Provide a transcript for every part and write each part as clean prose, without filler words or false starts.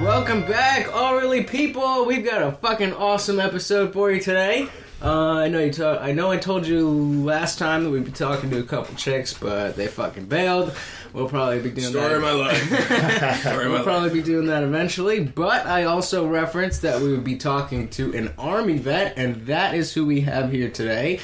Welcome back, AweReally people. We've got a fucking awesome episode for you today. I know I told you last time that we'd be talking to a couple chicks, but they fucking bailed. We'll probably be doing Story of my life. We'll probably be doing that eventually. But I also referenced that we would be talking to an Army vet, and that is who we have here today.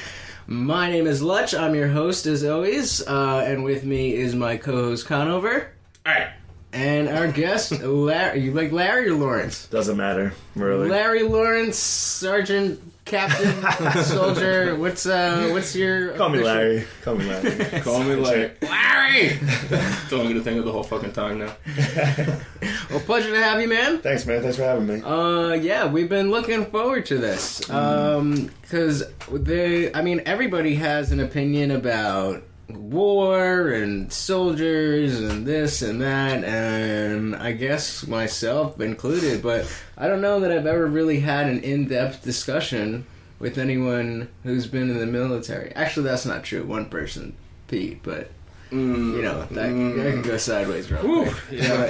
My name is Lutch. I'm your host as always, and with me is my co-host Conover. All right. And our guest, Larry. You like Larry or Lawrence? Doesn't matter, really. Larry Lawrence, Sergeant, Captain, Soldier. What's your? Call me Larry. Call me Larry. Call me Larry. Larry. Don't get to think of the whole fucking time now. Well, pleasure to have you, man. Thanks, man. Thanks for having me. Yeah, we've been looking forward to this. Because everybody has an opinion about war and soldiers and this and that, and I guess myself included, but I don't know that I've ever really had an in-depth discussion with anyone who's been in the military. Actually, that's not true. One person, Pete, but that can go sideways real quick. Yeah.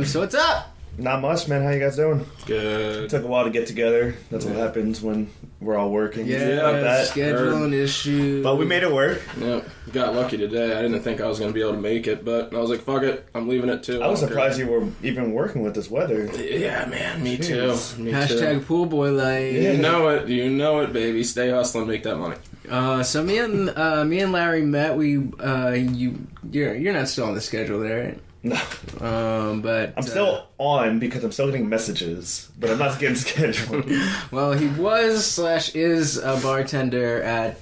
So what's up? Not much, man. How you guys doing? Good. It took a while to get together. That's what happens when we're all working. Scheduling issues. But we made it work. Yeah. Got lucky today. I didn't think I was going to be able to make it, but I was like, fuck it. I'm leaving it too. I was surprised you were even working with this weather. Yeah, man. Me too. Hashtag pool boy life. Yeah. You know it, baby. Stay hustling, make that money. So me and Larry met. You're not still on the schedule there, right? No. But I'm still on because I'm still getting messages, but I'm not getting scheduled. Well, he was/is a bartender at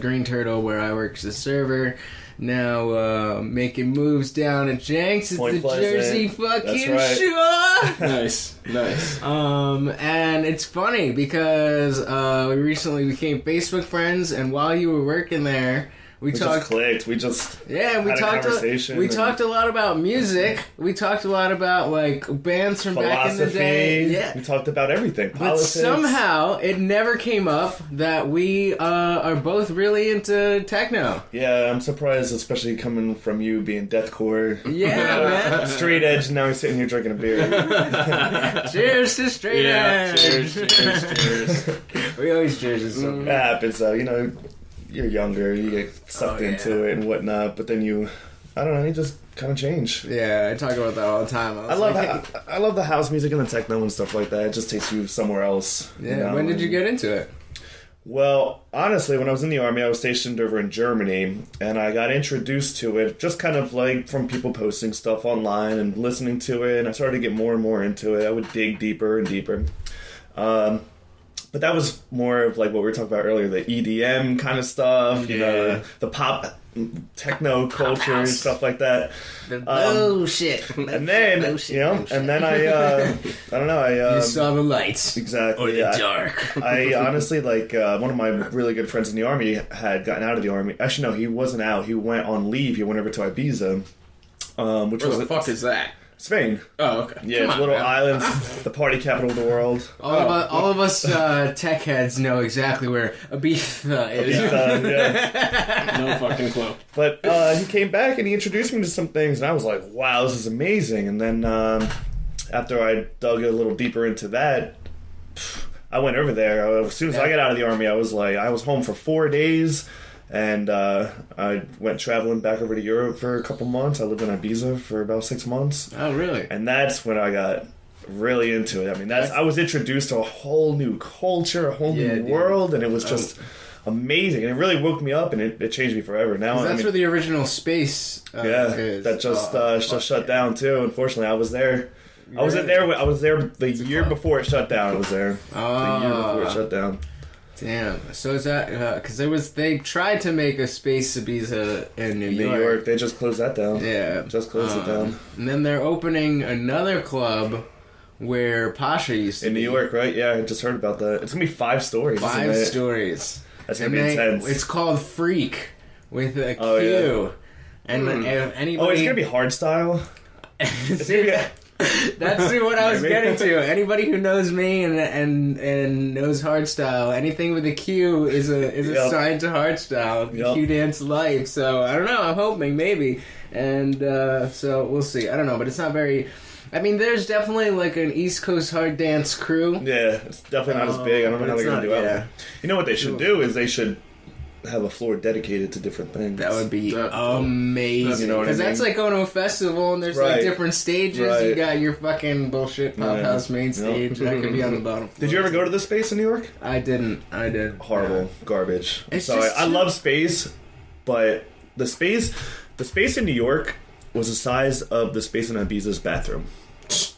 Green Turtle, where I work as a server. Now making moves down at Jenks. It's Point the Pleasant. Jersey fucking That's right. Shore. Nice. And it's funny because we recently became Facebook friends, and while you were working there, we just clicked. We just had a conversation. We talked a lot about music. We talked a lot about like bands from back in the day. Yeah, we talked about everything. But Politics. somehow it never came up that we are both really into techno. Yeah, I'm surprised, especially coming from you being deathcore. Yeah, man. Straight edge. Now he's sitting here drinking a beer. Cheers to straight edge. Cheers. We always cheers to something. That happens, though. You're younger, you get sucked into it and whatnot, but then you just kind of change. Yeah, I talk about that all the time. I love the house music and the techno and stuff like that. It just takes you somewhere else. Yeah, when did you get into it? Well, honestly, when I was in the Army, I was stationed over in Germany, and I got introduced to it just kind of like from people posting stuff online and listening to it, and I started to get more and more into it. I would dig deeper and deeper. But that was more of like what we were talking about earlier, the EDM kind of stuff, the pop techno culture and stuff like that. The bullshit. And then, and then you saw the lights. Exactly. Or the dark. I honestly, one of my really good friends in the Army had gotten out of the Army. Actually, no, he wasn't out. He went on leave. He went over to Ibiza. Where the fuck is that? Spain. Oh, okay. Yeah, it's a little island, the party capital of the world. All of us tech heads know exactly where Ibiza is. No fucking clue. But he came back and he introduced me to some things, and I was like, wow, this is amazing. And then after I dug a little deeper into that, I went over there. As soon as I got out of the Army, I was home for 4 days. And I went traveling back over to Europe for a couple months. I lived in Ibiza for about 6 months. Oh, really? And that's when I got really into it. I mean, I was introduced to a whole new culture, a whole new world, and it was just amazing. And it really woke me up, and it changed me forever. Now that's where the original space is. That just shut down too. Unfortunately, I was there. I was there the year before it shut down. I was there the year before it shut down. Damn. So is that because they tried to make a space Ibiza in New York. They just closed that down. Yeah, just closed it down. And then they're opening another club where Pasha used to be. In New York, right? Yeah, I just heard about that. It's gonna be 5 stories. 5 stories. That's gonna be intense. It's called Freak with a Q. Yeah. And if anybody... Oh, it's gonna be hard style. That's what I was getting to. Anybody who knows me and knows hardstyle, anything with a Q is a sign to hardstyle. The Q dance life. So I don't know. I'm hoping maybe, and so we'll see. I don't know, but it's not very. I mean, there's definitely like an East Coast hard dance crew. Yeah, it's definitely not as big. I don't know how they're gonna do it. You know what they should do is they should have a floor dedicated to different things. That would be amazing. You know what I mean? Because that's like going to a festival and there's like different stages. You got your fucking bullshit pop house main stage. That could be on the bottom floor. Did you ever go to the Space in New York? I didn't. I did. Horrible. Garbage. I'm It's sorry. just I love Space, but the Space in New York was the size of the Space in Ibiza's bathroom.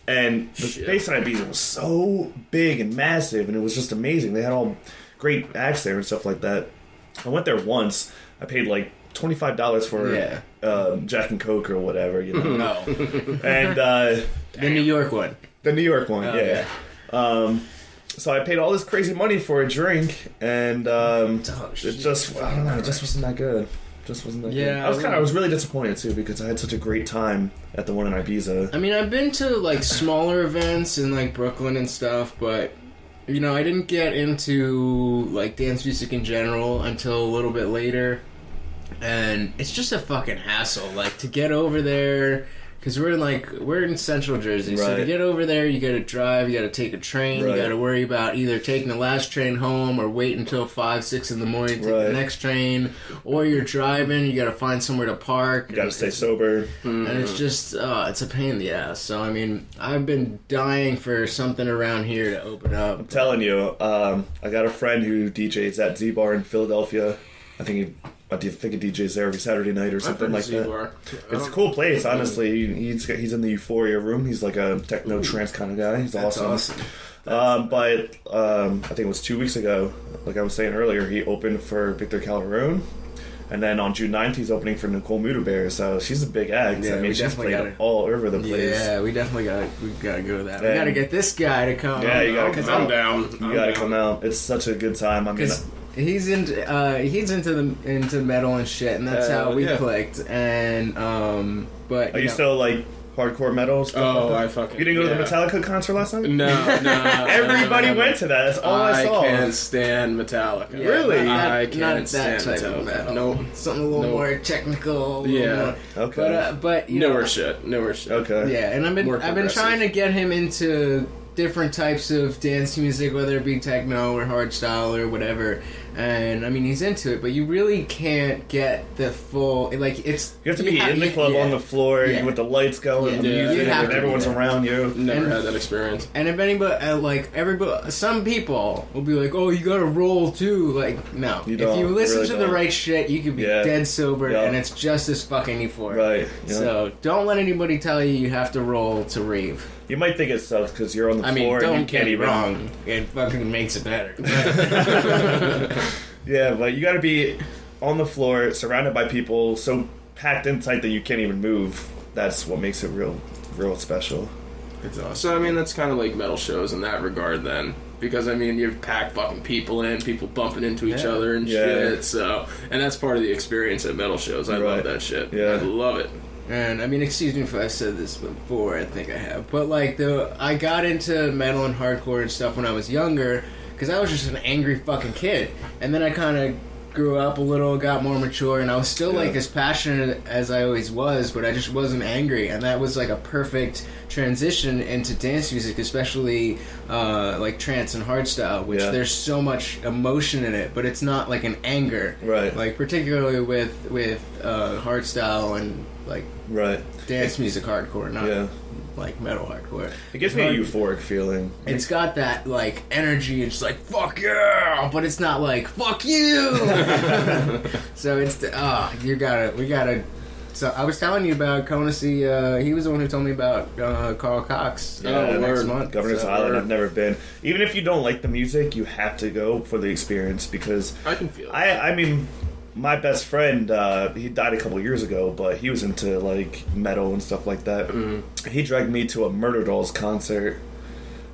And the Space in Ibiza was so big and massive, and it was just amazing. They had all great acts there and stuff like that. I went there once. I paid like $25 for Jack and Coke or whatever, you know. No. And the New York one. The New York one, yeah. So I paid all this crazy money for a drink, and it just, I don't know, it just wasn't that good. I was really disappointed too because I had such a great time at the one in Ibiza. I mean, I've been to like smaller events in like Brooklyn and stuff, but you know, I didn't get into like dance music in general until a little bit later, and it's just a fucking hassle. Like to get over there, because we're in Central Jersey, so to get over there, you got to drive, you got to take a train, you got to worry about either taking the last train home or wait until 5-6 in the morning to take the next train, or you're driving, you got to find somewhere to park. You got to stay sober, and it's just it's a pain in the ass. So I mean, I've been dying for something around here to open up. I'm telling you, I got a friend who DJs at Z Bar in Philadelphia. I think he DJs there every Saturday night or something like that. It's a cool place, honestly. He's in the Euphoria room. He's like a techno trance kind of guy. He's awesome. But I think it was 2 weeks ago, like I was saying earlier, he opened for Victor Calderon. And then on June 9th, he's opening for Nicole Mudaber, so she's a big act. Yeah, I mean, she's played all over the place. Yeah, we definitely got to go to that. We got to get this guy to come. Yeah, you got to come. I'm down. You got to come out. It's such a good time. I mean, he's into metal and shit, and that's how we clicked. And but are you still like hardcore metal stuff? Oh, I fucking... You didn't go to the Metallica concert last night? No. Everybody went to that. That's all I saw. I can't stand Metallica. Yeah, really? I can't stand that type of metal. Nope. Something a little more technical. Yeah. Okay. But you newer shit. Okay. Yeah, and I've been trying to get him into different types of dance music, whether it be techno or hardstyle or whatever. And I mean, he's into it, but you really can't get the full. Like it's you have to be in the club on the floor with the lights going, the music, and everyone's around you. Never had that experience. And if anybody, some people will be like, "Oh, you got to roll too." Like, no. You if you listen to the right shit, you can be dead sober, and it's just as fucking euphoric. Right. Yeah. So don't let anybody tell you have to roll to rave. You might think it sucks because you're on the floor and you can't even. Wrong. It fucking makes it better. Yeah, but you got to be on the floor, surrounded by people, so packed in tight that you can't even move. That's what makes it real special. It's awesome. So I mean, that's kind of like metal shows in that regard, then, because I mean, you pack fucking people in, people bumping into each other and shit. So, and that's part of the experience at metal shows. I love that shit. Yeah, I love it. And I mean, excuse me if I said this before, I think I have, but like I got into metal and hardcore and stuff when I was younger because I was just an angry fucking kid, and then I kind of grew up a little, got more mature, and I was still like as passionate as I always was, but I just wasn't angry, and that was like a perfect transition into dance music, especially like trance and hardstyle, which there's so much emotion in it, but it's not like an anger, right? Like particularly with hardstyle and like dance music hardcore, not like metal hardcore. It gives me a euphoric feeling. It's got that like energy. It's like fuck yeah, but it's not like fuck you. So it's we gotta. So I was telling you about Conasy. He was the one who told me about Carl Cox. Next month. Governor's Island. I've never been. Even if you don't like the music, you have to go for the experience because I can feel it. I mean. My best friend, he died a couple years ago, but he was into like metal and stuff like that. Mm-hmm. He dragged me to a Murder Dolls concert,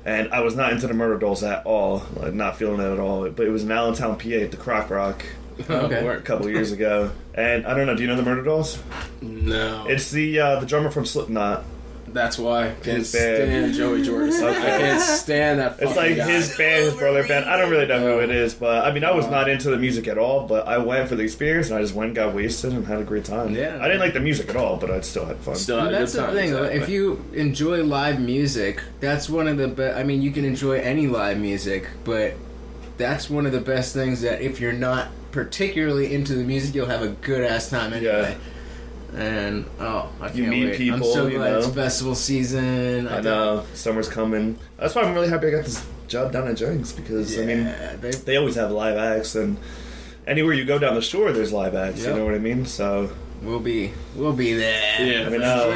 and I was not into the Murder Dolls at all, like not feeling it at all. But it was in Allentown, PA, at the Croc Rock, Okay. a couple of years ago. And I don't know, do you know the Murder Dolls? No. It's the drummer from Slipknot. That's why I can't His band. stand Joey Jordison. I can't stand that fucking It's like guy. his band, his brother band. I don't really know who it is, but I mean, I was not into the music at all, but I went for the experience and I just went and got wasted and had a great time. Yeah. I didn't like the music at all, but I still had fun. Still had a That's good the time, thing. exactly. If you enjoy live music, that's one of the best. I mean, you can enjoy any live music, but that's one of the best things that if you're not particularly into the music, you'll have a good ass time anyway. Yeah. And I can't You meet wait. people, I'm so you glad know. it's festival season. I know, summer's coming. That's why I'm really happy I got this job down at Jenks, because, I mean, they always have live acts, and anywhere you go down the shore, there's live acts, you know what I mean? So... We'll be there. Yeah, Let me know.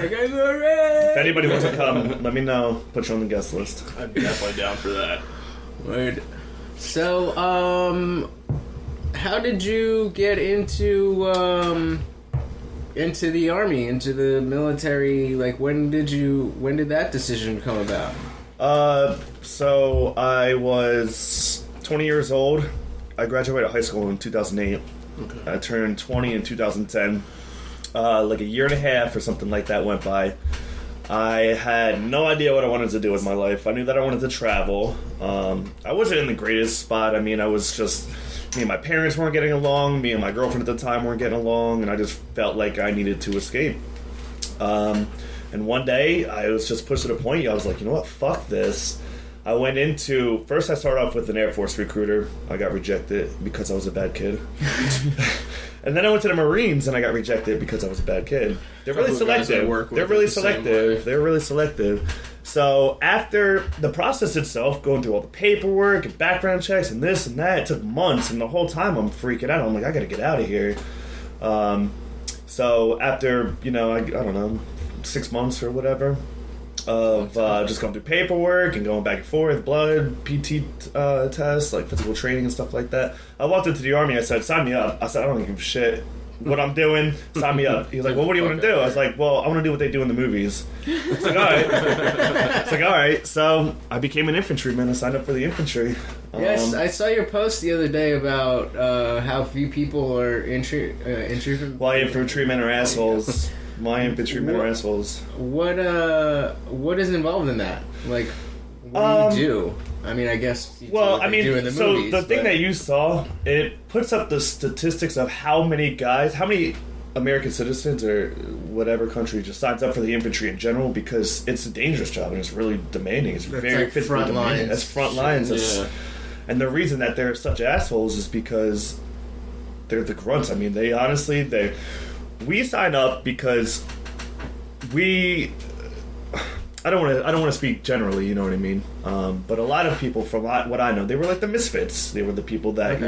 If anybody wants to come, let me know. Put you on the guest list. I'd be definitely down for that. Word. So, how did you get into the army, into the military? Like, when did that decision come about? So I was 20 years old. I graduated high school in 2008. Okay. I turned 20 in 2010. Like a year and a half or something like that went by. I had no idea what I wanted to do with my life. I knew that I wanted to travel. I wasn't in the greatest spot. I mean, I was just... Me and my parents weren't getting along. Me and my girlfriend at the time weren't getting along. And I just felt like I needed to escape. And one day, I was just pushed to the point. I was like, you know what? Fuck this. I went into... First, I started off with an Air Force recruiter. I got rejected because I was a bad kid. And then I went to the Marines, and I got rejected because I was a bad kid. They're really selective. They're really selective. They're really selective. So after the process itself, going through all the paperwork and background checks and this and that, it took months. And the whole time, I'm freaking out. I'm like, I got to get out of here. So after, I don't know, 6 months or whatever of just going through paperwork and going back and forth, blood, PT tests, like physical training and stuff like that, I walked into the Army. I said, sign me up. I said, I don't give a shit what I'm doing. Sign me up. He's like, well, what do you want to do? I was like, well, I want to do what they do in the movies. It's like, all right. It's like, all right. So I became an infantryman. I signed up for the infantry. Yes, I saw your post the other day about how few people are infantrymen. Why infantrymen are assholes. My infantrymen are assholes. What is involved in that? Like, what do you do? I mean, I guess. Do in the so movies, the thing that you saw, it puts up the statistics of how many American citizens or whatever country just signs up for the infantry in general, because it's a dangerous job and it's really demanding. It's very like physically front demanding. lines. That's front lines. Yeah. And the reason that they're such assholes is because they're the grunts. I mean, we sign up because I don't want to speak generally, you know what I mean? But a lot of people, from what I know, they were like the misfits. They were the people that,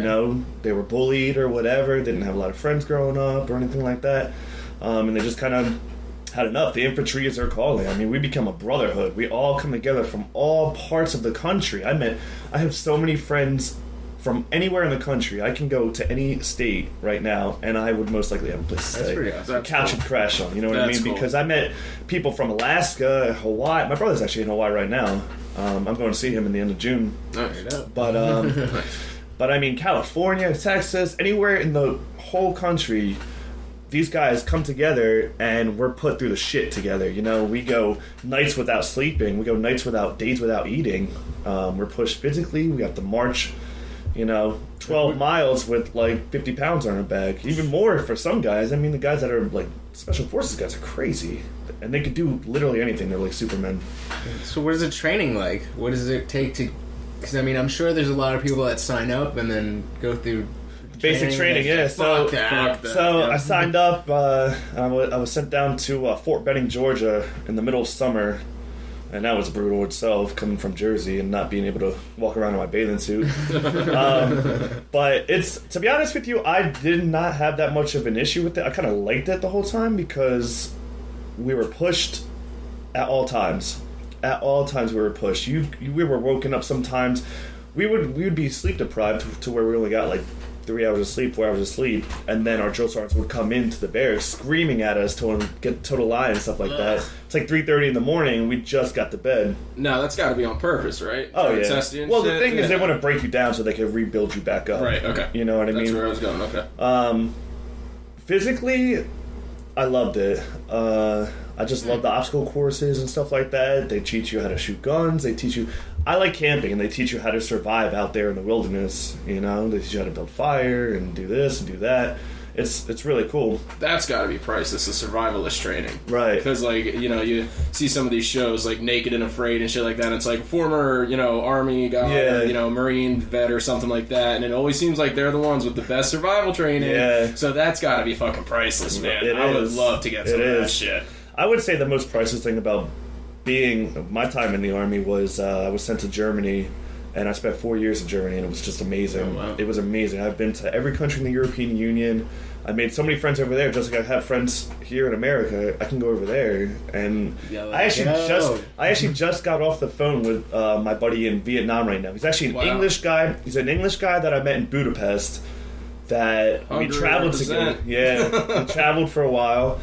they were bullied or whatever. They didn't have a lot of friends growing up or anything like that. And they just kind of had enough. The infantry is their calling. I mean, we become a brotherhood. We all come together from all parts of the country. I have so many friends from anywhere in the country. I can go to any state right now, and I would most likely have a place to stay. That's pretty awesome. A couch and crash on, you know what I mean? Cool. Because I met people from Alaska, Hawaii. My brother's actually in Hawaii right now. I'm going to see him in the end of June. But I mean, California, Texas, anywhere in the whole country, these guys come together and we're put through the shit together. We go nights without sleeping. We go nights without, days without eating. We're pushed physically. We have to march 12 miles with like 50 pounds on our back. Even more for some guys. I mean, the guys that are like special forces guys are crazy. And they can do literally anything. They're like supermen. So what is the training like? What does it take to... Because, I mean, I'm sure there's a lot of people that sign up and then go through... Basic training, yeah. So I signed up. I was sent down to Fort Benning, Georgia in the middle of summer. And that was brutal itself, coming from Jersey and not being able to walk around in my bathing suit. But to be honest with you, I did not have that much of an issue with it. I kind of liked it the whole time because we were pushed at all times. At all times we were pushed. We were woken up sometimes. We would be sleep deprived to where we only got like 3 hours of sleep, 4 hours of sleep, and then our drill sergeants would come into the barracks screaming at us to get total lie and stuff like that. It's like 3:30 in the morning, and we just got to bed. No, that's got to be on purpose, right? Oh, yeah. Test you and well, shit? the thing is, they want to break you down so they can rebuild you back up. Right, okay. You know what I mean? That's where I was going, okay. Physically, I loved it. I just love the obstacle courses and stuff like that. They teach you how to shoot guns. They teach you... I like camping, and they teach you how to survive out there in the wilderness, you know? They teach you how to build fire and do this and do that. It's really cool. That's got to be priceless, the survivalist training. Right. Because, like, you know, you see some of these shows, like Naked and Afraid and shit like that, and it's like former, you know, Army guy, or, you know, Marine vet or something like that, and it always seems like they're the ones with the best survival training. Yeah. So that's got to be fucking priceless, man. It I would is. love to get some of that shit. I would say the most priceless thing about my time in the Army was I was sent to Germany, and I spent 4 years in Germany, and it was just amazing. Oh, wow. It was amazing. I've been to every country in the European Union. I made so many friends over there, just like I have friends here in America. I can go over there, and I actually just got off the phone with my buddy in Vietnam right now. He's actually an English guy. He's an English guy that I met in Budapest. That we traveled together. Yeah, we traveled for a while.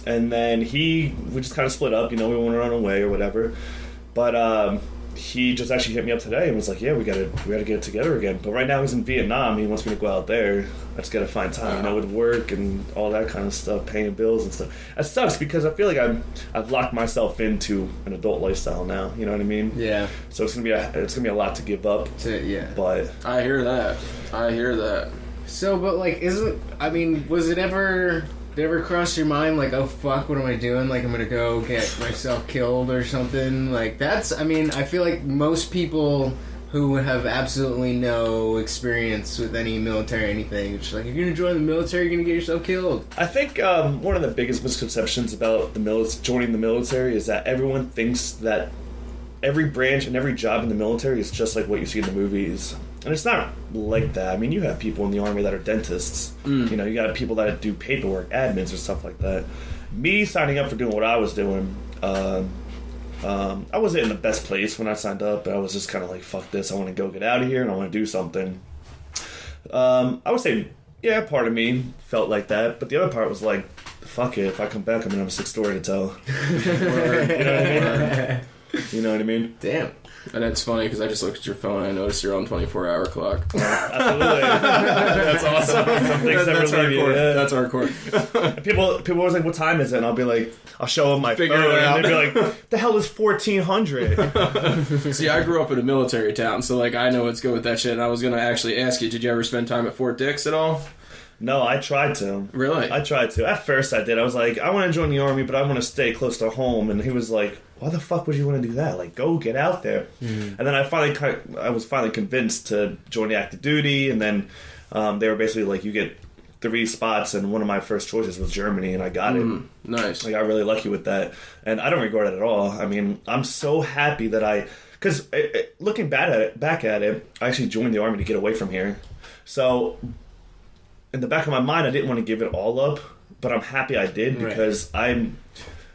And then we just kind of split up, you know, we want to run away or whatever. But he just actually hit me up today and was like, yeah, we gotta get it together again. But right now he's in Vietnam. He wants me to go out there. I just gotta find time, you know, with work and all that kind of stuff, paying bills and stuff. That sucks because I feel like I've locked myself into an adult lifestyle now. You know what I mean? Yeah. So it's gonna be a lot to give up. Yeah. But I hear that. So, but like, was it ever... Did it ever cross your mind, like, oh, fuck, what am I doing? Like, I'm gonna go get myself killed or something? Like, that's... I mean, I feel like most people who have absolutely no experience with any military or anything, it's like, if you're gonna join the military, you're gonna get yourself killed. I think one of the biggest misconceptions about joining the military is that everyone thinks that every branch and every job in the military is just like what you see in the movies. And it's not like that. I mean, you have people in the Army that are dentists. You know, you got people that do paperwork, admins, or stuff like that. Me signing up for doing what I was doing, I wasn't in the best place when I signed up, but I was just kind of like, fuck this, I want to go get out of here and I want to do something. I would say, yeah, part of me felt like that, but the other part was like, fuck it, if I come back, I'm going to have a sick story to tell. You know what I mean? You know what I mean? Damn. And it's funny because I just looked at your phone and I noticed you're on 24-hour clock. Absolutely. That's awesome. That's hardcore. Yeah. That's hardcore. People always like, what time is it? And I'll be like, I'll show them my Figure phone. it out. And they'll be like, the hell is 1400? See, I grew up in a military town, so like I know what's good with that shit. And I was going to actually ask you, did you ever spend time at Fort Dix at all? No, I tried to. Really? I tried to. At first I did. I was like, I want to join the Army, but I want to stay close to home. And he was like, why the fuck would you want to do that? Like, go get out there. And then I was finally convinced to join the active duty. And then they were basically like, you get 3 spots. And one of my first choices was Germany. And I got it. Nice. I got really lucky with that. And I don't regret it at all. I mean, I'm so happy that because looking back at it, I actually joined the Army to get away from here. So in the back of my mind, I didn't want to give it all up, but I'm happy I did because I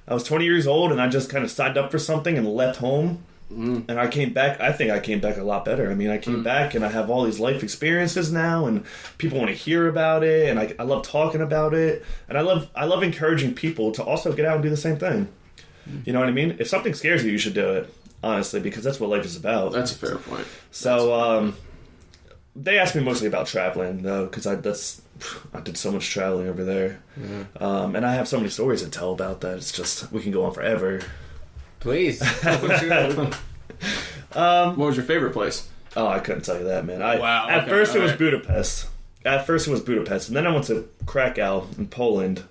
was 20 years old and I just kind of signed up for something and left home. And I came back. I think I came back a lot better. I mean, I came back and I have all these life experiences now, and people want to hear about it, and I love talking about it, and I love encouraging people to also get out and do the same thing. You know what I mean? If something scares you, you should do it, honestly, because that's what life is about. That's a fair point. So they asked me mostly about traveling, though, because I did so much traveling over there. And I have so many stories to tell about that. It's just, we can go on forever. Please. What was your favorite place? Oh, I couldn't tell you that, man. At first it was Budapest. And then I went to Krakow in Poland.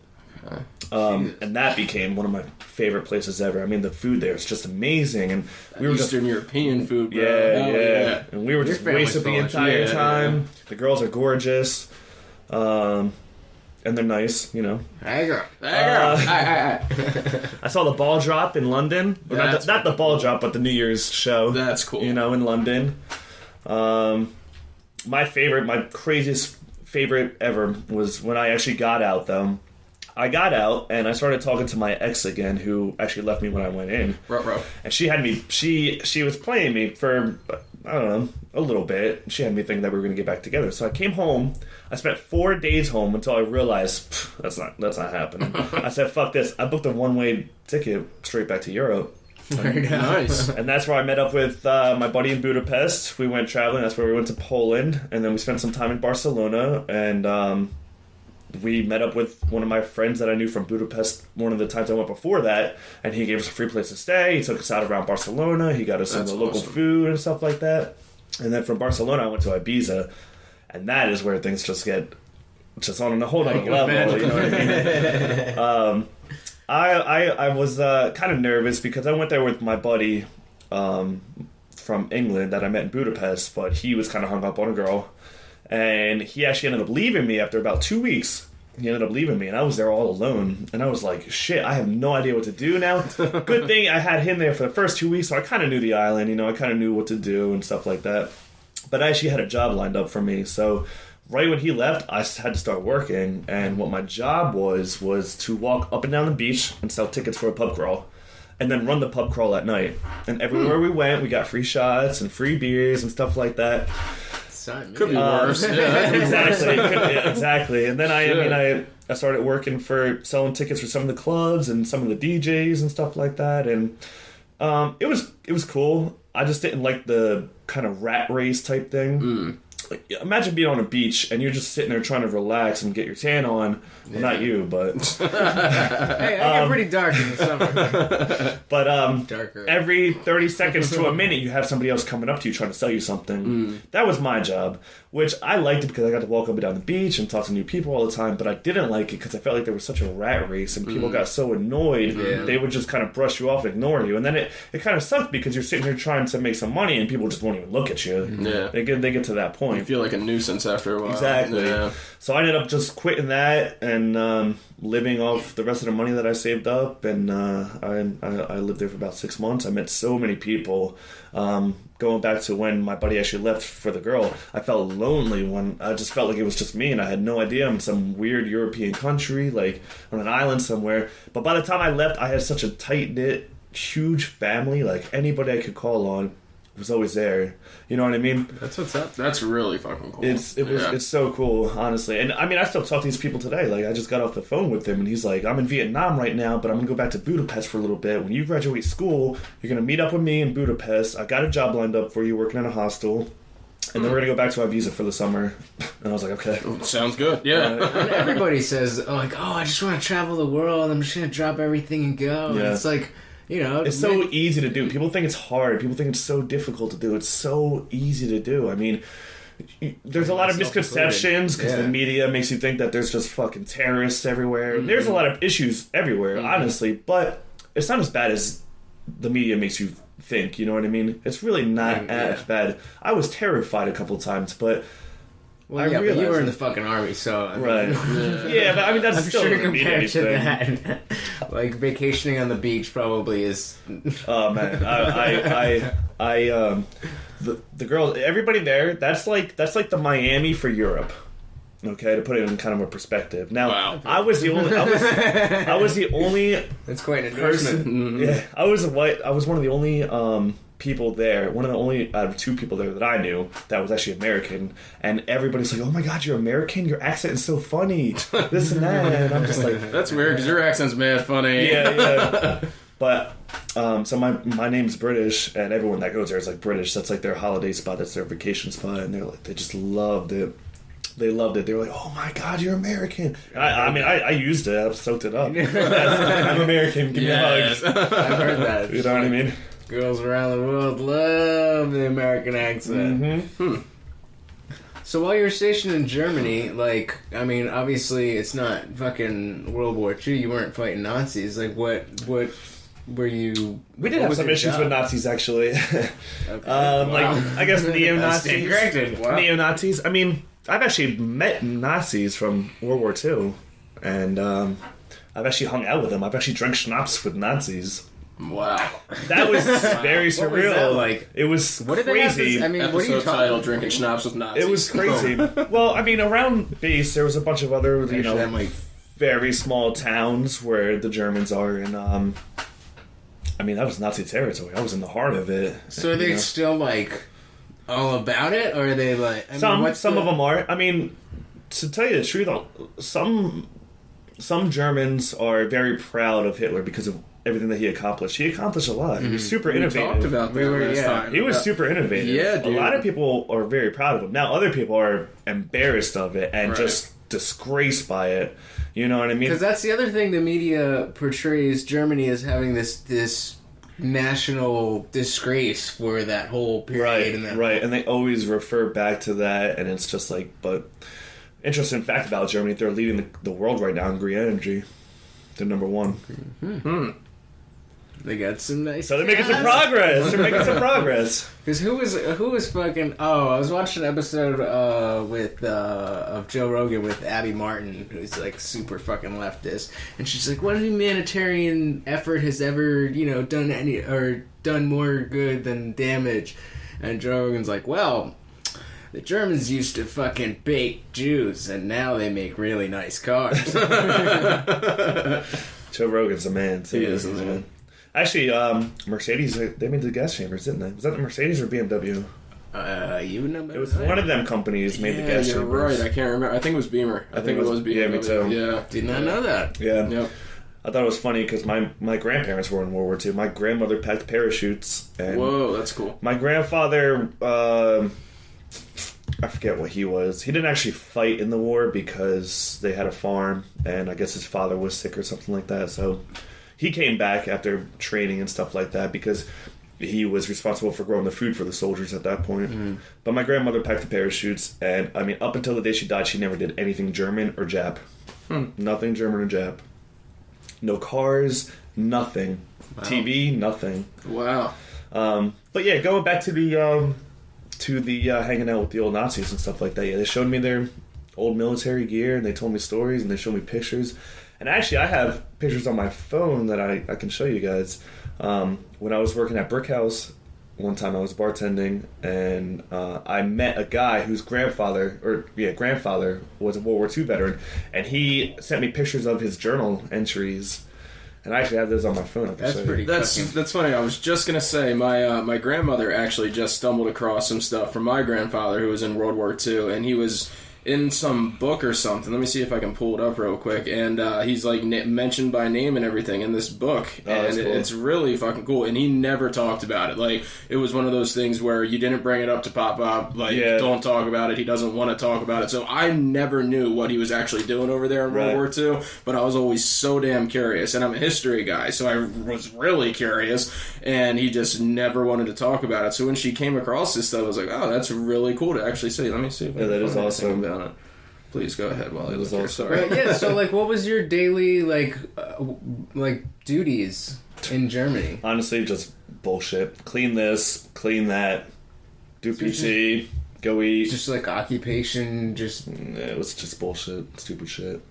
And that became one of my favorite places ever. I mean, the food there is just amazing, and we were Eastern European food, bro. Yeah. And we were just wasted the entire time. Yeah. The girls are gorgeous, and they're nice, you know. Hey, girl. I saw the ball drop in London. Not the ball drop, but the New Year's show. That's cool. You know, in London. My craziest favorite ever was when I actually got out, though. I got out and I started talking to my ex again, who actually left me when I went in. Bro. And she had me. She was playing me for I don't know, a little bit. She had me thinking that we were going to get back together. So I came home. I spent 4 days home until I realized that's not happening. I said, fuck this. I booked a one-way ticket straight back to Europe. Very nice. And that's where I met up with my buddy in Budapest. We went traveling. That's where we went to Poland. And then we spent some time in Barcelona. And we met up with one of my friends that I knew from Budapest one of the times I went before that. And he gave us a free place to stay. He took us out around Barcelona. He got us some of the local food and stuff like that. And then from Barcelona, I went to Ibiza. And that is where things just get just on a whole other level. You know what I mean? I was kind of nervous because I went there with my buddy from England that I met in Budapest, but he was kind of hung up on a girl. And he actually ended up leaving me after about 2 weeks. He ended up leaving me, and I was there all alone. And I was like, shit, I have no idea what to do now. Good thing I had him there for the first 2 weeks, so I kind of knew the island. You know, I kind of knew what to do and stuff like that. But I actually had a job lined up for me, so right when he left, I had to start working, and what my job was to walk up and down the beach and sell tickets for a pub crawl, and then run the pub crawl at night. And everywhere we went, we got free shots and free beers and stuff like that. Could be worse. Exactly. And then I started working for selling tickets for some of the clubs and some of the DJs and stuff like that, and it was cool. I just didn't like the kind of rat race type thing. Like, imagine being on a beach and you're just sitting there trying to relax and get your tan on. Well, not you, but hey, I get pretty dark in the summer. But darker. Every 30 seconds to a minute, you have somebody else coming up to you trying to sell you something. That was my job, which I liked it because I got to walk up and down the beach and talk to new people all the time. But I didn't like it because I felt like there was such a rat race and people got so annoyed they would just kind of brush you off and ignore you. And then it kind of sucked because you're sitting here trying to make some money and people just won't even look at you. Yeah. They get to that point. You feel like a nuisance after a while. Exactly. Yeah. So I ended up just quitting that and living off the rest of the money that I saved up. And I lived there for about 6 months. I met so many people. Going back to when my buddy actually left for the girl, I felt lonely when I just felt like it was just me and I had no idea. I'm in some weird European country, like on an island somewhere. But by the time I left, I had such a tight-knit, huge family. Like anybody I could call on was always there. You know what I mean? That's what's up. That's really fucking cool. It's so cool, honestly. And I mean, I still talk to these people today. Like, I just got off the phone with him, and he's like, I'm in Vietnam right now, but I'm going to go back to Budapest for a little bit. When you graduate school, you're going to meet up with me in Budapest. I got a job lined up for you working in a hostel. And then we're going to go back to Ibiza for the summer. And I was like, okay. Sounds good. Yeah. And everybody says, I just want to travel the world. I'm just going to drop everything and go. Yeah. And it's like, you know, it's so easy to do. People think it's hard. People think it's so difficult to do. It's so easy to do. I mean, there's a lot of misconceptions because the media makes you think that there's just fucking terrorists everywhere. Mm-hmm. There's a lot of issues everywhere, honestly, but it's not as bad as the media makes you think. You know what I mean? It's really not as bad. I was terrified a couple times, but. Well, but you were in the fucking army, so... I mean, right. Yeah, but I mean, that's I'm still sure doesn't mean anything. that. Like, vacationing on the beach probably is... Oh, man. The girl... Everybody there, that's like the Miami for Europe. Okay, to put it in kind of a perspective. Now, I was the only... I was the only... That's quite an person. endorsement. Yeah, I was one of the only... people there, one of the only out of 2 people there that I knew that was actually American, and everybody's like, oh my god, you're American, your accent is so funny, this and that, and I'm just like, that's weird because your accent's mad funny. Yeah. But so my name's British, and everyone that goes there is like British. That's like their holiday spot, that's their vacation spot, and they just loved it. They loved it. They were like, oh my god, you're American. I mean, I used it, I soaked it up. I'm American, give me hugs. I've heard that. You know what I mean? Girls around the world love the American accent. Mm-hmm. So while you were stationed in Germany, like, I mean, obviously it's not fucking World War II. You weren't fighting Nazis. Like, what were you... We did have some issues with Nazis, actually. Okay. Like, I guess neo-Nazis. Wow. Neo-Nazis. I mean, I've actually met Nazis from World War II. And I've actually hung out with them. I've actually drank schnapps with Nazis. Wow. That was very surreal. What was that like? It was what did crazy. I mean, Episode what are you title, Drinking Schnapps with Nazis. It was crazy. Well, I mean, around base, there was a bunch of other, very small towns where the Germans are, and, I mean, that was Nazi territory. I was in the heart of it. So are they still, like... all about it, or are they like... some of them are. I mean, to tell you the truth, some Germans are very proud of Hitler because of everything that he accomplished. He accomplished a lot. He was super innovative. We talked about that last time. He was super innovative. Yeah, dude. A lot of people are very proud of him. Now, other people are embarrassed of it and just disgraced by it. You know what I mean? Because that's the other thing the media portrays Germany as having this national disgrace for that whole period. Right. And they always refer back to that, and it's just like, but... Interesting fact about Germany, they're leading the world right now in green energy. They're number one. Mm-hmm. They got some nice... So they're making some progress. Because who was fucking... Oh, I was watching an episode of Joe Rogan with Abby Martin, who's like super fucking leftist, and she's like, "What humanitarian effort has ever, done more good than damage?" And Joe Rogan's like, "Well, the Germans used to fucking bake Jews, and now they make really nice cars." Joe Rogan's a man, too. He is a man. Actually, Mercedes, they made the gas chambers, didn't they? Was that the Mercedes or BMW? You know. It was one of them companies made the gas chambers. Right. I can't remember. I think it was Beamer. I think it was BMW. Yeah, me too. Yeah. Did not know that. Yeah. Yep. I thought it was funny because my grandparents were in World War II. My grandmother packed parachutes. And whoa, that's cool. My grandfather... I forget what he was. He didn't actually fight in the war because they had a farm, and I guess his father was sick or something like that. So he came back after training and stuff like that because he was responsible for growing the food for the soldiers at that point. Mm. But my grandmother packed the parachutes, and I mean, up until the day she died, she never did anything German or Jap. Nothing German or Jap. No cars, nothing. Wow. TV, nothing. Wow. But yeah, going back to the hanging out with the old Nazis and stuff like that. Yeah, they showed me their old military gear, and they told me stories, and they showed me pictures. And actually, I have pictures on my phone that I can show you guys. When I was working at Brick House, one time I was bartending, and I met a guy whose grandfather was a World War II veteran, and he sent me pictures of his journal entries. And I actually have those on my phone. That's pretty. That's funny. I was just gonna say my grandmother actually just stumbled across some stuff from my grandfather who was in World War II, and he was in some book or something. Let me see if I can pull it up real quick. And he's like mentioned by name and everything in this book, and cool. It's really fucking cool. And he never talked about it. Like, it was one of those things where you didn't bring it up to Pop Up. Like, don't talk about it. He doesn't want to talk about it. So I never knew what he was actually doing over there in World War II. But I was always so damn curious, and I'm a history guy, so I was really curious. And he just never wanted to talk about it. So when she came across this stuff, I was like, "Oh, that's really cool to actually see." Let me see if I can that is awesome. About it. Please go ahead while I look here. Sorry. Right, yeah. So, like, what was your daily like duties in Germany? Honestly, just bullshit. Clean this, clean that, do PT, go eat. Just like occupation, it was just bullshit, stupid shit.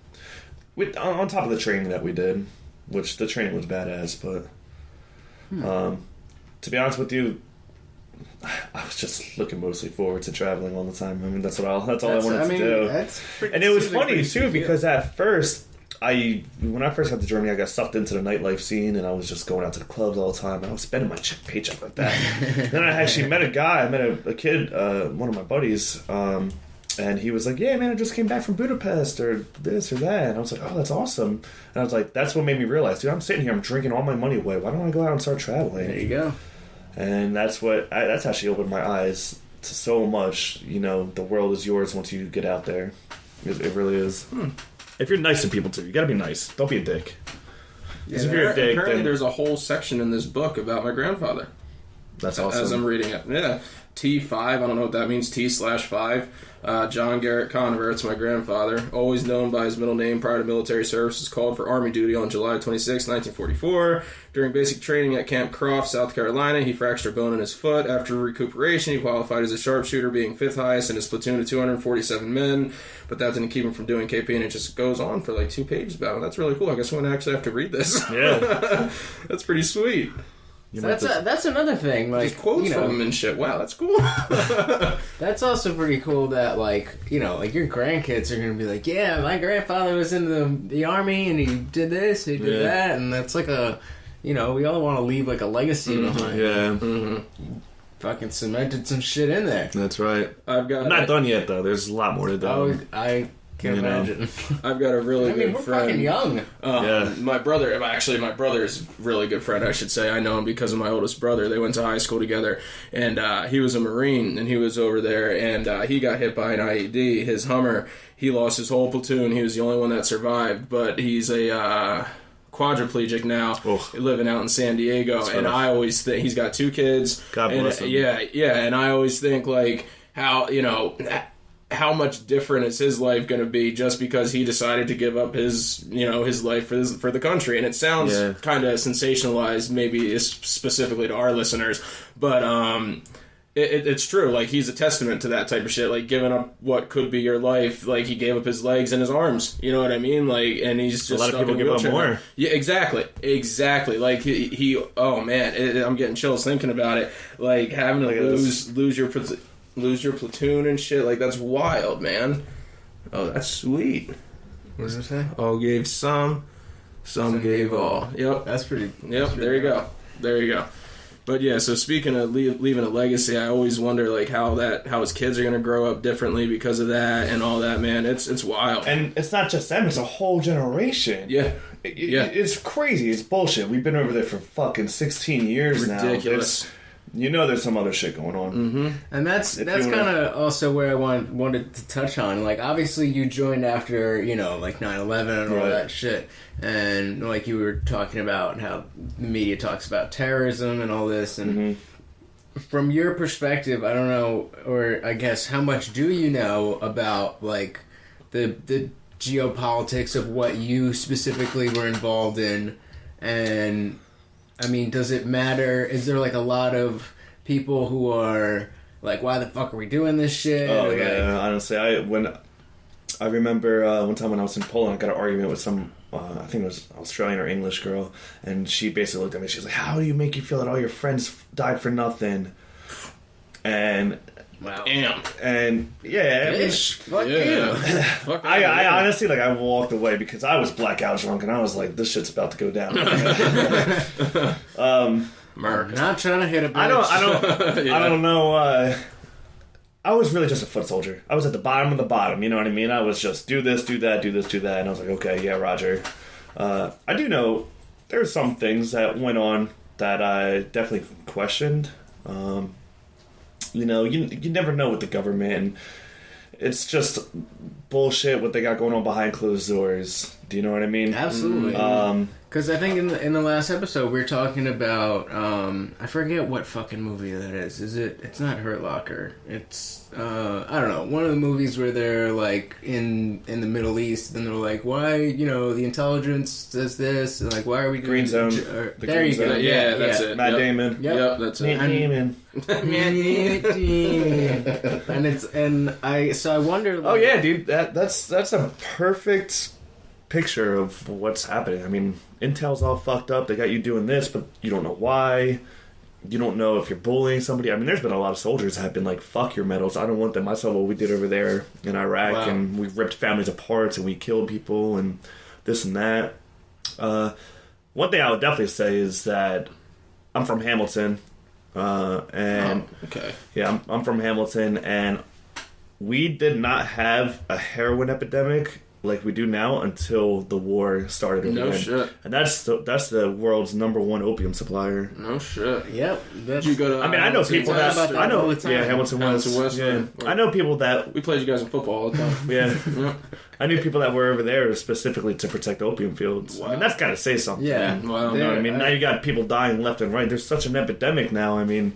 On top of the training that we did, which the training was badass, but to be honest with you, I was just looking mostly forward to traveling all the time. I mean, that's all I wanted to do. And it was funny too because at first, when I first got to Germany, I got sucked into the nightlife scene, and I was just going out to the clubs all the time, and I was spending my paycheck like that. Then I actually met a guy. I met a kid, one of my buddies, and he was like, "Yeah, man, I just came back from Budapest or this or that." And I was like, "Oh, that's awesome." And I was like, that's what made me realize, dude, I'm sitting here, I'm drinking all my money away. Why don't I go out and start traveling? There you go. And that's actually opened my eyes to so much. You know, the world is yours once you get out there. It really is. If you're nice to people too, you gotta be nice. Don't be a dick. Yeah, if you're a dick, apparently there's a whole section in this book about my grandfather. That's awesome. As I'm reading it, yeah. T5, I don't know what that means. T/5. John Garrett Conover, it's my grandfather. Always known by his middle name prior to military service, was called for Army duty on July 26, 1944. During basic training at Camp Croft, South Carolina, he fractured a bone in his foot. After recuperation, he qualified as a sharpshooter, being 5th highest in his platoon of 247 men. But that didn't keep him from doing KP, and it just goes on for like 2 pages about him. That's really cool. I guess I'm going to actually have to read this. Yeah. That's pretty sweet. So that's another thing. Like, just quotes from him and shit. Wow, that's cool. That's also pretty cool that, like, like your grandkids are going to be like, yeah, my grandfather was in the army and he did this, he did that. And that's like we all want to leave like a legacy behind. Yeah. fucking cemented some shit in there. That's right. I'm not done yet, though. There's a lot more to do. I can imagine. I've got a really good we're friend. fucking young. My brother's a really good friend, I should say. I know him because of my oldest brother. They went to high school together, and he was a Marine, and he was over there, and he got hit by an IED. His Hummer, he lost his whole platoon. He was the only one that survived, but he's a quadriplegic now, living out in San Diego. And I always think he's got 2 kids. God bless him. Yeah, and I always think like how much different is his life going to be just because he decided to give up his life for the country. And it sounds kind of sensationalized, maybe specifically to our listeners, but it's true. Like, he's a testament to that type of shit. Like, giving up what could be your life. Like, he gave up his legs and his arms. You know what I mean? Like, and he's just a lot of people give up more. Yeah, exactly. Like he oh man, I'm getting chills thinking about it. Like, having to lose your platoon and shit, like, that's wild, man. Oh, that's sweet. What does it say? All gave some gave all. Yep. That's pretty. Yep, there you go. But yeah, so speaking of leaving a legacy, I always wonder like how his kids are gonna grow up differently because of that and all that, man. It's wild. And it's not just them, it's a whole generation. Yeah. It's crazy. It's bullshit. We've been over there for fucking 16 years now. Ridiculous. There's some other shit going on. Mm-hmm. And that's kind of also where I wanted to touch on. Like, obviously you joined after, like 9/11 and all that shit. And like you were talking about how the media talks about terrorism and all this. And from your perspective, I don't know, or I guess how much do you know about like the geopolitics of what you specifically were involved in? And I mean, does it matter? Is there like a lot of people who are like, why the fuck are we doing this shit? Oh, yeah. Honestly, I remember one time when I was in Poland, I got an argument with some, I think it was Australian or English girl, and she basically looked at me, she was like, how do you make you feel that all your friends died for nothing? And... Wow. Damn. And yeah, fuck you. Fuck I honestly, like, I walked away because I was blackout drunk and I was like, this shit's about to go down. Mark, not trying to hit a bitch. I don't know. I was really just a foot soldier. I was at the bottom of the bottom. You know what I mean? I was just do this, do that, do this, do that, and I was like, okay, yeah, Roger. I do know there's some things that went on that I definitely questioned. You never know with the government. And it's just bullshit what they got going on behind closed doors. Do you know what I mean? Absolutely. Because I think in the last episode we were talking about I forget what fucking movie that is. It's not Hurt Locker. It's I don't know, one of the movies where they're like in the Middle East and they're like, why the intelligence says this and like why are we doing Green Zone? There you go. Yeah, that's it. Matt Damon. Yep, that's it. Matt Damon. and I wonder. Like, oh yeah, dude, that's a perfect picture of what's happening. I mean, Intel's all fucked up. They got you doing this, but you don't know why. You don't know if you're bullying somebody. I mean, there's been a lot of soldiers that have been like, fuck your medals. I don't want them. I saw what we did over there in Iraq, and we ripped families apart, and we killed people, and this and that. One thing I would definitely say is that I'm from Hamilton, and yeah, I'm from Hamilton, and we did not have a heroin epidemic like we do now until the war started. No shit. And that's the world's #1 opium supplier. No shit. Yep. Did you go to? I mean, I know people that I know. Yeah, Hamilton West. Yeah. I know people that we played you guys in football all the time. Yeah. I knew people that were over there specifically to protect opium fields. Wow. I mean, that's got to say something. Yeah. Wow. You know what I mean? Now you got people dying left and right. There's such an epidemic now. I mean,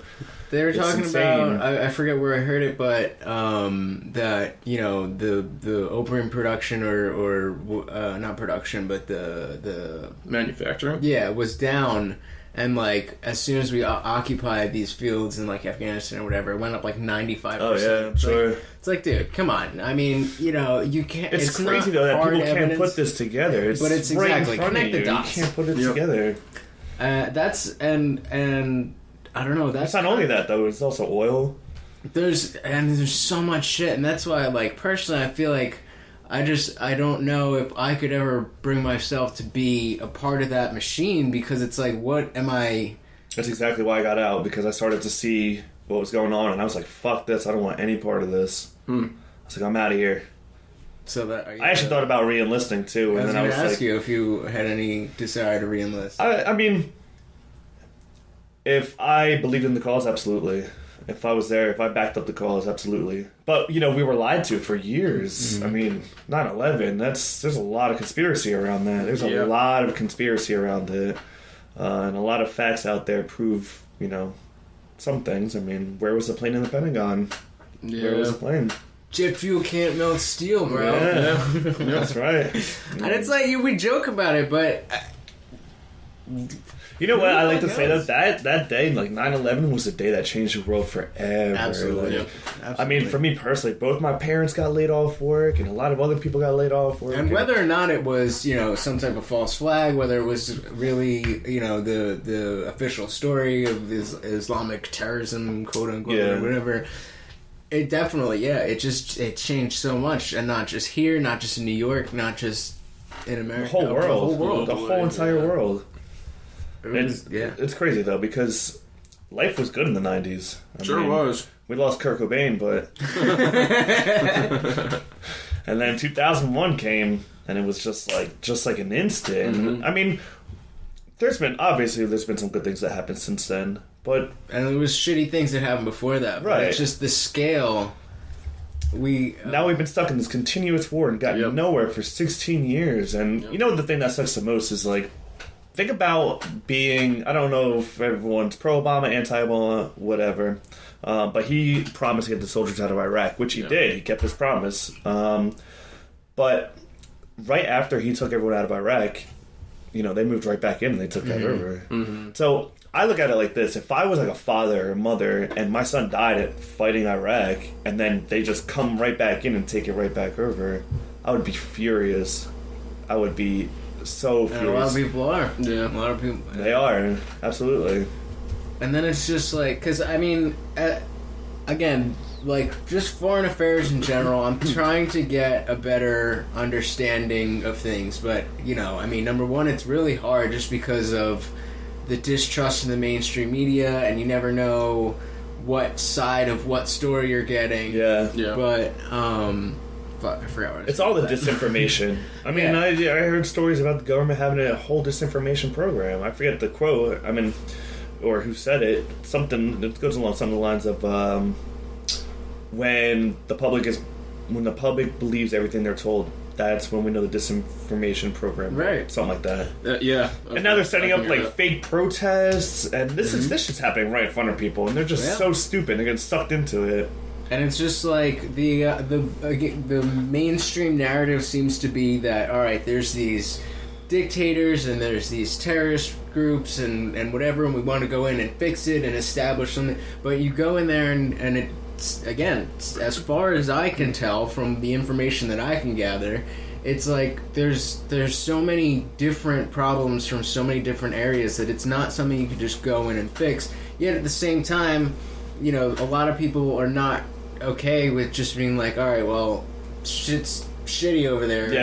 they were talking about, I forget where I heard it, but that the opium production or not production, but the manufacturing, was down. And like as soon as we occupied these fields in like Afghanistan or whatever, it went up like 95%. Oh yeah, I'm sure. It's like, dude, come on. I mean, you can't. It's crazy though that people can't put this together. But it's right exactly in front connect of the dots. You can't put it together. That's and I don't know. That's it's not only that though. It's also oil. There's so much shit, and that's why, like, personally, I feel like I don't know if I could ever bring myself to be a part of that machine, because it's like, what am I? That's exactly why I got out, because I started to see what was going on, and I was like, fuck this, I don't want any part of this. I was like, I'm out of here. So that I actually thought about re-enlisting too, and then I was going to ask like, you if you had any desire to re-enlist. I mean, if I believed in the cause, absolutely. If I was there, if I backed up the cause, absolutely. But, you know, we were lied to for years. I mean, 9/11, there's a lot of conspiracy around that. There's a lot of conspiracy around it. And a lot of facts out there prove, you know, some things. I mean, where was the plane in the Pentagon? Yeah. Where was the plane? Jet fuel can't melt steel, bro. Yeah. That's right. And it's like, we joke about it, but... You know what? I like to say that day, like 9/11, was the day that changed the world forever. Absolutely. Like, I mean, for me personally, both my parents got laid off work, and a lot of other people got laid off work. And whether or not it was, you know, some type of false flag, whether it was really, you know, the official story of Islamic terrorism, quote unquote, or whatever, it definitely, it changed so much, and not just here, not just in New York, not just in America, the whole world, the whole entire world. It's crazy though, because life was good in the 90s. I mean, was. We lost Kurt Cobain, but and then 2001 came, and it was just like an instant. I mean, there's been some good things that happened since then, but and there was shitty things that happened before that. But it's just the scale. Now we've been stuck in this continuous war and gotten nowhere for 16 years, and you know the thing that sucks the most is like. Think about being, I don't know if everyone's pro-Obama, anti-Obama, whatever, but he promised to get the soldiers out of Iraq, which he did. He kept his promise. But right after he took everyone out of Iraq, you know, they moved right back in and they took that over. So I look at it like this. If I was like a father or mother and my son died at fighting Iraq and then they just come right back in and take it right back over, I would be furious. I would be... so furious. And a lot of people are. Yeah, a lot of people. They are, absolutely. And then it's just like, because I mean, again, like just foreign affairs in general, I'm trying to get a better understanding of things. But, you know, I mean, number one, it's really hard just because of the distrust in the mainstream media, and you never know what side of what story you're getting. Yeah. But, fuck, I forgot what it's all the disinformation. I mean, I heard stories about the government having a whole disinformation program. I forget the quote. I mean, or who said it. Something that goes along some of the lines of when the public believes everything they're told, that's when we know the disinformation program. Right. Something like that. Okay. And now they're setting up like fake protests, and this shit's happening right in front of people, and they're just so stupid. They're getting sucked into it. And it's just like the mainstream narrative seems to be that, all right, there's these dictators and there's these terrorist groups and whatever, and we want to go in and fix it and establish something. But you go in there and it's, again, as far as I can tell from the information that I can gather, it's like there's so many different problems from so many different areas that it's not something you can just go in and fix. Yet at the same time, you know, a lot of people are not okay with just being like, all right, well, shit's shitty over there, and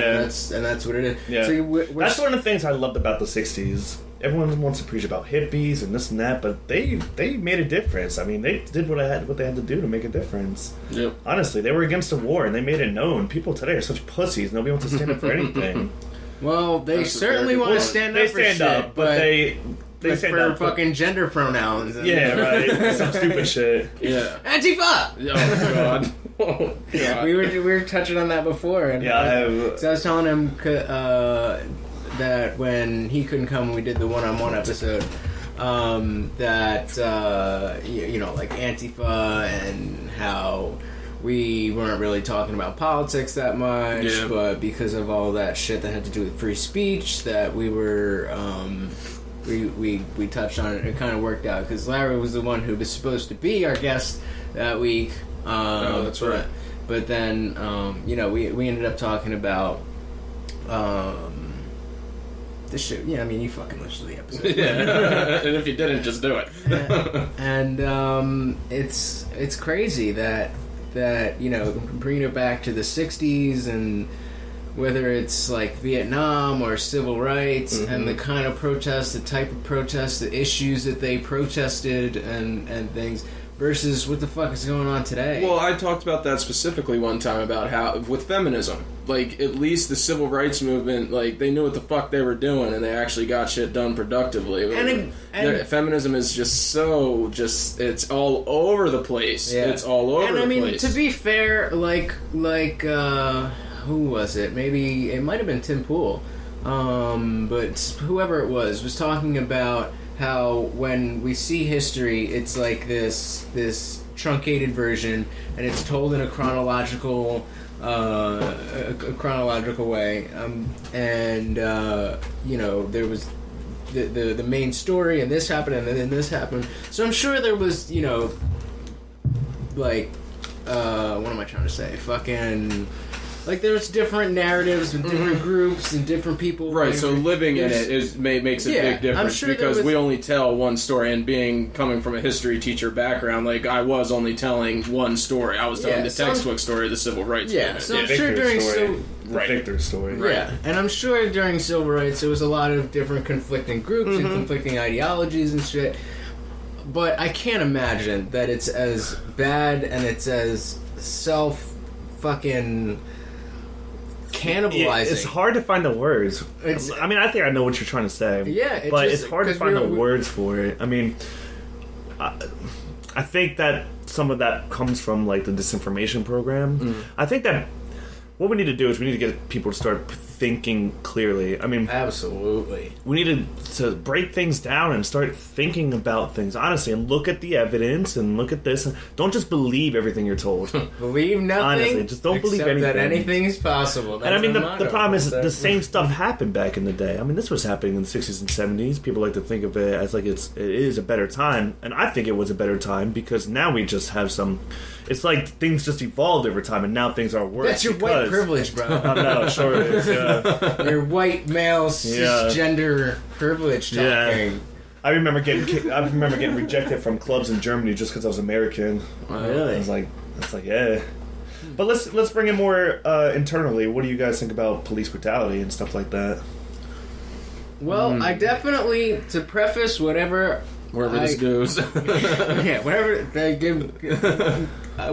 that's what it is. Yeah. So that's one of the things I loved about the 60s. Everyone wants to preach about hippies and this and that, but they made a difference. I mean, they did what they had to do to make a difference. Yep. Honestly, they were against the war, and they made it known. People today are such pussies. Nobody wants to stand up for anything. Well, they certainly want to stand up for shit, but they stand for up fucking gender pronouns. Yeah, right. Some stupid shit. Yeah. Antifa! Oh, God. Oh, God. We were touching on that before. And, so I was telling him that when he couldn't come, we did the one-on-one episode, that, you know, like Antifa and how we weren't really talking about politics that much, but because of all that shit that had to do with free speech, that we were... We touched on it. It kind of worked out because Larry was the one who was supposed to be our guest that week. That's right. But then, you know, we ended up talking about this shit. Yeah, I mean, you fucking listened to the episode. Yeah. And if you didn't, just do it. And it's crazy that you know, bringing it back to the 60s and whether it's like Vietnam or civil rights and the kind of protests, the type of protests, the issues that they protested and things. versus what the fuck is going on today. Well, I talked about that specifically one time about how, with feminism, like, at least the civil rights movement, like, they knew what the fuck they were doing, and they actually got shit done productively. And feminism is just so, it's all over the place. Yeah. It's all over the place. And, I mean, to be fair, like, who was it? Maybe, it might have been Tim Pool, but whoever it was talking about how when we see history, it's like this truncated version, and it's told in a chronological way. You know, there was the main story, and this happened, and then this happened. So I'm sure there was, you know, like, what am I trying to say? Fucking... Like, there's different narratives and different groups and different people. Right, so living in it makes a big difference, because we only tell one story, and coming from a history teacher background, like, I was only telling one story. I was telling the textbook story of the civil rights movement. So I'm sure during Victor's story. Yeah, and I'm sure during civil rights there was a lot of different conflicting groups and conflicting ideologies and shit. But I can't imagine that it's as bad and it's as fucking cannibalizing. It's hard to find the words. I mean, I think I know what you're trying to say. Yeah, but it's hard to find the words for it. I mean, I think that some of that comes from, like, the disinformation program. I think that what we need to do is we need to get people to start thinking clearly. I mean, absolutely. We need to break things down and start thinking about things honestly, and look at the evidence and look at this. And don't just believe everything you're told. Believe nothing. Honestly, just don't believe anything. That anything is possible. That's and I mean, the problem is the same stuff happened back in the day. I mean, this was happening in the 60s and 70s. People like to think of it as like it is a better time, and I think it was a better time because now we just have some. It's like things just evolved over time, and now things are worse. That's your white privilege, bro. I know, sure it is. Yeah. Your white male cisgender privilege talking. Yeah. I remember getting rejected from clubs in Germany just because I was American. Really? I was like, yeah. But let's bring it more internally. What do you guys think about police brutality and stuff like that? Well, I definitely, to preface wherever this goes. Yeah, wherever they give...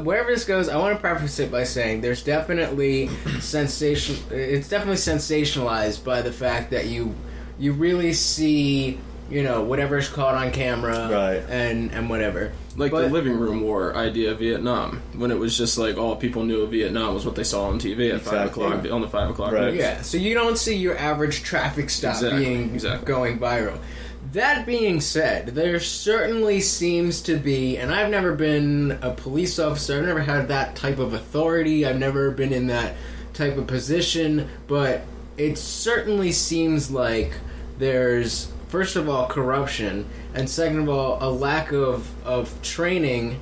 wherever this goes, I want to preface it by saying there's definitely it's definitely sensationalized by the fact that you really see, you know, whatever's caught on camera, right, and whatever. Like the living room war idea of Vietnam, when it was just like all people knew of Vietnam was what they saw on TV at 5 o'clock, on the 5 o'clock right. news. Yeah, so you don't see your average traffic stop going viral. That being said, there certainly seems to be, and I've never been a police officer, I've never had that type of authority, I've never been in that type of position, but it certainly seems like there's, first of all, corruption, and second of all, a lack of training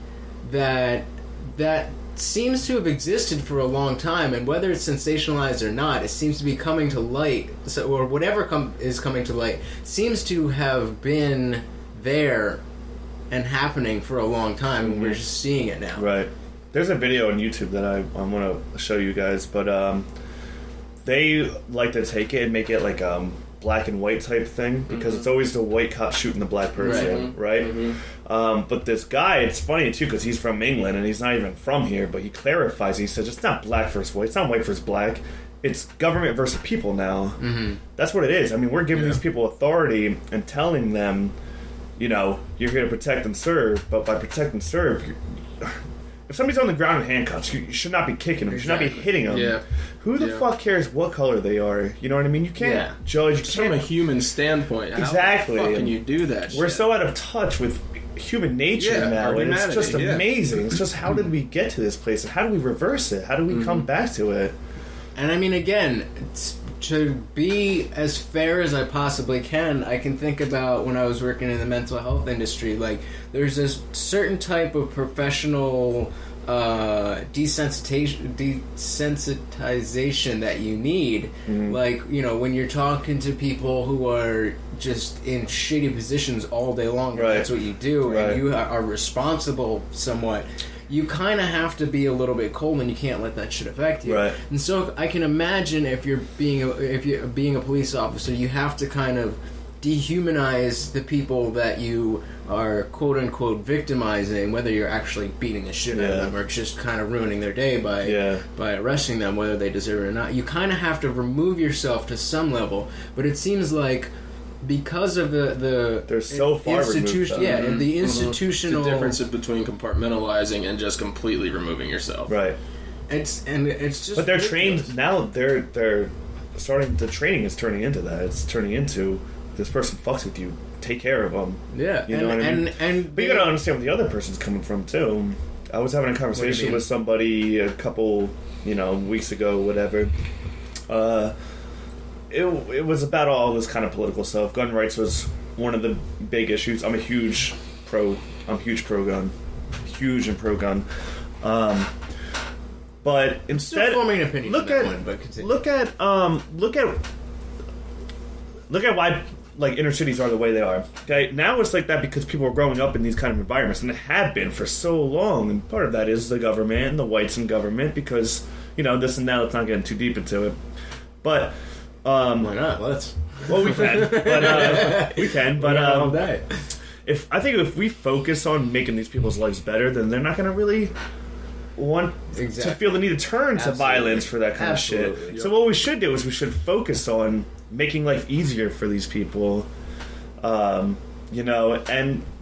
that seems to have existed for a long time, and whether it's sensationalized or not, it seems to be coming to light, or whatever is coming to light seems to have been there and happening for a long time, and we're just seeing it now. Right. There's a video on YouTube that I want to show you guys, but they like to take it and make it like black and white type thing, because it's always the white cop shooting the black person, right? But this guy, it's funny too, because he's from England and he's not even from here, but he clarifies, he says it's not black versus white, it's not white versus black, it's government versus people now. That's what it is. I mean, we're giving these people authority and telling them, you know, you're here to protect and serve, but by protect and serve, if somebody's on the ground in handcuffs, you should not be kicking them. You should not be hitting them. Yeah. Who the fuck cares what color they are? You know what I mean? You can't judge. Just from a human standpoint. Exactly. How the fuck can you do that shit? We're so out of touch with human nature now, and it's just amazing. It's just, how did we get to this place? And how do we reverse it? How do we come back to it? And I mean, again, to be as fair as I possibly can, I can think about when I was working in the mental health industry. Like, there's this certain type of professional desensitization that you need. Like, you know, when you're talking to people who are just in shitty positions all day long, and that's what you do, and you are responsible somewhat, you kind of have to be a little bit cold, and you can't let that shit affect you. Right. And so I can imagine if you're being a police officer, you have to kind of dehumanize the people that you are quote unquote victimizing, whether you're actually beating the shit out of them or just kind of ruining their day by arresting them, whether they deserve it or not. You kind of have to remove yourself to some level, but it seems like because of the they're so far removed. And the institutional the difference between compartmentalizing and just completely removing yourself. Right. It's just. But they're trained now. They're starting. The training is turning into that. It's turning into this person fucks with you. Take care of them. Yeah, you know what I mean. But you gotta understand where the other person's coming from too. I was having a conversation with somebody a couple, weeks ago, whatever. It was about all this kind of political stuff. Gun rights was one of the big issues. I'm huge pro gun. Huge and pro gun. But instead, still forming an opinion. Look at why inner cities are the way they are. Okay, now it's like that because people are growing up in these kind of environments, and they have been for so long. And part of that is the government and the whites in government, because this and that. Let's not get too deep into it. But why not? Let's. Well, we can. But we can. But all day. If we focus on making these people's lives better, then they're not going to really want to feel the need to turn to violence for that kind of shit. Yep. So what we should do is we should focus on making life easier for these people, and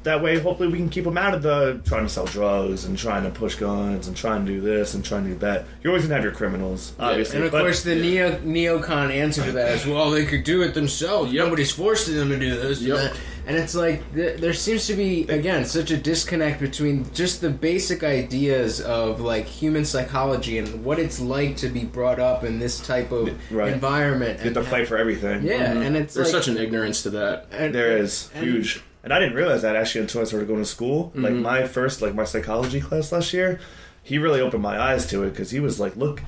that way hopefully we can keep them out of the trying to sell drugs and trying to push guns and trying to do this and trying to do that. You're always going to have your criminals, obviously. And of course the neocon answer to that is, well, they could do it themselves. Yep. Nobody's forcing them to do this and that. And it's like, there seems to be, again, such a disconnect between just the basic ideas of, human psychology and what it's like to be brought up in this type of environment. You have to fight for everything. Yeah, and it's There's such an ignorance to that. There is. Huge. And I didn't realize that, actually, until I started going to school. Mm-hmm. My psychology class last year, he really opened my eyes to it, because he was like, look,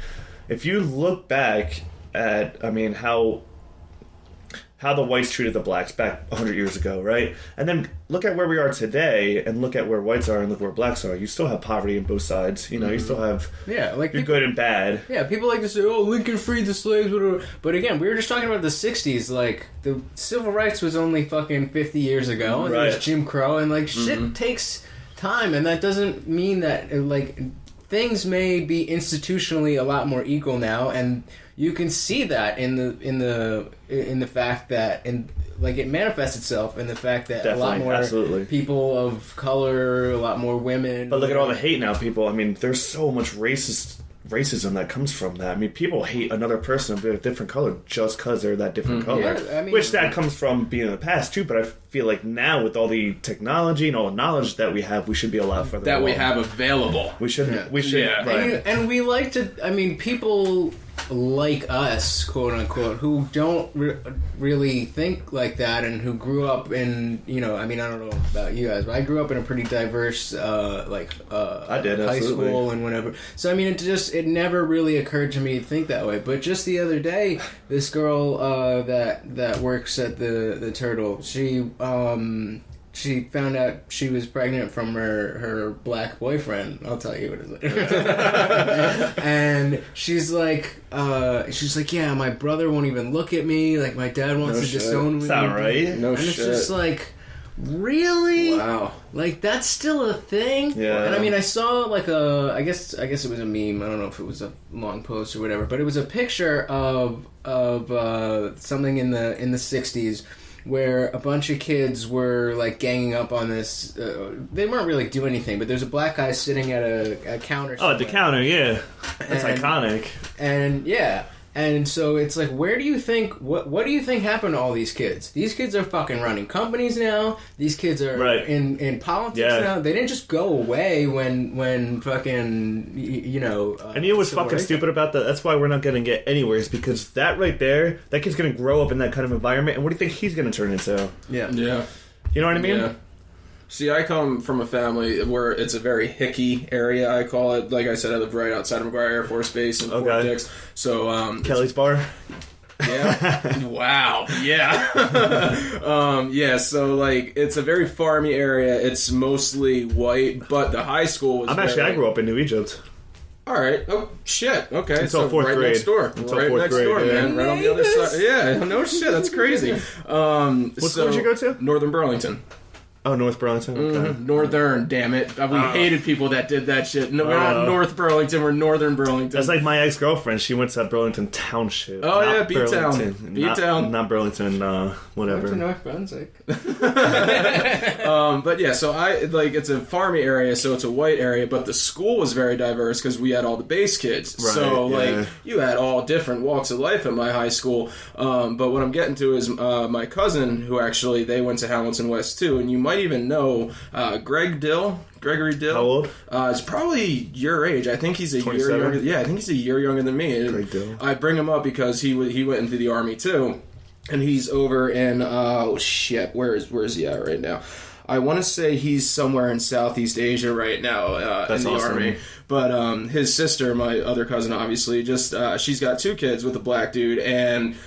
if you look back at, how the whites treated the blacks back 100 years ago, right? And then look at where we are today, and look at where whites are, and look where blacks are. You still have poverty on both sides. You still have you're good and bad. Yeah, people like to say, "Oh, Lincoln freed the slaves," whatever. But again, we were just talking about the '60s. The civil rights was only fucking 50 years ago, and there was Jim Crow, and shit takes time, and that doesn't mean that things may be institutionally a lot more equal now, and you can see that in the fact that it manifests itself in the fact that a lot more people of color, a lot more women. But look at all the hate now, people. There's so much racism that comes from that. People hate another person of a different color just because they're that different color. Yeah, which that comes from being in the past too, but I feel like now with all the technology and all the knowledge that we have, we should be a lot further along. We have available. We should. Right. And we like to, people like us, quote unquote, who don't really think like that, and who grew up in, I don't know about you guys, but I grew up in a pretty diverse, I did, high school and whatever. So it never really occurred to me to think that way. But just the other day, this girl that works at the Turtle, she found out she was pregnant from her black boyfriend. I'll tell you what it is. And she's like, yeah, my brother won't even look at me. My dad wants to disown me. That's not right. No shit. And it's just really? Wow. That's still a thing? Yeah. And I saw I guess it was a meme. I don't know if it was a long post or whatever, but it was a picture of something in the 60s where a bunch of kids were ganging up on this. They weren't really doing anything, but there's a black guy sitting at a counter. Oh, at the counter, yeah. That's iconic. And yeah. And so it's where do you think, what do you think happened to all these kids? These kids are fucking running companies now. These kids are in politics now. They didn't just go away when fucking, and you know what's fucking stupid about that? That's why we're not going to get anywhere, is because that right there, that kid's going to grow up in that kind of environment, and what do you think he's going to turn into? Yeah. Yeah. You know what I mean? Yeah. See, I come from a family where it's a very hicky area, I call it. Like I said, I live right outside of McGuire Air Force Base in Fort Dix. So, Kelly's Bar? Yeah. Wow. Yeah. Yeah, so, it's a very farmy area. It's mostly white, but the high school was I grew up in New Egypt. All right. Oh shit. Okay. Until fourth right grade. Next door. Until right fourth next grade, door, yeah. man. Right on the other side. Yeah. No shit. That's crazy. What school did you go to? Northern Burlington. Oh, North Burlington. Okay. Northern, damn it. We hated people that did that shit. No, we're not North Burlington, we're Northern Burlington. That's like my ex-girlfriend. She went to Burlington Township. Oh, not yeah, B-Town. Burlington. B-Town. Not Burlington, whatever. To North Brunswick. But yeah, so it's a farmy area, so it's a white area, but the school was very diverse because we had all the base kids. Right, so, yeah. you had all different walks of life at my high school. But what I'm getting to is my cousin, who actually, they went to Hamilton West too, and you might even know Gregory Dill. How old? It's probably your age. I think he's a 27? year younger. Yeah, I think he's a year younger than me. Greg Dill. I bring him up because he went into the Army too, and he's over in where is he at right now? I want to say he's somewhere in Southeast Asia right now in the awesome. Army. But his sister, my other cousin, obviously, just she's got 2 kids with a black dude, and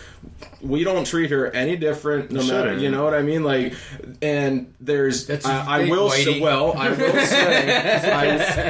we don't treat her any different, no matter, you know what I mean? Like, and there's, I will say,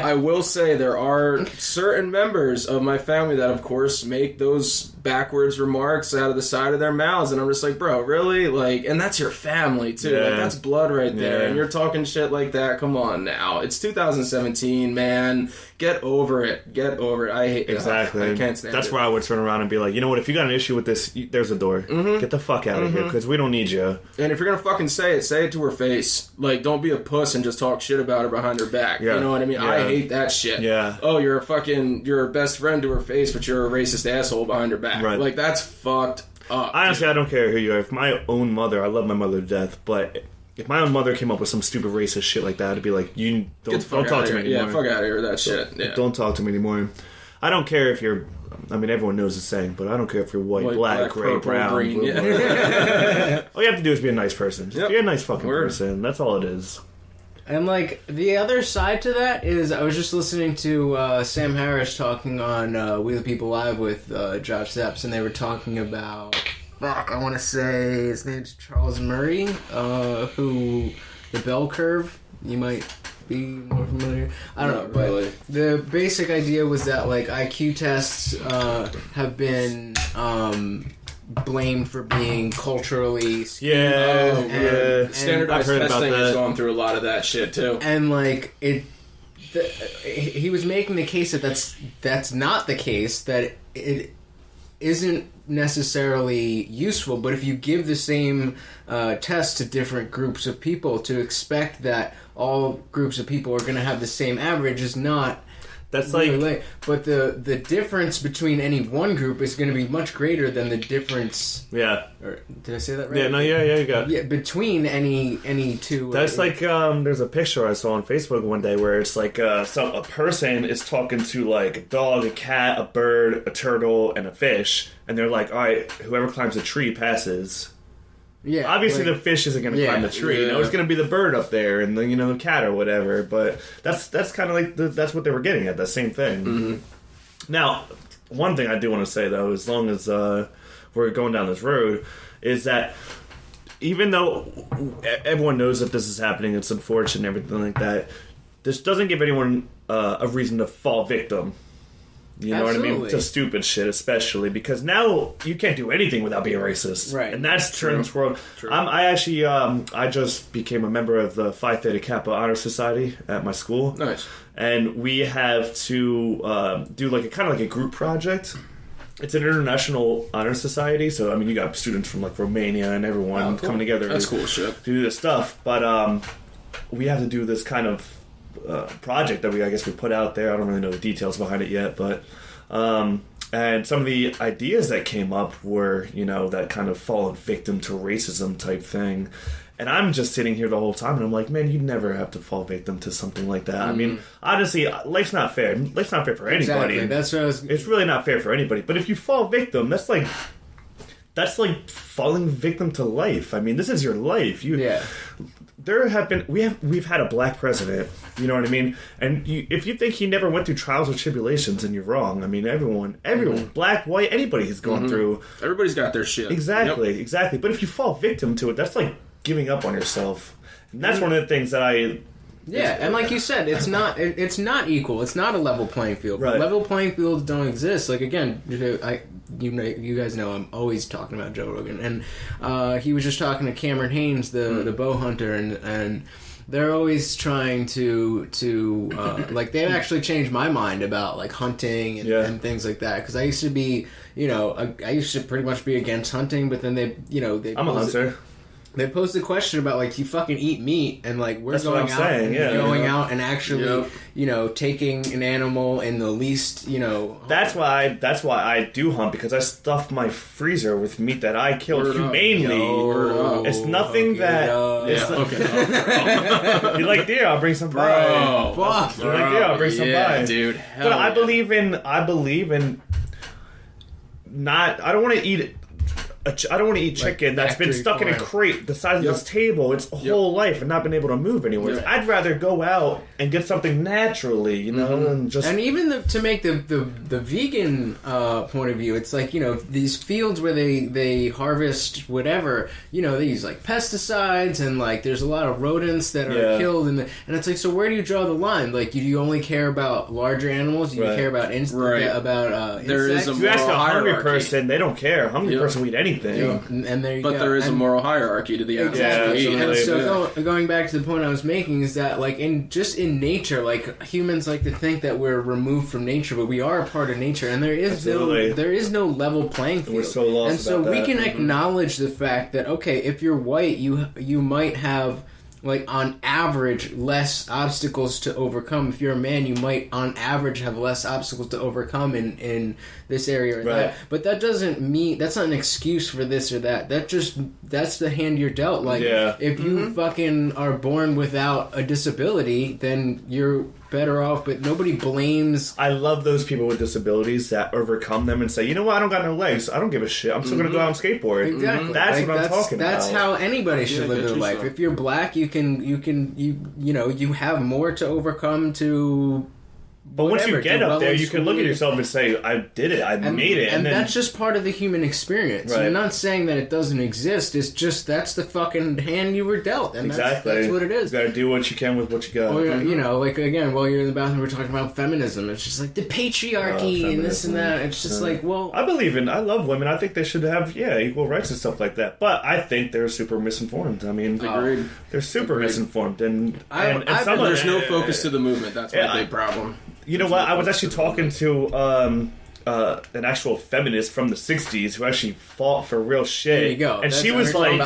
I will say there are certain members of my family that, of course, make those backwards remarks out of the side of their mouths, and I'm just like, bro, really? Like, and that's your family, too. Yeah. Like, that's blood right there, Yeah. and you're talking shit like that? Come on now. It's 2017, man. Get over it. Get over it. I hate Exactly. I can't stand That's it. where I would turn around and be like, you know what? If you got an issue with this, there's a door. Get the fuck out of here, because we don't need you. And if you're gonna fucking say it to her face. Like, don't be a puss and just talk shit about her behind her back. Yeah. You know what I mean? Yeah. I hate that shit. Yeah. Oh, you're her best friend to her face, but you're a racist asshole behind her back. Right. Like, that's fucked up. Honestly, I don't care who you are. If my own mother, I love my mother to death, but if my own mother came up with some stupid racist shit like that, I'd be like, you don't talk to me anymore. Yeah, fuck out of here with that shit. Yeah. Don't talk to me anymore. I don't care if you're, I mean, everyone knows the saying, but I don't care if you're white, black, gray, purple, brown, green. blue, Yeah. all you have to do is be a nice person. Just Yep. be a nice fucking Word. person. That's all it is. And, like, the other side to that is I was just listening to Sam Harris talking on We the People Live with Josh Zepps, and they were talking about, I want to say his name's Charles Murray, who, the bell curve, you might be more familiar. I don't know, but really. the basic idea was that, like, IQ tests have been blamed for being culturally skewed. Yeah, and Standardized I've heard about testing that. has gone through a lot of that shit, too. And, like, he was making the case that that's not the case, that it isn't necessarily useful, but if you give the same test to different groups of people, to expect that all groups of people are going to have the same average is not... That's really but the difference between any one group is going to be much greater than the difference. Yeah. Or, did I say that right? Yeah, no, yeah, you got it. Yeah, between any two. That's like, there's a picture I saw on Facebook one day where it's like a person is talking to like a dog, a cat, a bird, a turtle, and a fish, and they're like, all right, whoever climbs a tree passes. Yeah, Obviously, like, the fish isn't going to climb the tree. You know, it's going to be the bird up there, and the cat or whatever. But that's kind of like that's what they were getting at. That same thing. Mm-hmm. Now, one thing I do want to say though, as long as we're going down this road, is that even though everyone knows that this is happening, it's unfortunate and everything like that, this doesn't give anyone a reason to fall victim. You know what I mean? Absolutely. To stupid shit, especially because now you can't do anything without being racist, Right. And that's true in this world. I actually, I just became a member of the Phi Theta Kappa Honor Society at my school. Nice. And we have to do like a group project. It's an international honor society, so I mean, you got students from like Romania and everyone coming together. That's to cool shit. do this stuff, but we have to do this kind of project that I guess we put out there. I don't really know the details behind it yet, but and some of the ideas that came up were, that kind of fallen victim to racism type thing. And I'm just sitting here the whole time, and I'm like, man, you'd never have to fall victim to something like that. I mean, honestly, life's not fair. Life's not fair for anybody. Exactly. That's what I was. It's really not fair for anybody. But if you fall victim, that's like falling victim to life. I mean, this is your life. Yeah. We've had a black president, you know what I mean? And if you think he never went through trials or tribulations, then you're wrong. I mean, everyone, black, white, anybody has gone through. Everybody's got their shit. Exactly. But if you fall victim to it, that's like giving up on yourself. And that's one of the things that Yeah, and like you said, it's not equal. It's not a level playing field. Right. Level playing fields don't exist. Like again, you guys know I'm always talking about Joe Rogan, and he was just talking to Cameron Haynes, the bow hunter, and they're always trying to like they actually changed my mind about like hunting and things like that, because I used to be I used to pretty much be against hunting, but then they I'm a hunter. They posed a question about like you fucking eat meat, and like we're going out and actually taking an animal in the least That's why I do hunt, because I stuff my freezer with meat that I killed humanely. It's nothing that you like deer, I'll bring some by. You like deer, I'll bring some by, dude. But I believe in not. I don't want to eat. I don't want to eat chicken that's been stuck in a crate the size of this table its whole life and not been able to move anywhere. Yep. I'd rather go out and get something naturally, and even to make the vegan point of view, it's like these fields where they harvest whatever, they use like pesticides, and like there's a lot of rodents that are killed, and it's like, so where do you draw the line? Like, do you only care about larger animals? Do you care about insects? There is a if you ask a hungry hierarchy. person, they don't care. A hungry person will eat anything. Yeah. And there you go. There is a moral hierarchy to the animals. And so going back to the point I was making is that like in nature, like humans like to think that we're removed from nature, but we are a part of nature, and there is no level playing field. We're so lost. And so we can acknowledge the fact that if you're white, you might have, like, on average, less obstacles to overcome. If you're a man, you might, on average, have less obstacles to overcome in this area or that. But that doesn't mean... That's not an excuse for this or that. That's the hand you're dealt. Like, if you fucking are born without a disability, then you're better off, but nobody blames... I love those people with disabilities that overcome them and say, you know what, I don't got no legs, I don't give a shit, I'm still going to go out and skateboard. Exactly. That's what I'm talking about. That's how anybody should live their life. If you're black, you have more to overcome to... But once you get up there, you can look at yourself and say, I did it, I made it. And that's just part of the human experience. Right. I'm not saying that it doesn't exist, it's just that's the fucking hand you were dealt. And that's what it is. You gotta do what you can with what you got. Or, like, again, while you're in the bathroom, we're talking about feminism. It's just like the patriarchy and this and that. It's just like, well... I love women. I think they should have, equal rights and stuff like that. But I think they're super misinformed. I mean, agreed. They're super misinformed. And there's no focus to the movement. That's my big problem. You know what? I was actually talking to an actual feminist from the 60s who actually fought for real shit. There you go. And she was like,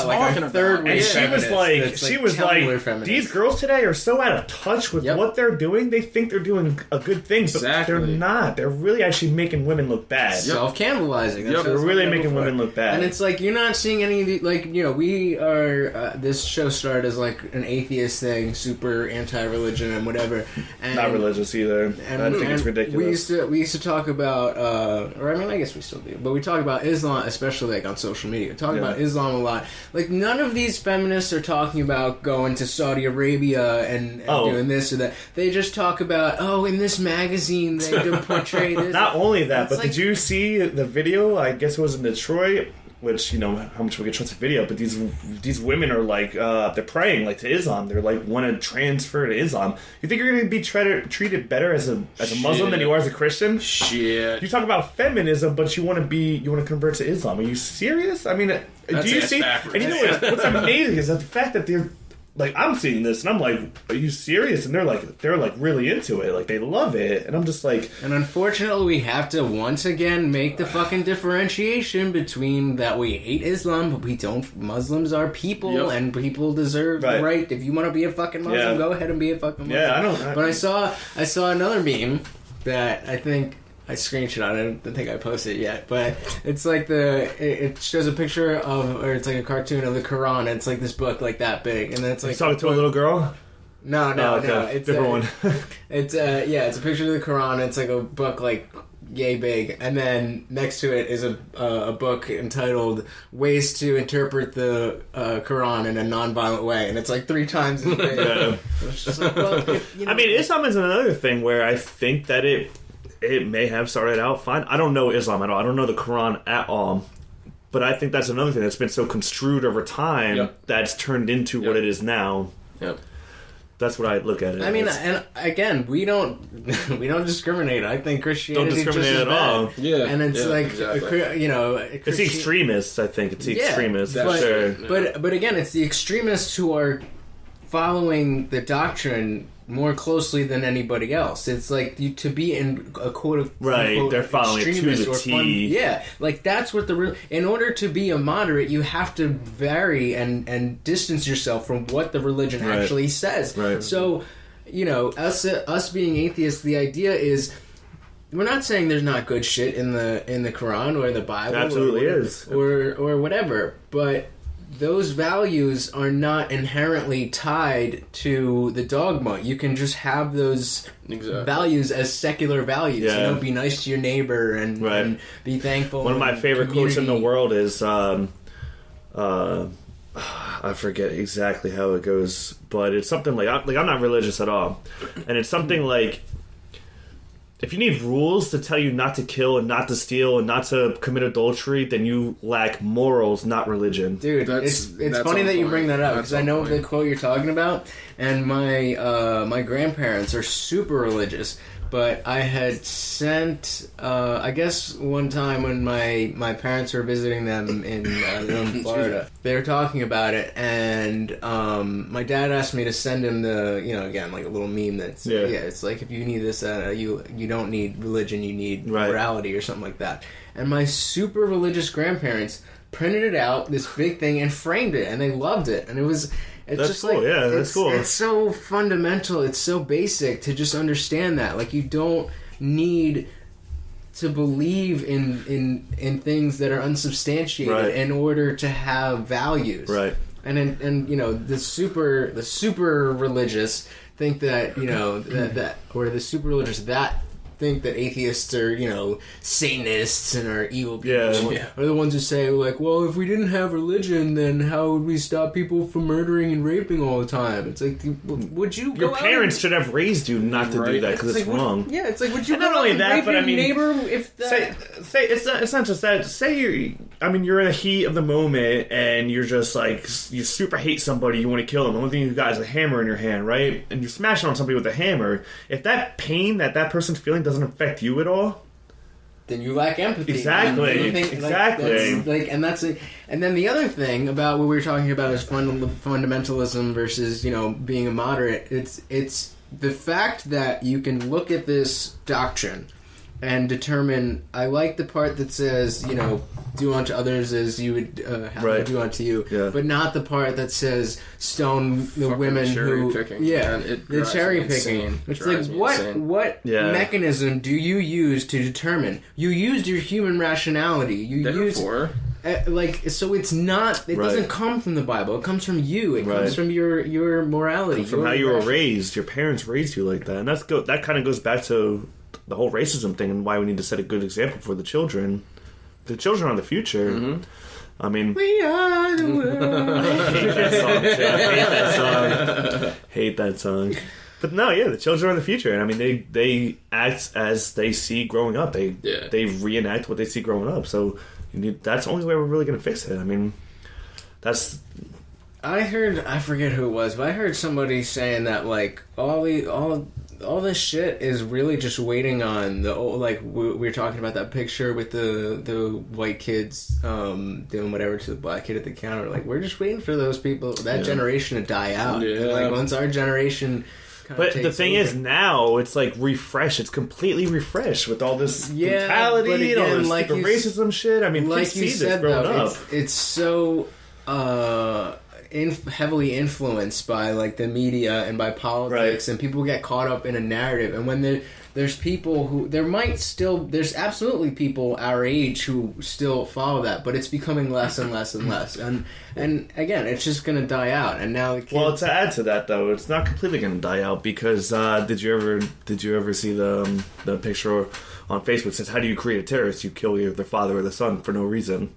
these girls today are so out of touch with what they're doing. They think they're doing a good thing, but they're not. They're really actually making women look bad. Self-cannibalizing. They're really making women look bad. And it's like, you're not seeing any of the, like, we are, this show started as like an atheist thing, super anti-religion and whatever. And, not religious either. I think it's ridiculous. We used to talk about, or I mean, I guess we still do, but we talk about Islam, especially like on social media. We talk about Islam a lot. Like, none of these feminists are talking about going to Saudi Arabia and doing this or that. They just talk about, in this magazine they do portray this. Not only that, but did you see the video? I guess it was in Detroit. Which, how much we get trust the video, but these women are like, they're praying like to Islam. They're like, want to transfer to Islam. You think you're going to be treated better as a Muslim than you are as a Christian? Shit. You talk about feminism, but you want to convert to Islam. Are you serious? I mean, do you see? Backwards. And you know what's amazing is that the fact that they're like, I'm seeing this and I'm like, are you serious? And they're like really into it. Like, they love it. And I'm just like... And unfortunately, we have to once again make the fucking differentiation between that we hate Islam, but we don't. Muslims are people, and people deserve the right. If you want to be a fucking Muslim, go ahead and be a fucking Muslim. Yeah, I don't... But I saw another meme that I think... I screenshot. I don't think I posted it yet, but it's like it shows a picture of, or it's like a cartoon of the Quran. And it's like this book like that big, and then it's like talking to a little girl. No, it's different one. It's a picture of the Quran. It's like a book like yay big, and then next to it is a book entitled "Ways to Interpret the Quran in a Non-Violent Way," and it's like 3 times as big. It's just like, I mean, Islam is another thing where I think that it may have started out fine. I don't know Islam at all. I don't know the Quran at all. But I think that's another thing that's been so construed over time that's turned into what it is now. Yep. That's what I look at it. I mean, and again, we don't discriminate. I think Christianity don't discriminate just at all. Yeah, and it's exactly. It's the extremists. I think it's the extremists for sure. But again, it's the extremists who are following the doctrine more closely than anybody else. It's like to be in a quote right. They're following it to the T. Like that's what in order to be a moderate, you have to vary and distance yourself from what the religion actually says. Right. So, us being atheists, the idea is we're not saying there's not good shit in the Quran or the Bible. Absolutely is or whatever, but those values are not inherently tied to the dogma. You can just have those values as secular values. Yeah. Be nice to your neighbor and be thankful. One of my favorite quotes in the world is, I forget exactly how it goes, but it's something like I'm not religious at all, and it's something like, if you need rules to tell you not to kill and not to steal and not to commit adultery, then you lack morals, not religion. Dude, it's funny that you bring that up, because I know the quote you're talking about, and my grandparents are super religious, but I had sent, I guess one time when my parents were visiting them in Florida, they were talking about it, and my dad asked me to send him the, again, like a little meme that's, it's like, if you need this, you don't need religion, you need morality or something like that. And my super religious grandparents printed it out, this big thing, and framed it, and they loved it, and it's that's just cool. like, That's cool. It's so fundamental. It's so basic to just understand that. Like, you don't need to believe in things that are unsubstantiated in order to have values. Right. And the super religious think that or the super religious that think that atheists are, Satanists and are evil people. Are the ones who say, like, well, if we didn't have religion, then how would we stop people from murdering and raping all the time? It's like, would you go Your parents should have raised you not to do that, because it's wrong. It's like, would you and not only that, but I mean, neighbor if that... Say it's not just that. Say you're in the heat of the moment, and you're just like, you super hate somebody, you want to kill them. The only thing you got is a hammer in your hand, right? And you're smashing on somebody with a hammer. If that pain that person's feeling doesn't affect you at all, then you lack empathy. Exactly. And then the other thing about what we were talking about is fundamentalism versus being a moderate. It's the fact that you can look at this doctrine and determine, I like the part that says, do unto others as you would have them do unto you, but not the part that says stone the women who... the cherry picking. It's like, what mechanism do you use to determine? You used your human rationality. So it's not... It doesn't come from the Bible. It comes from you. It comes from your morality. From how you were raised. Your parents raised you like that. And that kind of goes back to the whole racism thing and why we need to set a good example for the children. The children are the future. Mm-hmm. I mean... We are the world. I hate that song. But no, the children are the future. And I mean, they act as they see growing up. They reenact what they see growing up. So that's the only way we're really going to fix it. I mean, that's... I forget who it was, but I heard somebody saying that, like, all this shit is really just waiting on the old, like we were talking about that picture with the white kids doing whatever to the black kid at the counter. Like, we're just waiting for those people, that generation to die out. Like, once our generation... But the thing is, now it's like refresh. It's completely refreshed with all this brutality and all this racism shit. I mean, like you said, though, it's so heavily influenced by like the media and by politics, and people get caught up in a narrative. And when there's people who there's absolutely people our age who still follow that, but it's becoming less and less and less. And again, it's just going to die out. And now the kids... Well, to add to that though, it's not completely going to die out because did you ever see the picture on Facebook that says, how do you create a terrorist? You kill either the father or the son for no reason.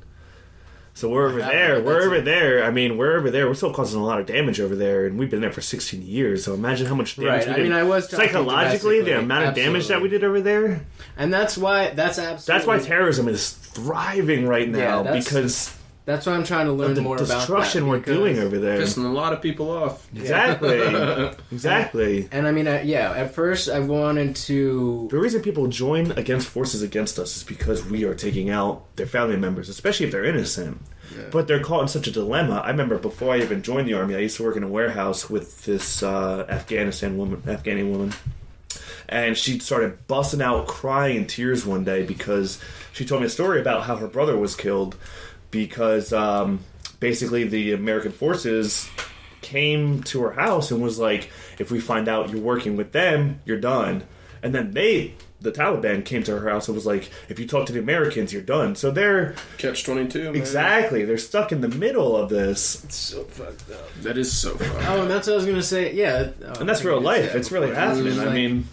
So we're over there. I mean, we're still causing a lot of damage over there, and we've been there for 16 years. So imagine how much damage we did. I mean, I was psychologically the amount of damage that we did over there, and that's why terrorism is thriving right now because That's why I'm trying to learn more about that. Destruction we're doing over there. Pissing a lot of people off. Exactly. Exactly. And I mean, at first I wanted to... The reason people join against forces against us is because we are taking out their family members, especially if they're innocent. Yeah. But they're caught in such a dilemma. I remember before I even joined the Army, I used to work in a warehouse with this Afghani woman. And she started busting out crying in tears one day because she told me a story about how her brother was killed because basically the American forces came to her house and was like, if we find out you're working with them, you're done. And then the Taliban came to her house and was like, if you talk to the Americans, you're done. So they're... Catch-22, man. Exactly. They're stuck in the middle of this. It's so fucked up. That is so fucked up. Oh, and that's what I was going to say. Yeah. And that's real life. It's really happening. I mean...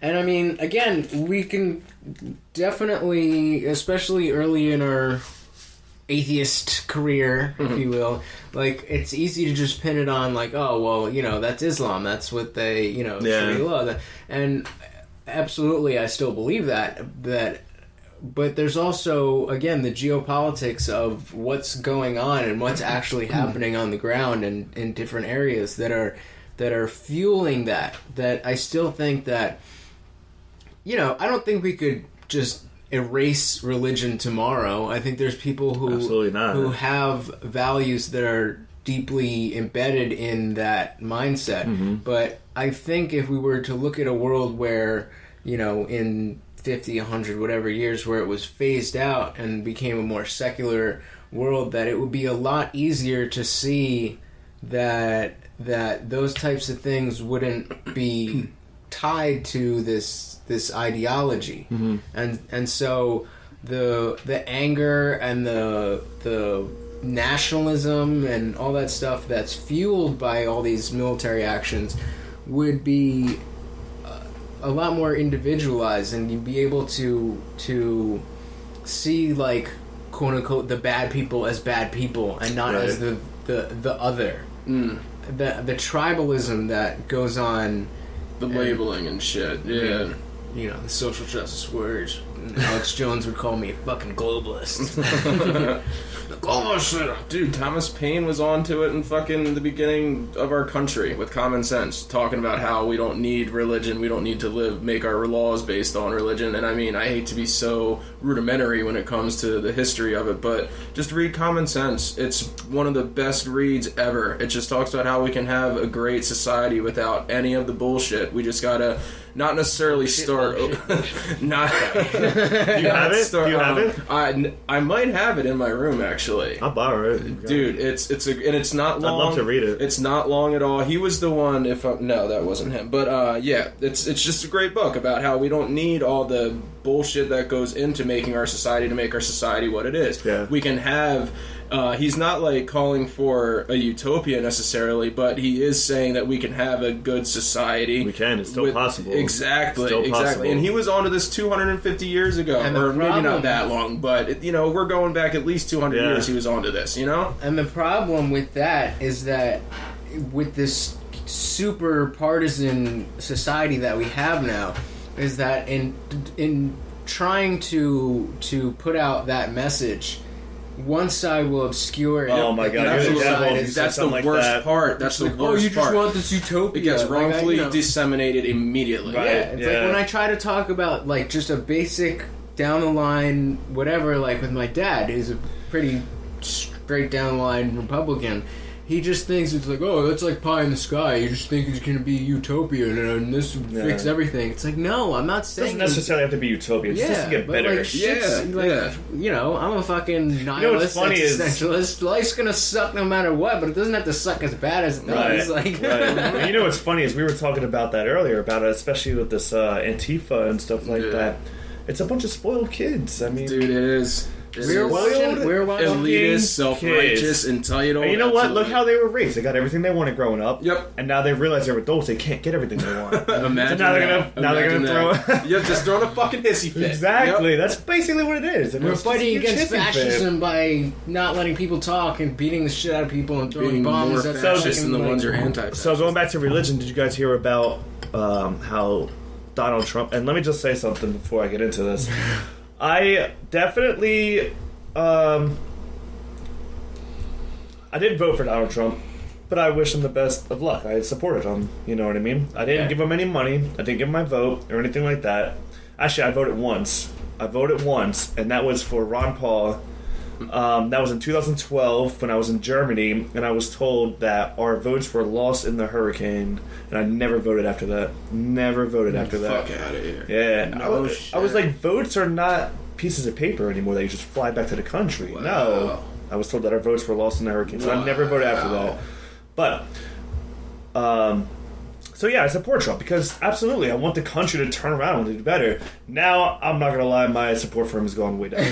And I mean, again, we can definitely, especially early in our atheist career, if you will, like, it's easy to just pin it on, like, oh, well, you know, that's Islam. That's what they, you know, Sharia law. And absolutely, I still believe that. But there's also, again, the geopolitics of what's going on and what's actually happening on the ground and in different areas that are fueling that. That I still think that, you know, I don't think we could just erase religion tomorrow. I think there's people who have values that are deeply embedded in that mindset. Mm-hmm. But I think if we were to look at a world where, you know, in 50, 100, whatever years, where it was phased out and became a more secular world, that it would be a lot easier to see that those types of things wouldn't be tied to this ideology. Mm-hmm. And so the anger and the nationalism and all that stuff that's fueled by all these military actions would be a lot more individualized, and you'd be able to see, like, quote unquote, the bad people as bad people and not as the other. The tribalism that goes on, the labeling and shit. Yeah. You know, the social justice words. Alex Jones would call me a fucking globalist. The globalist. Dude, Thomas Paine was onto it in fucking the beginning of our country with Common Sense, talking about how we don't need religion, we don't need to make our laws based on religion. And I mean, I hate to be so rudimentary when it comes to the history of it, but just read Common Sense. It's one of the best reads ever. It just talks about how we can have a great society without any of the bullshit. We just gotta not necessarily start. Not. You have it? Do you have it? I might have it in my room, actually. I'll borrow it. Dude, it's not long. I'd love to read it. It's not long at all. He was the one. No, that wasn't him. But yeah, it's just a great book about how we don't need all the bullshit that goes into making our society to make our society what it is. Yeah. We can have. He's not like calling for a utopia necessarily, but he is saying that we can have a good society. We can. It's still possible. Exactly. Still exactly. possible. And he was onto this 250 years ago, or maybe not that long, but we're going back at least 200 years. He was onto this. And the problem with that is that with this super partisan society that we have now, is that in trying to put out that message, one side will obscure. Oh my god! That's the worst part. That's the worst part. Oh, you just want this utopia. It gets wrongfully disseminated immediately. Right. Yeah, it's like when I try to talk about, like, just a basic down the line whatever, like with my dad, who's a pretty straight down the line Republican. He just thinks it's like, oh, that's like pie in the sky. You just think it's going to be utopia and this will fix everything. It's like, no, I'm not saying... It doesn't necessarily have to be utopia. It's just to get better. Like, I'm a fucking nihilist, existentialist. Life's going to suck no matter what, but it doesn't have to suck as bad as it does. Right. And you know what's funny is we were talking about that earlier, about it, especially with this Antifa and stuff like that. It's a bunch of spoiled kids. I mean... Dude, it is... We're watching elitist, self-righteous, entitled. And you know what? Look how they were raised. They got everything they wanted growing up. Yep. And now they realize they're adults. They can't get everything they want. Imagine so now they're gonna throw. Yep, just throwing a fucking hissy fit. Exactly. Yep. That's basically what it is. We're fighting against fascism by not letting people talk and beating the shit out of people and throwing bombs. Being more fascist than the ones who are anti-fascist. So going back to religion, did you guys hear about how Donald Trump? And let me just say something before I get into this. I definitely I didn't vote for Donald Trump, but I wish him the best of luck. I supported him. You know what I mean? I didn't give him any money. I didn't give him my vote or anything like that. Actually, I voted once, and that was for Ron Paul. That was in 2012 when I was in Germany, and I was told that our votes were lost in the hurricane, and I never voted after that. Never voted after that. Fuck out of here. Yeah. No I was like, votes are not pieces of paper anymore that you just fly back to the country. Wow. No. I was told that our votes were lost in the hurricane, so I never voted after that. But, so yeah, I support Trump because absolutely, I want the country to turn around and do better. Now, I'm not gonna lie, my support for him is going way down.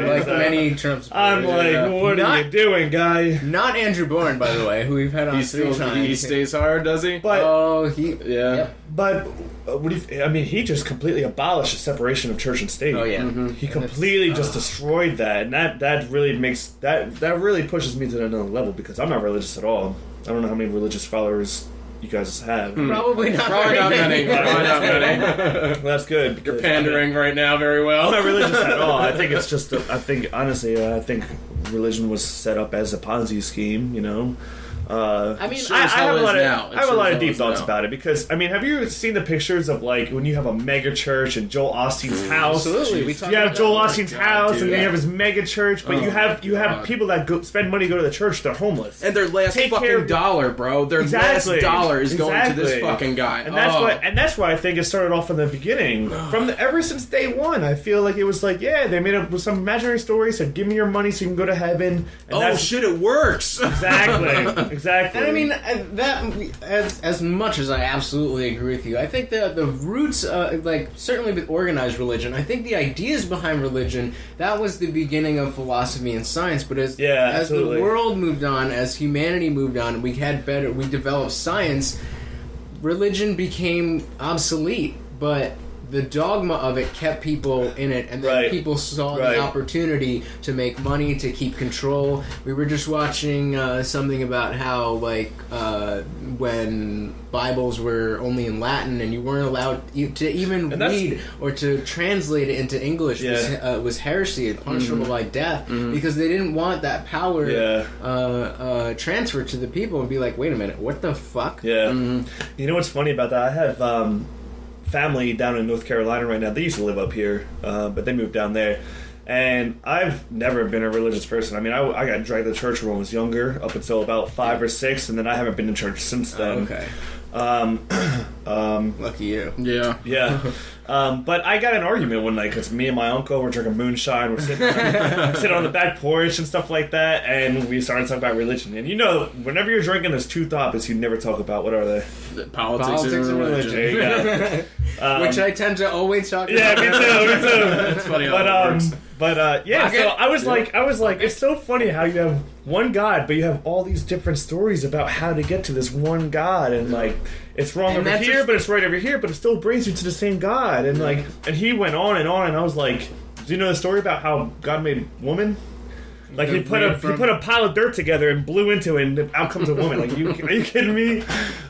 Like many Trump supporters. I'm like, what are you doing, guy? Not Andrew Bourne, by the way, who we've had on three times. He stays hard, does he? But, Yep. But what do you? I mean, he just completely abolished the separation of church and state. Oh yeah, He completely just destroyed that, and that really makes that really pushes me to another level because I'm not religious at all. I don't know how many religious followers you guys have. Probably not. Probably not many. Well, that's good. You're pandering right now very well. I'm not religious at all. I think it's just. I think religion was set up as a Ponzi scheme. You know. I mean, sure I have a lot of deep is thoughts now. about it because I mean, have you seen the pictures of like when you have a mega church and Joel Osteen's house? Absolutely, we talked You have about Joel that. Osteen's house, and then you have his mega church, but you have people that spend money to go to the church. They're homeless, And their last Take care fucking of- dollar, bro. Their Exactly. last dollar is going to this Exactly. fucking guy. and that's why I think it started off from the beginning. Ever since day one, I feel like it was like, yeah, they made up with some imaginary story, said, "Give me your money so you can go to heaven." And Oh shit, it works. exactly. And I mean, that as much as I absolutely agree with you, I think that the roots, like certainly with organized religion, I think the ideas behind religion, that was the beginning of philosophy and science. But as the absolutely. world moved on, as humanity moved on, we developed science. Religion became obsolete, but the dogma of it kept people in it, and then people saw the opportunity to make money, to keep control. We were just watching something about how, like, when Bibles were only in Latin and you weren't allowed to even read or to translate it into English was heresy and punishable by death because they didn't want that power transferred to the people and be like, wait a minute, what the fuck? Yeah. You know what's funny about that? I have family down in North Carolina right now. They used to live up here, but they moved down there. And I've never been a religious person. I mean, I got dragged to church when I was younger, up until about 5 or 6, and then I haven't been to church since then. Lucky you. Yeah. Yeah. But I got an argument one night because me and my uncle were drinking moonshine. We're sitting on the back porch and stuff like that, and we started talking about religion. And you know, whenever you're drinking, there's two topics you never talk about. What are they? Politics and religion. There you go. Which I tend to always talk about. Yeah, me too. That's funny how that works. Yeah, so I was like, it's so funny how you have one God, but you have all these different stories about how to get to this one God, and like it's wrong over here, but it's right over here, but it still brings you to the same God, and like, and he went on, and I was like, do you know the story about how God made woman? Like he put a pile of dirt together and blew into it, and out comes a woman. Like, are you kidding me?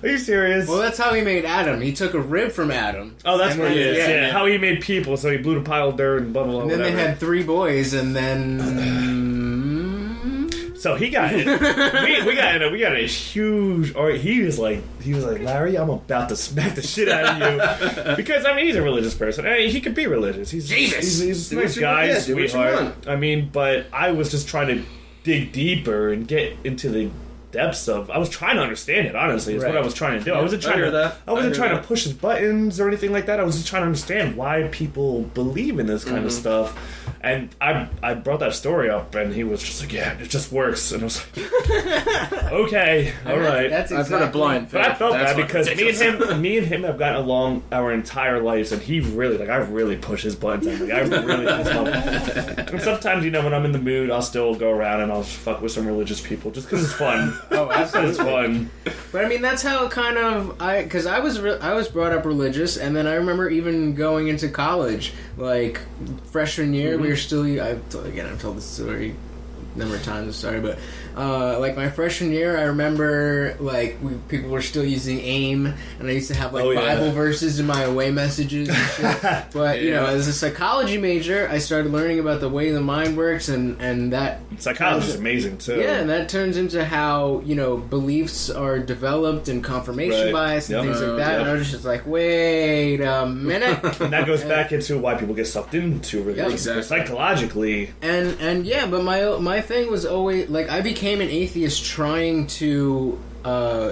Are you serious? Well, that's how he made Adam. He took a rib from Adam. Oh, that's what it is. Yeah. How he made people. So he blew the pile of dirt and blah blah blah. And then whatever. they had 3 boys, and then So he got it. we got a huge. Or he was like, Larry, I'm about to smack the shit out of you, because I mean he's a religious person. I mean, he could be religious. He's a nice guy, sweetheart. I mean, but I was just trying to dig deeper and get into the depths of. I was trying to understand it. Honestly, is what I was trying to do. I wasn't trying to push his buttons or anything like that. I was just trying to understand why people believe in this kind of stuff. And I brought that story up, and he was just like, "Yeah, it just works." And I was like, "Okay, all right." That's I've heard a blind faith. But I felt bad because ridiculous. me and him have gotten along our entire lives, and he really, like, I really push his buttons. Like, I really piss him off. And sometimes, you know, when I'm in the mood, I'll still go around and I'll fuck with some religious people just because it's fun. Oh, absolutely. It's fun. But I mean, that's how kind of because I was brought up religious, and then I remember even going into college, like freshman year, we were still. I've told this story a number of times. I'm sorry, but like my freshman year, I remember like people were still using AIM, and I used to have like Bible verses in my away messages and shit. But you know, as a psychology major, I started learning about the way the mind works, and that psychology is amazing too. Yeah, and that turns into how, you know, beliefs are developed and confirmation bias and things like that. And I was just like, wait a minute. And that goes back into why people get sucked into religion. Exactly. Psychologically. And yeah, but my thing was always, like, I became an atheist trying to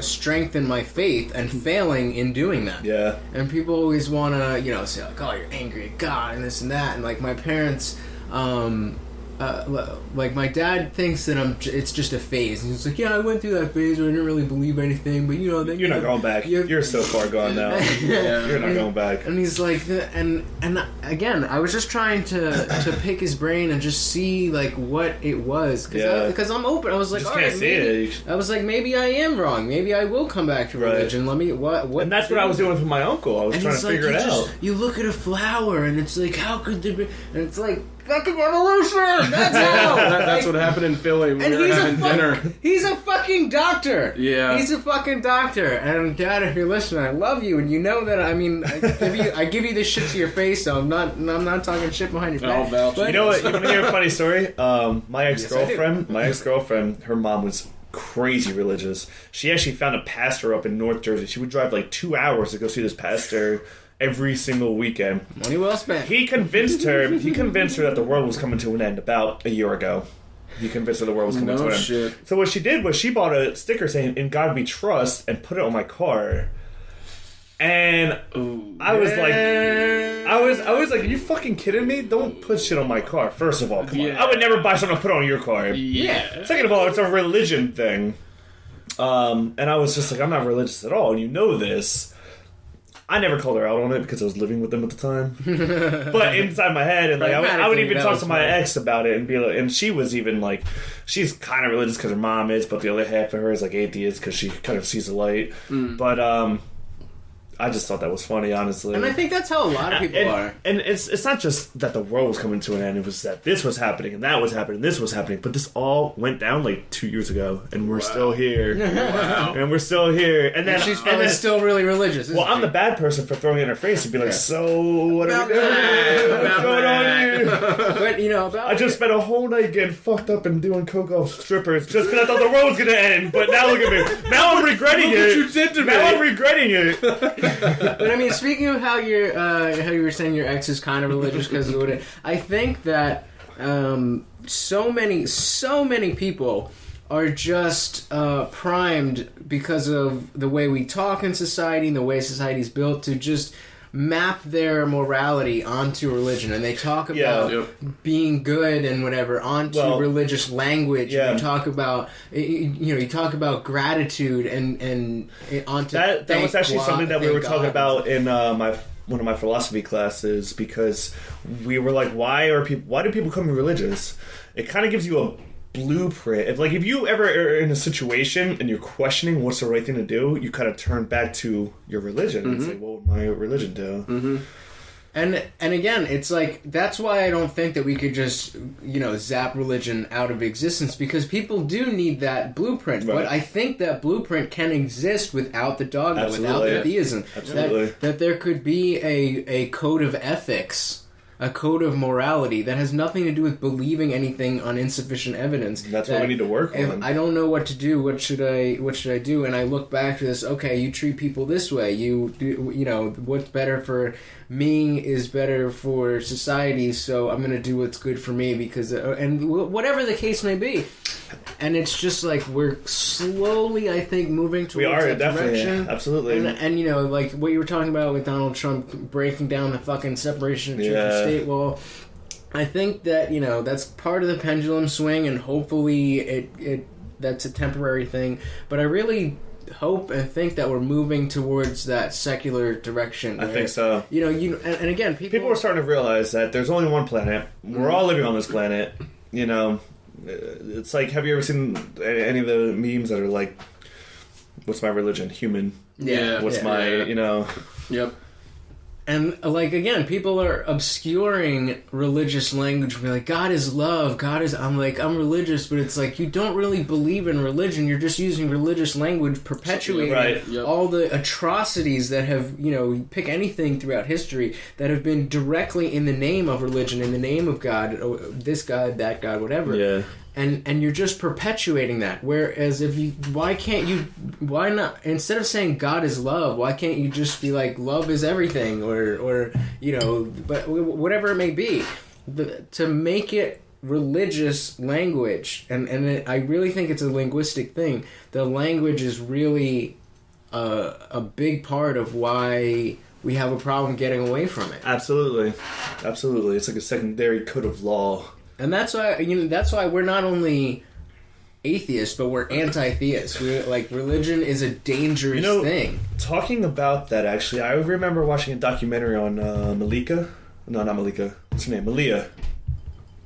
strengthen my faith and failing in doing that. Yeah. And people always want to, you know, say, like, oh, you're angry at God and this and that. And, like, my parents... like my dad thinks that it's just a phase, and he's like, yeah, I went through that phase where I didn't really believe anything, but you know, then you're not going back. You're so far gone now. You're not going back. And he's like, and again, I was just trying to pick his brain and just see like what it was, because I'm open. I was like, all right, maybe, I was like, maybe I am wrong. Maybe I will come back to religion. Let me what. And that's what I was doing with my uncle. I was trying to figure it out. You look at a flower, and it's like, how could there be? And it's like, fucking evolution! That's how! That's what happened in Philly when we were having dinner. He's a fucking doctor! Yeah. He's a fucking doctor. And Dad, if you're listening, I love you, and you know that, I mean, I give you this shit to your face, so I'm not talking shit behind your back. But, you know what? You want to hear a funny story? My ex-girlfriend, her mom was crazy religious. She actually found a pastor up in North Jersey. She would drive like 2 hours to go see this pastor every single weekend. Money well spent. He convinced her that the world was coming to an end about a year ago. He convinced her the world was coming to an end. So what she did was she bought a sticker saying, "In God We Trust," and put it on my car. And I was like, are you fucking kidding me? Don't put shit on my car. First of all, come on. I would never buy something to put on your car. Yeah. Second of all, it's a religion thing. And I was just like, I'm not religious at all, and you know this. I never called her out on it because I was living with them at the time. But inside my head, and like I would even talk to my ex about it and be like, and she was even like, she's kind of religious because her mom is, but the other half of her is like atheist because she kind of sees the light. But I just thought that was funny, honestly. And I think that's how a lot of people are. And it's not just that the world was coming to an end. It was that this was happening, and that was happening, and this was happening. But this all went down like 2 years ago, and we're still here. Wow. And we're still here. And then she's probably still really religious. Well, I'm the bad person for throwing it in her face and be like, so what are we doing? What's going on here? But, you know, I just spent a whole night getting fucked up and doing coke off strippers just because I thought the world was going to end. But now look at me. Now I'm regretting it. Look what you did to me. Now I'm regretting it. But I mean, speaking of how you were saying your ex is kind of religious because of it, I think that so many people are just primed because of the way we talk in society and the way society's built to just map their morality onto religion, and they talk about being good and whatever onto religious language. And you talk about you talk about gratitude and onto that was actually something that we were talking about in one of my philosophy classes, because we were like, why do people become religious? It kind of gives you a blueprint. If you ever are in a situation and you're questioning what's the right thing to do, you kind of turn back to your religion and say, what would my religion do? Mm-hmm. And again, it's like, that's why I don't think that we could just, zap religion out of existence, because people do need that blueprint. Right. But I think that blueprint can exist without the dogma, without the theism. Absolutely. That there could be a code of ethics, a code of morality that has nothing to do with believing anything on insufficient evidence. That's what we need to work on. I don't know what to do. What should I do? And I look back to this. Okay, you treat people this way. What's better for me is better for society. So I'm going to do what's good for me because, and whatever the case may be. And it's just like we're slowly, I think, moving towards that direction. Absolutely. And like what you were talking about with Donald Trump breaking down the fucking separation of church and state wall. I think that that's part of the pendulum swing, and hopefully it that's a temporary thing. But I really hope and think that we're moving towards that secular direction. I think so. And again, people are starting to realize that there's only one planet. We're all living on this planet. It's like, have you ever seen any of the memes that are like, what's my religion? Human. Yeah. What's my, Yep. And, like, again, people are obscuring religious language. We're like, God is love. I'm religious, but it's like, you don't really believe in religion. You're just using religious language, perpetuating all the atrocities that have, pick anything throughout history, that have been directly in the name of religion, in the name of God, this God, that God, whatever. Yeah. And you're just perpetuating that. Whereas why not, instead of saying God is love, why can't you just be like, love is everything, or but whatever it may be, to make it religious language, I really think it's a linguistic thing. The language is really a big part of why we have a problem getting away from it. Absolutely. It's like a secondary code of law. And that's why we're not only atheists, but we're anti-theists. Religion is a dangerous thing. Talking about that, actually, I remember watching a documentary on Malika. No, not Malika. What's her name? Malia,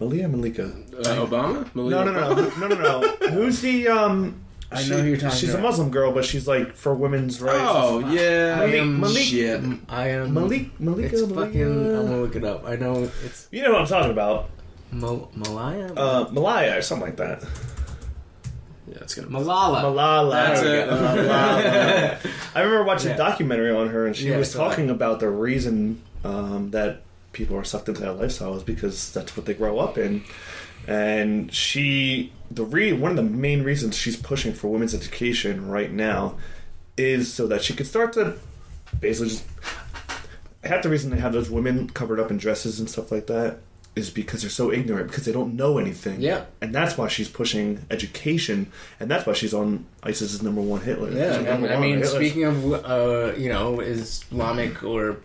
Malika. Obama? No. Who's the I know who you're talking she's about. a Muslim girl, but she's like for women's rights. Oh, yeah. Malika. It's fucking, I'm gonna look it up. I know it's... You know what I'm talking about. Malaya? Malaya or something like that. Yeah, it's gonna... Malala. That's it. Malala. I remember watching a documentary on her, and she was talking about the reason that people are sucked into that lifestyle is because that's what they grow up in. And one of the main reasons she's pushing for women's education right now is so that she could start to basically just... Half the reason they have those women covered up in dresses and stuff like that is because they're so ignorant, because they don't know anything. Yeah. And that's why she's pushing education, and that's why she's on ISIS's number one hit list. Yeah, speaking of, Islamic or...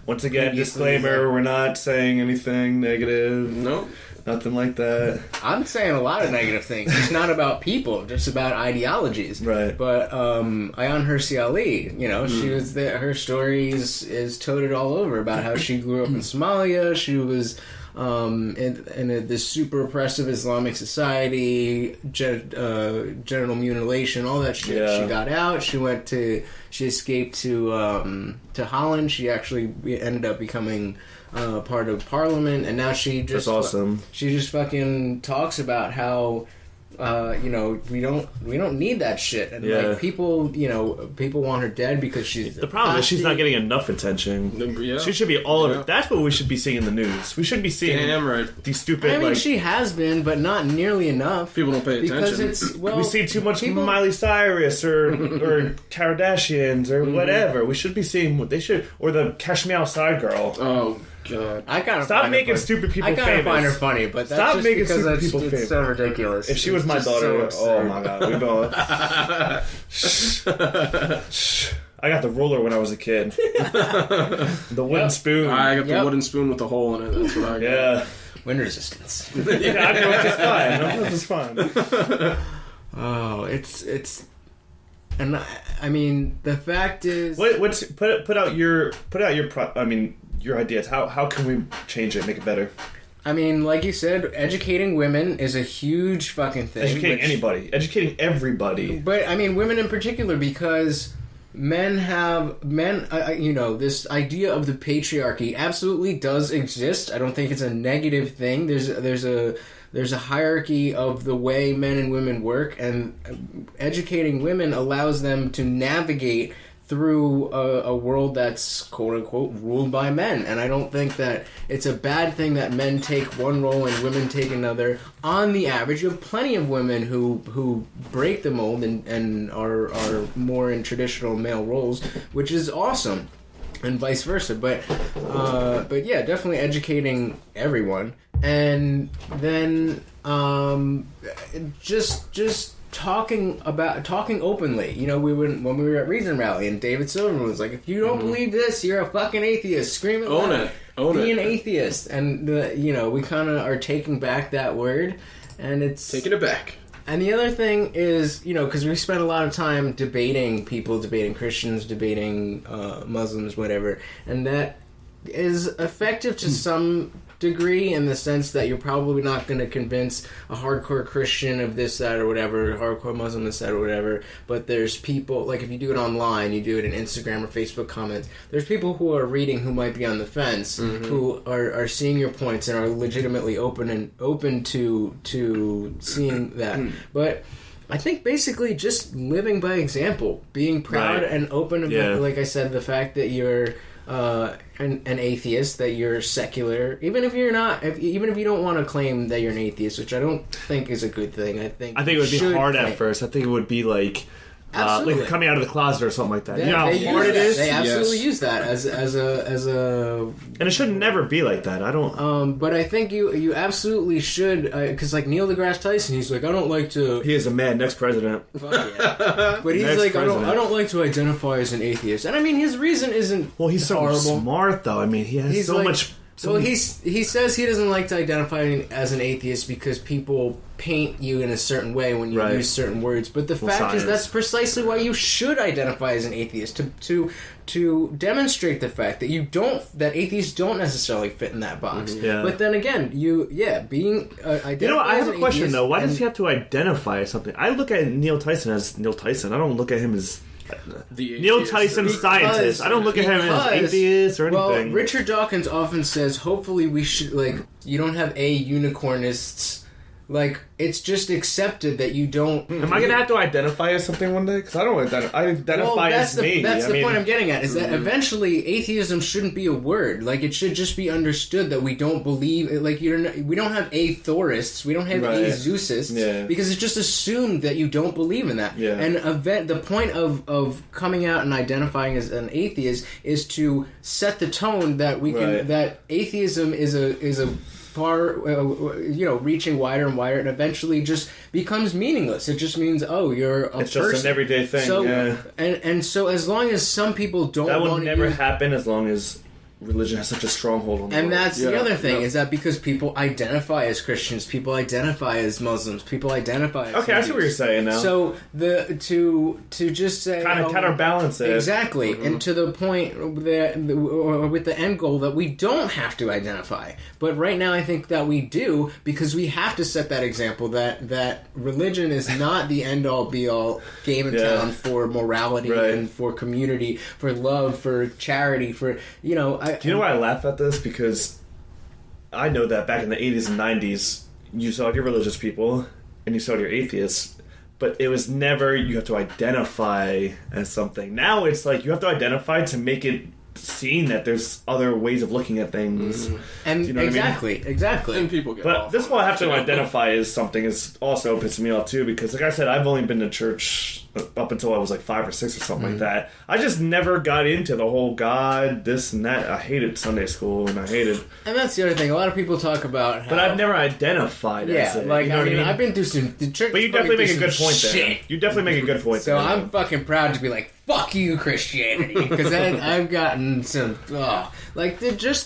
Once again, disclaimer, we're not saying anything negative. Nope. Nothing like that. I'm saying a lot of negative things. It's not about people, just about ideologies. Right. But Ayaan Hirsi Ali, she was there. Her story is toted all over about how she grew up in Somalia. She was in this super oppressive Islamic society, genital mutilation, all that shit. Yeah. She got out. She escaped to Holland. She actually ended up becoming part of Parliament, and now she just... That's awesome. She just fucking talks about how we don't need that shit, and like people want her dead because she's... The problem is she's not getting enough attention. Yeah. She should be all over. That's what we should be seeing in the news. We shouldn't be seeing these stupid... she has been, but not nearly enough. People don't pay attention. Because we see too much Miley Cyrus or Kardashians or whatever. We should be seeing what they should... Or the Cash Me Outside girl. Oh, God. I kind of stop making stupid people famous. I kind of find her funny, but that's just making stupid people famous. It's so ridiculous. If she was my daughter, oh my God, we both. I got the ruler when I was a kid. The wooden spoon. I got the wooden spoon with the hole in it. That's what I got. Yeah. Wind resistance. Yeah, I know it's fine. Oh, it's. And I mean, the fact is, what's put out your your ideas. How can we change it, make it better? I mean, like you said, educating women is a huge fucking thing. Educating anybody. Educating everybody. But, I mean, women in particular, because this idea of the patriarchy absolutely does exist. I don't think it's a negative thing. There's a hierarchy of the way men and women work, and educating women allows them to navigate through a world that's quote-unquote ruled by men. And I don't think that it's a bad thing that men take one role and women take another. On the average, you have plenty of women who break the mold and are more in traditional male roles, which is awesome, and vice versa. But yeah, definitely educating everyone. And then just talking openly. When we were at Reason Rally, and David Silverman was like, if you don't believe this, you're a fucking atheist. Scream it loud. Be an atheist. And we kind of are taking back that word, and it's taking it back. And the other thing is, because we spend a lot of time debating Christians, debating Muslims, whatever, and that is effective to some degree, in the sense that you're probably not going to convince a hardcore Christian of this, that, or whatever, hardcore Muslim this, that, or whatever, but there's people, like if you do it online, you do it in Instagram or Facebook comments, there's people who are reading who might be on the fence, who are seeing your points and are legitimately open to seeing that. But I think basically just living by example, being proud and open about, like I said, the fact that you're an atheist, that you're secular, even if you're not, even if you don't want to claim that you're an atheist, which I don't think is a good thing. I think it would be hard at first. I think it would be like coming out of the closet or something like that. Yeah, you know how hard it is? They absolutely use that as a and it should never be like that. I don't but I think you absolutely should, because like Neil deGrasse Tyson, he's like, I don't like to, he is a man, next president. Fuck yeah. But he's next like president. I don't like to identify as an atheist. And I mean, his reason isn't horrible. So smart though. I mean, he has so much. Well, he says he doesn't like to identify as an atheist because people paint you in a certain way when you use certain words. But the fact is, that's precisely why you should identify as an atheist, to demonstrate the fact that atheists don't necessarily fit in that box. But then again, being identified. You know what? I have a question though. Why does he have to identify as something? I look at Neil Tyson as Neil Tyson. I don't look at him as Neil Tyson scientist. I don't look at him as atheist or anything. Well, Richard Dawkins often says, hopefully we should, like, you don't have unicornists. Like, it's just accepted that you don't... Am I going to have to identify as something one day? Because I don't identify as me. That's the point I'm getting at, is that eventually atheism shouldn't be a word. Like, it should just be understood that we don't believe... Like, we don't have atheorists, we don't have Zeusists, because it's just assumed that you don't believe in that. And the point of coming out and identifying as an atheist is to set the tone that we can... That atheism is a far, reaching wider and wider, and eventually just becomes meaningless. It just means, you're a person. It's just an everyday thing. So, and so as long as some people don't that want to... That will never happen as long as religion has such a stronghold on the world. And that's the other thing, is that because people identify as Christians, people identify as Muslims, people identify as Okay, I see what you're saying now. So to just say... Kind of counterbalance it. Exactly. And to the point with the end goal that we don't have to identify. But right now I think that we do, because we have to set that example that religion is not the end-all, be-all game in town for morality and for community, for love, for charity, for, do you know why I laugh at this? Because I know that back in the 80s and 90s, you saw your religious people and you saw your atheists, but it was never you have to identify as something. Now it's like you have to identify to make it seen that there's other ways of looking at things. And you know exactly. And people get But this whole I have to identify as something is also pissing me off too, because like I said, I've only been to church up until I was like 5 or 6 or something like that. I just never got into the whole God, this and that. I hated Sunday school, and I hated... And that's the other thing. A lot of people talk about how... But I've never identified as it. Like, you know I mean, what I mean? I've been through some... The church but you definitely make a good point there. You definitely make a good point there. So I'm fucking proud to be like, fuck you, Christianity. Because I've gotten some... This kid used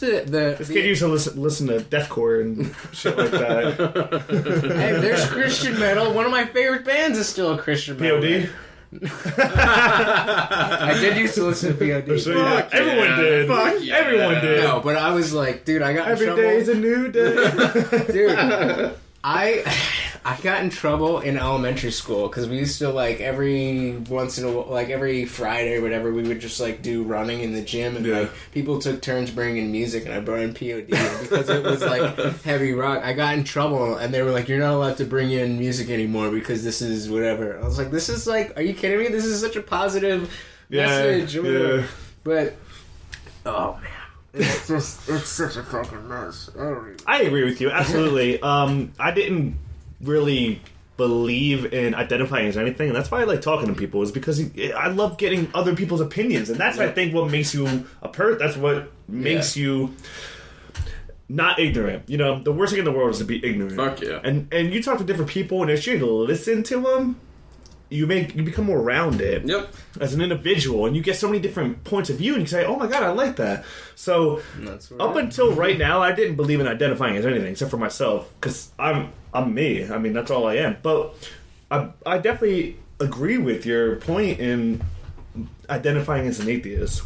to listen to deathcore and shit like that. Hey, there's Christian metal. One of my favorite bands is still a Christian metal. POD? I did used to listen to POD. So, everyone did. Fuck yeah. Everyone did. No, but I was like, dude, I got in trouble. Every day's a new day. Dude, I got in trouble in elementary school because we used to, like, every once in a while, like every Friday or whatever, we would just like do running in the gym, and like people took turns bringing in music, and I brought in POD because it was like heavy rock. I got in trouble, and they were like, "You're not allowed to bring in music anymore because this is whatever." I was like, "This is like, are you kidding me? This is such a positive message." Yeah. But oh man. It's such a fucking mess. I agree with you, absolutely. I didn't really believe in identifying as anything, and that's why I like talking to people, is because I love getting other people's opinions, and that's I think what makes you a person. That's what makes you not ignorant. You know, the worst thing in the world is to be ignorant. Fuck yeah. And you talk to different people, and if you listen to them, you become more rounded as an individual, and you get so many different points of view, and you say, "Oh my god, I like that." So up until right now, I didn't believe in identifying as anything except for myself, because I'm me. I mean, that's all I am. But I definitely agree with your point in identifying as an atheist.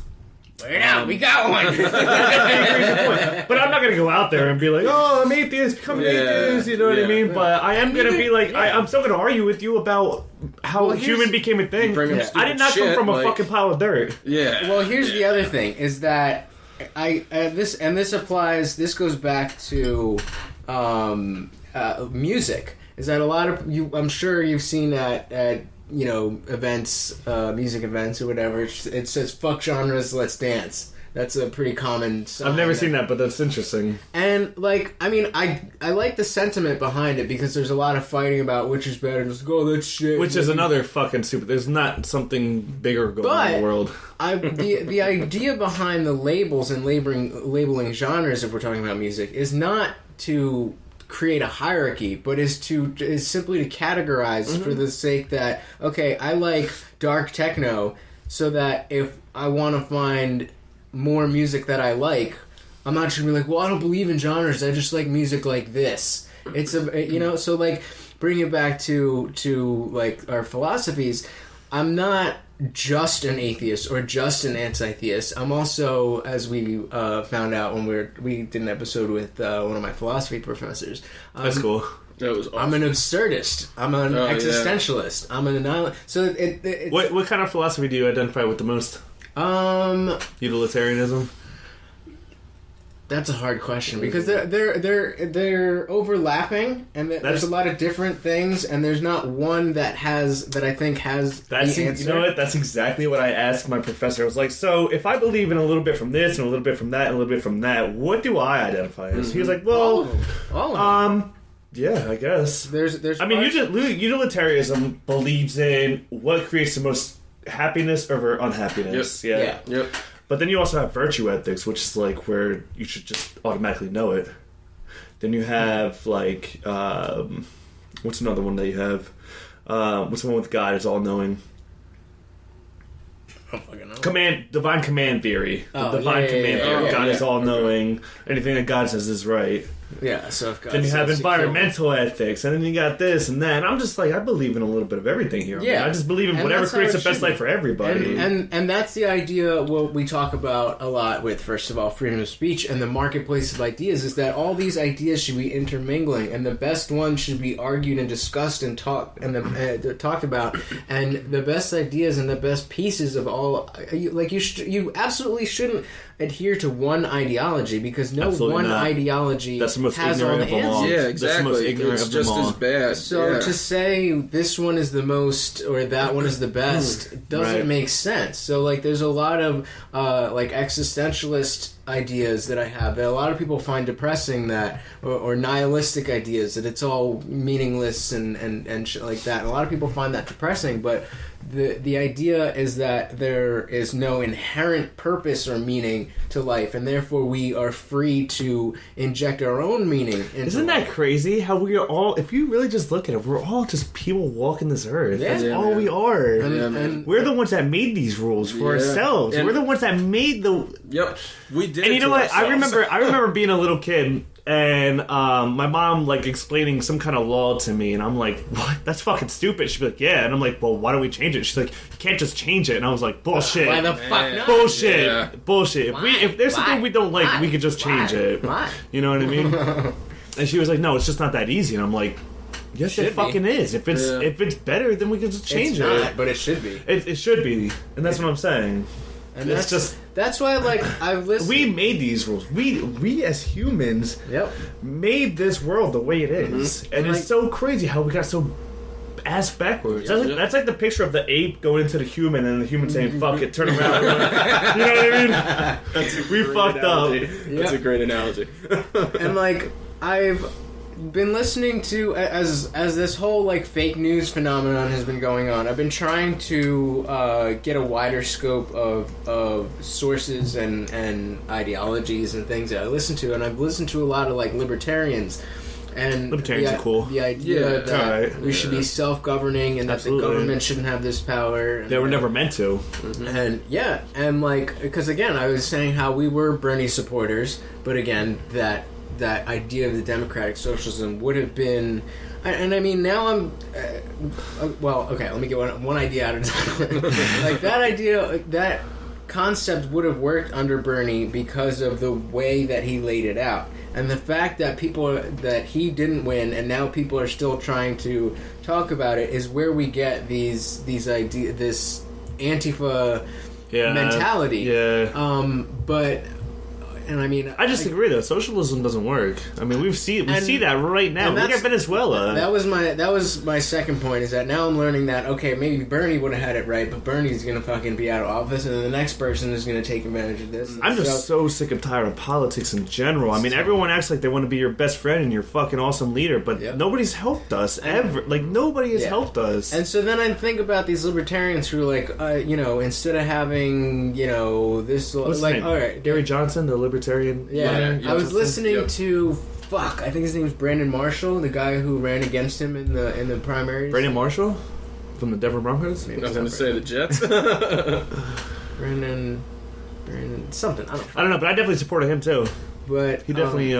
Wait out, we got one. But I'm not gonna go out there and be like, oh, I'm atheist, become an atheist. You know what I mean? But I am gonna be like, I'm still gonna argue with you about how human became a thing. I did not come from a fucking pile of dirt. Yeah. Well, here's the other thing: is that this applies. This goes back to music. Is that a lot of you? I'm sure you've seen that at events, music events or whatever. It says "fuck genres, let's dance." That's a pretty common sign. I've never seen that, but that's interesting. And I like the sentiment behind it because there's a lot of fighting about which is better. Just go, that's shit. Which is another fucking stupid. There's not something bigger going on in the world. The idea behind the labels and labeling genres, if we're talking about music, is not to create a hierarchy, but is simply to categorize for the sake that, okay, I like dark techno, so that if I want to find more music that I like, I'm not just gonna be like, well, I don't believe in genres, I just like music like this. It's so like bring it back to like our philosophies. I'm not just an atheist or just an anti-theist. I'm also, as we found out when we did an episode with one of my philosophy professors. That's cool. That was awesome. I'm an absurdist. I'm an existentialist. Yeah. I'm an annihilist. So what kind of philosophy do you identify with the most? Utilitarianism. That's a hard question because they're overlapping, and there's a lot of different things, and there's not one that I think has the answer. You know what? That's exactly what I asked my professor. I was like, so if I believe in a little bit from this and a little bit from that and a little bit from that, what do I identify as? He was like, well, all of them. Yeah, I guess. There's. I mean, utilitarianism believes in what creates the most happiness over unhappiness. Yep. Yeah. Yep. But then you also have virtue ethics, which is like where you should just automatically know it. Then you have like what's another one that you have? What's the one with God is all knowing? I don't fucking know. Divine command theory. Divine command theory. God is all knowing. Anything that God says is right. Yeah, so if God then you have environmental ethics, and then you got this and that. And I'm just like, I believe in a little bit of everything here. Yeah, I just believe in whatever creates the best life for everybody. And that's the idea. What we talk about a lot with, first of all, freedom of speech and the marketplace of ideas is that all these ideas should be intermingling, and the best ones should be argued and discussed and talked about. And the best ideas and the best pieces of all, you absolutely shouldn't adhere to one ideology because one ideology that's the most has all the answers. Yeah, exactly. That's the most ignorant it's of them just all. as bad. So to say this one is the most or that one is the best doesn't make sense. So like there's a lot of like existentialist ideas that I have that a lot of people find depressing, that or nihilistic ideas that it's all meaningless and shit like that. And a lot of people find that depressing, but the idea is that there is no inherent purpose or meaning to life, and therefore we are free to inject our own meaning into Isn't that crazy? How we are all, if you really just look at it, we're all just people walking this earth. Yeah, That's all we are. And we're the ones that made these rules for ourselves. And we're the ones that made the... Yep. We did. And you know what? Ourselves. I remember being a little kid, and my mom like explaining some kind of law to me, and I'm like, "What? That's fucking stupid." She'd be like, "Yeah," and I'm like, "Well, why don't we change it?" She's like, "You can't just change it," and I was like, "Bullshit." Why the fuck not? Bullshit. Yeah. Bullshit. If there's something we don't like, we could just change it. Why? You know what I mean? And she was like, "No, it's just not that easy," and I'm like, "Yes, it fucking is. If it's better, then we can just change it." Not, but it should be. It should be, and that's what I'm saying. And it's that's why, like, I've listened. We made these rules. We as humans made this world the way it is. And it's so crazy how we got so ass backwards. That's like the picture of the ape going into the human and the human saying, fuck it, turn around. You know what I mean? We fucked analogy. up. That's a great analogy. And, like, I've been listening to, as this whole like fake news phenomenon has been going on, I've been trying to get a wider scope of sources and ideologies and things that I listen to, and I've listened to a lot of like libertarians. And libertarians are cool. The idea that we should be self-governing and that the government shouldn't have this power. They were never meant to. And and like, because again, I was saying how we were Bernie supporters, but again, that idea of the democratic socialism would have been, and I mean now I'm well, okay, let me get one idea out of time. Like that idea, that concept would have worked under Bernie because of the way that he laid it out. And the fact that that he didn't win and now people are still trying to talk about it is where we get these ideas, this Antifa mentality. Yeah. And I mean, I just agree though. Socialism doesn't work. I mean, we see that right now. Look at Venezuela. That was my second point. Is that now I'm learning that maybe Bernie would have had it right, but Bernie's gonna fucking be out of office, and then the next person is gonna take advantage of this. I'm just so sick and tired of politics in general. I mean, everyone acts like they want to be your best friend and your fucking awesome leader, but nobody's helped us ever. Like nobody has helped us. And so then I think about these libertarians who are like, instead of having this, what's like, all right, Gary Johnson, the libertarian. Yeah, I was listening to I think his name is Brandon Marshall, the guy who ran against him in the primaries. Brandon Marshall from the Denver Broncos. I was going to say the Jets. Brandon something. I don't know, but I definitely supported him too. But he definitely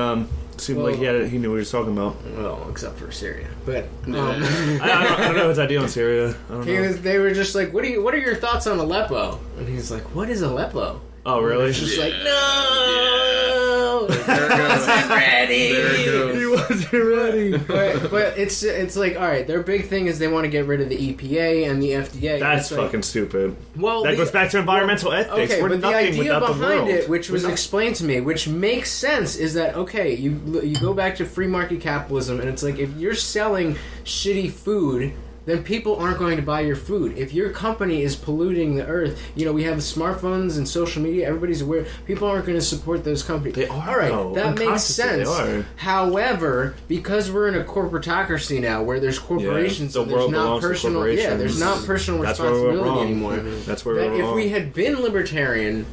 seemed like he knew what he was talking about. Well, except for Syria. But I don't know his idea on Syria. I don't know. They were just like, what are your thoughts on Aleppo? And he's like, what is Aleppo? Oh, really? He's just like, no! There it goes. Wasn't ready! There it goes. He wasn't ready. But it's like, alright, their big thing is they want to get rid of the EPA and the FDA. That's fucking stupid. Well, that goes back to environmental ethics. Okay, We're but the nothing idea without behind the world. it, which was explained to me, which makes sense, is that, you go back to free market capitalism, and it's like, if you're selling shitty food, then people aren't going to buy your food. If your company is polluting the earth, we have smartphones and social media, everybody's aware, people aren't going to support those companies. They are. All right, that makes sense. However, because we're in a corporatocracy now, where there's corporations, the and world there's not belongs to corporations. there's not personal That's responsibility responsibility anymore. That's where we're if wrong. we had been libertarian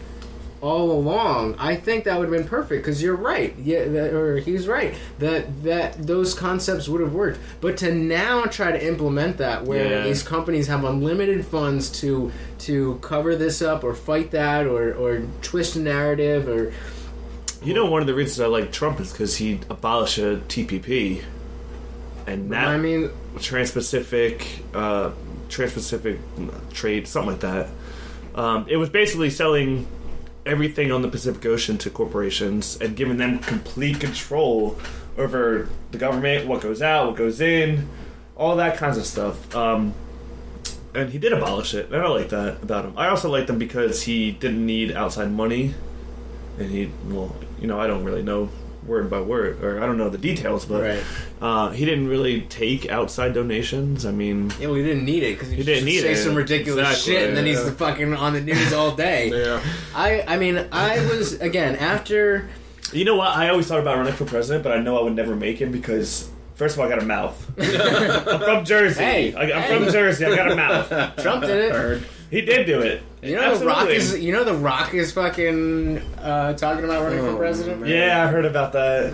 all along, I think that would have been perfect, because you're right. Or he's right. That those concepts would have worked. But to now try to implement that, where these companies have unlimited funds to cover this up or fight that or twist the narrative or... one of the reasons I like Trump is because he abolished a TPP. And that... Trans-Pacific trade, something like that. It was basically selling everything on the Pacific Ocean to corporations and giving them complete control over the government, what goes out, what goes in, all that kinds of stuff. And he did abolish it, and I like that about him. I also liked him because he didn't need outside money, and I don't really know word by word, or I don't know the details, but he didn't really take outside donations. I mean, he didn't need it because he didn't need say some ridiculous shit, and then he's fucking on the news all day. I was again after. You know what? I always thought about running for president, but I know I would never make it because. First of all, I got a mouth. I'm from Jersey. I'm from Jersey. I got a mouth. Trump did it. He did do it. The Rock is fucking talking about running for president. Man. Yeah, I heard about that.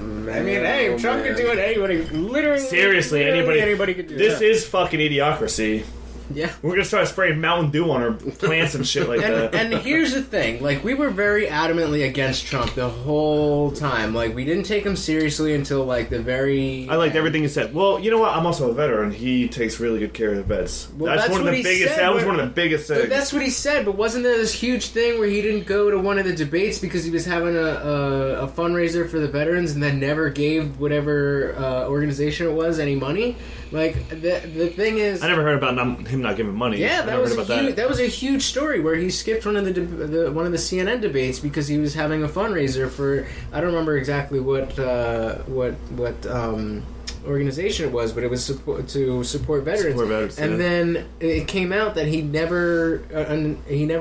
Trump could do it. Anybody, literally, seriously, anybody could do it. This is fucking idiocracy. Yeah, we're gonna start spraying Mountain Dew on our plants and shit like that. And here's the thing: we were very adamantly against Trump the whole time. We didn't take him seriously until the very. I liked everything he said. Well, you know what? I'm also a veteran. He takes really good care of the vets. Well, that's one of the biggest. That was one of the biggest things. But that's what he said. But wasn't there this huge thing where he didn't go to one of the debates because he was having a fundraiser for the veterans and then never gave whatever organization it was any money? The thing is, I never heard about him not giving money. Yeah, that was a huge story where he skipped one of the CNN debates because he was having a fundraiser for, I don't remember exactly what organization it was, but it was to support veterans. And then it came out that he never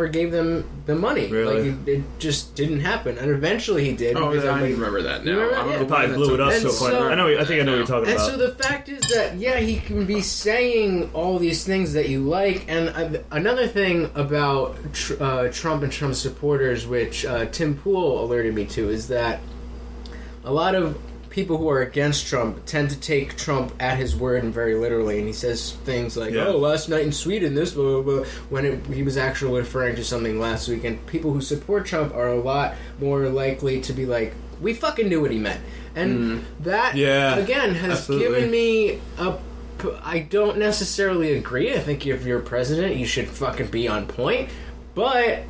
gave them the money. Really? It just didn't happen, and eventually he did. Oh, I remember that now. He probably blew it up so far. I think I know what you're talking about. And so the fact is that he can be saying all these things that you like, and another thing about Trump and Trump supporters, which Tim Pool alerted me to, is that a lot of people who are against Trump tend to take Trump at his word and very literally, and he says things like, "Oh, last night in Sweden, this blah blah blah," when he was actually referring to something last week. And people who support Trump are a lot more likely to be like, "We fucking knew what he meant," and that again has given me a. I don't necessarily agree. I think if you're president, you should fucking be on point, but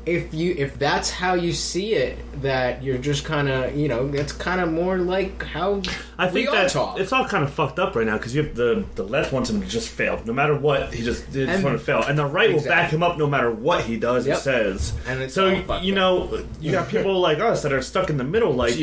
if that's how you see it, that you're just kind of, it's kind of more like how I think that it's all kind of fucked up right now because you have the left wants him to just fail no matter what. He just want to fail, and the right will back him up no matter what he does or says. And it's so you got people like us that are stuck in the middle, like.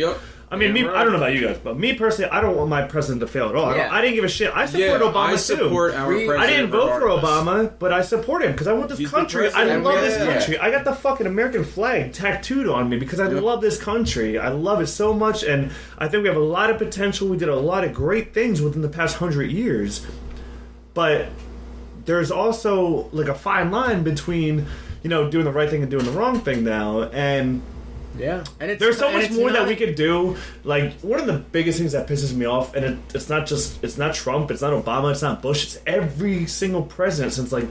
I mean, I don't know about you guys, but me personally, I don't want my president to fail at all. I didn't give a shit. I support Obama too. I didn't vote for Obama, but I support him because I want this country. I love this country. I got the fucking American flag tattooed on me because I love this country. I love it so much, and I think we have a lot of potential. We did a lot of great things within the past 100 years, but there's also like a fine line between doing the right thing and doing the wrong thing now, and. Yeah, and there's so much more that we could do. Like one of the biggest things that pisses me off, and it's not Trump, it's not Obama, it's not Bush, it's every single president since like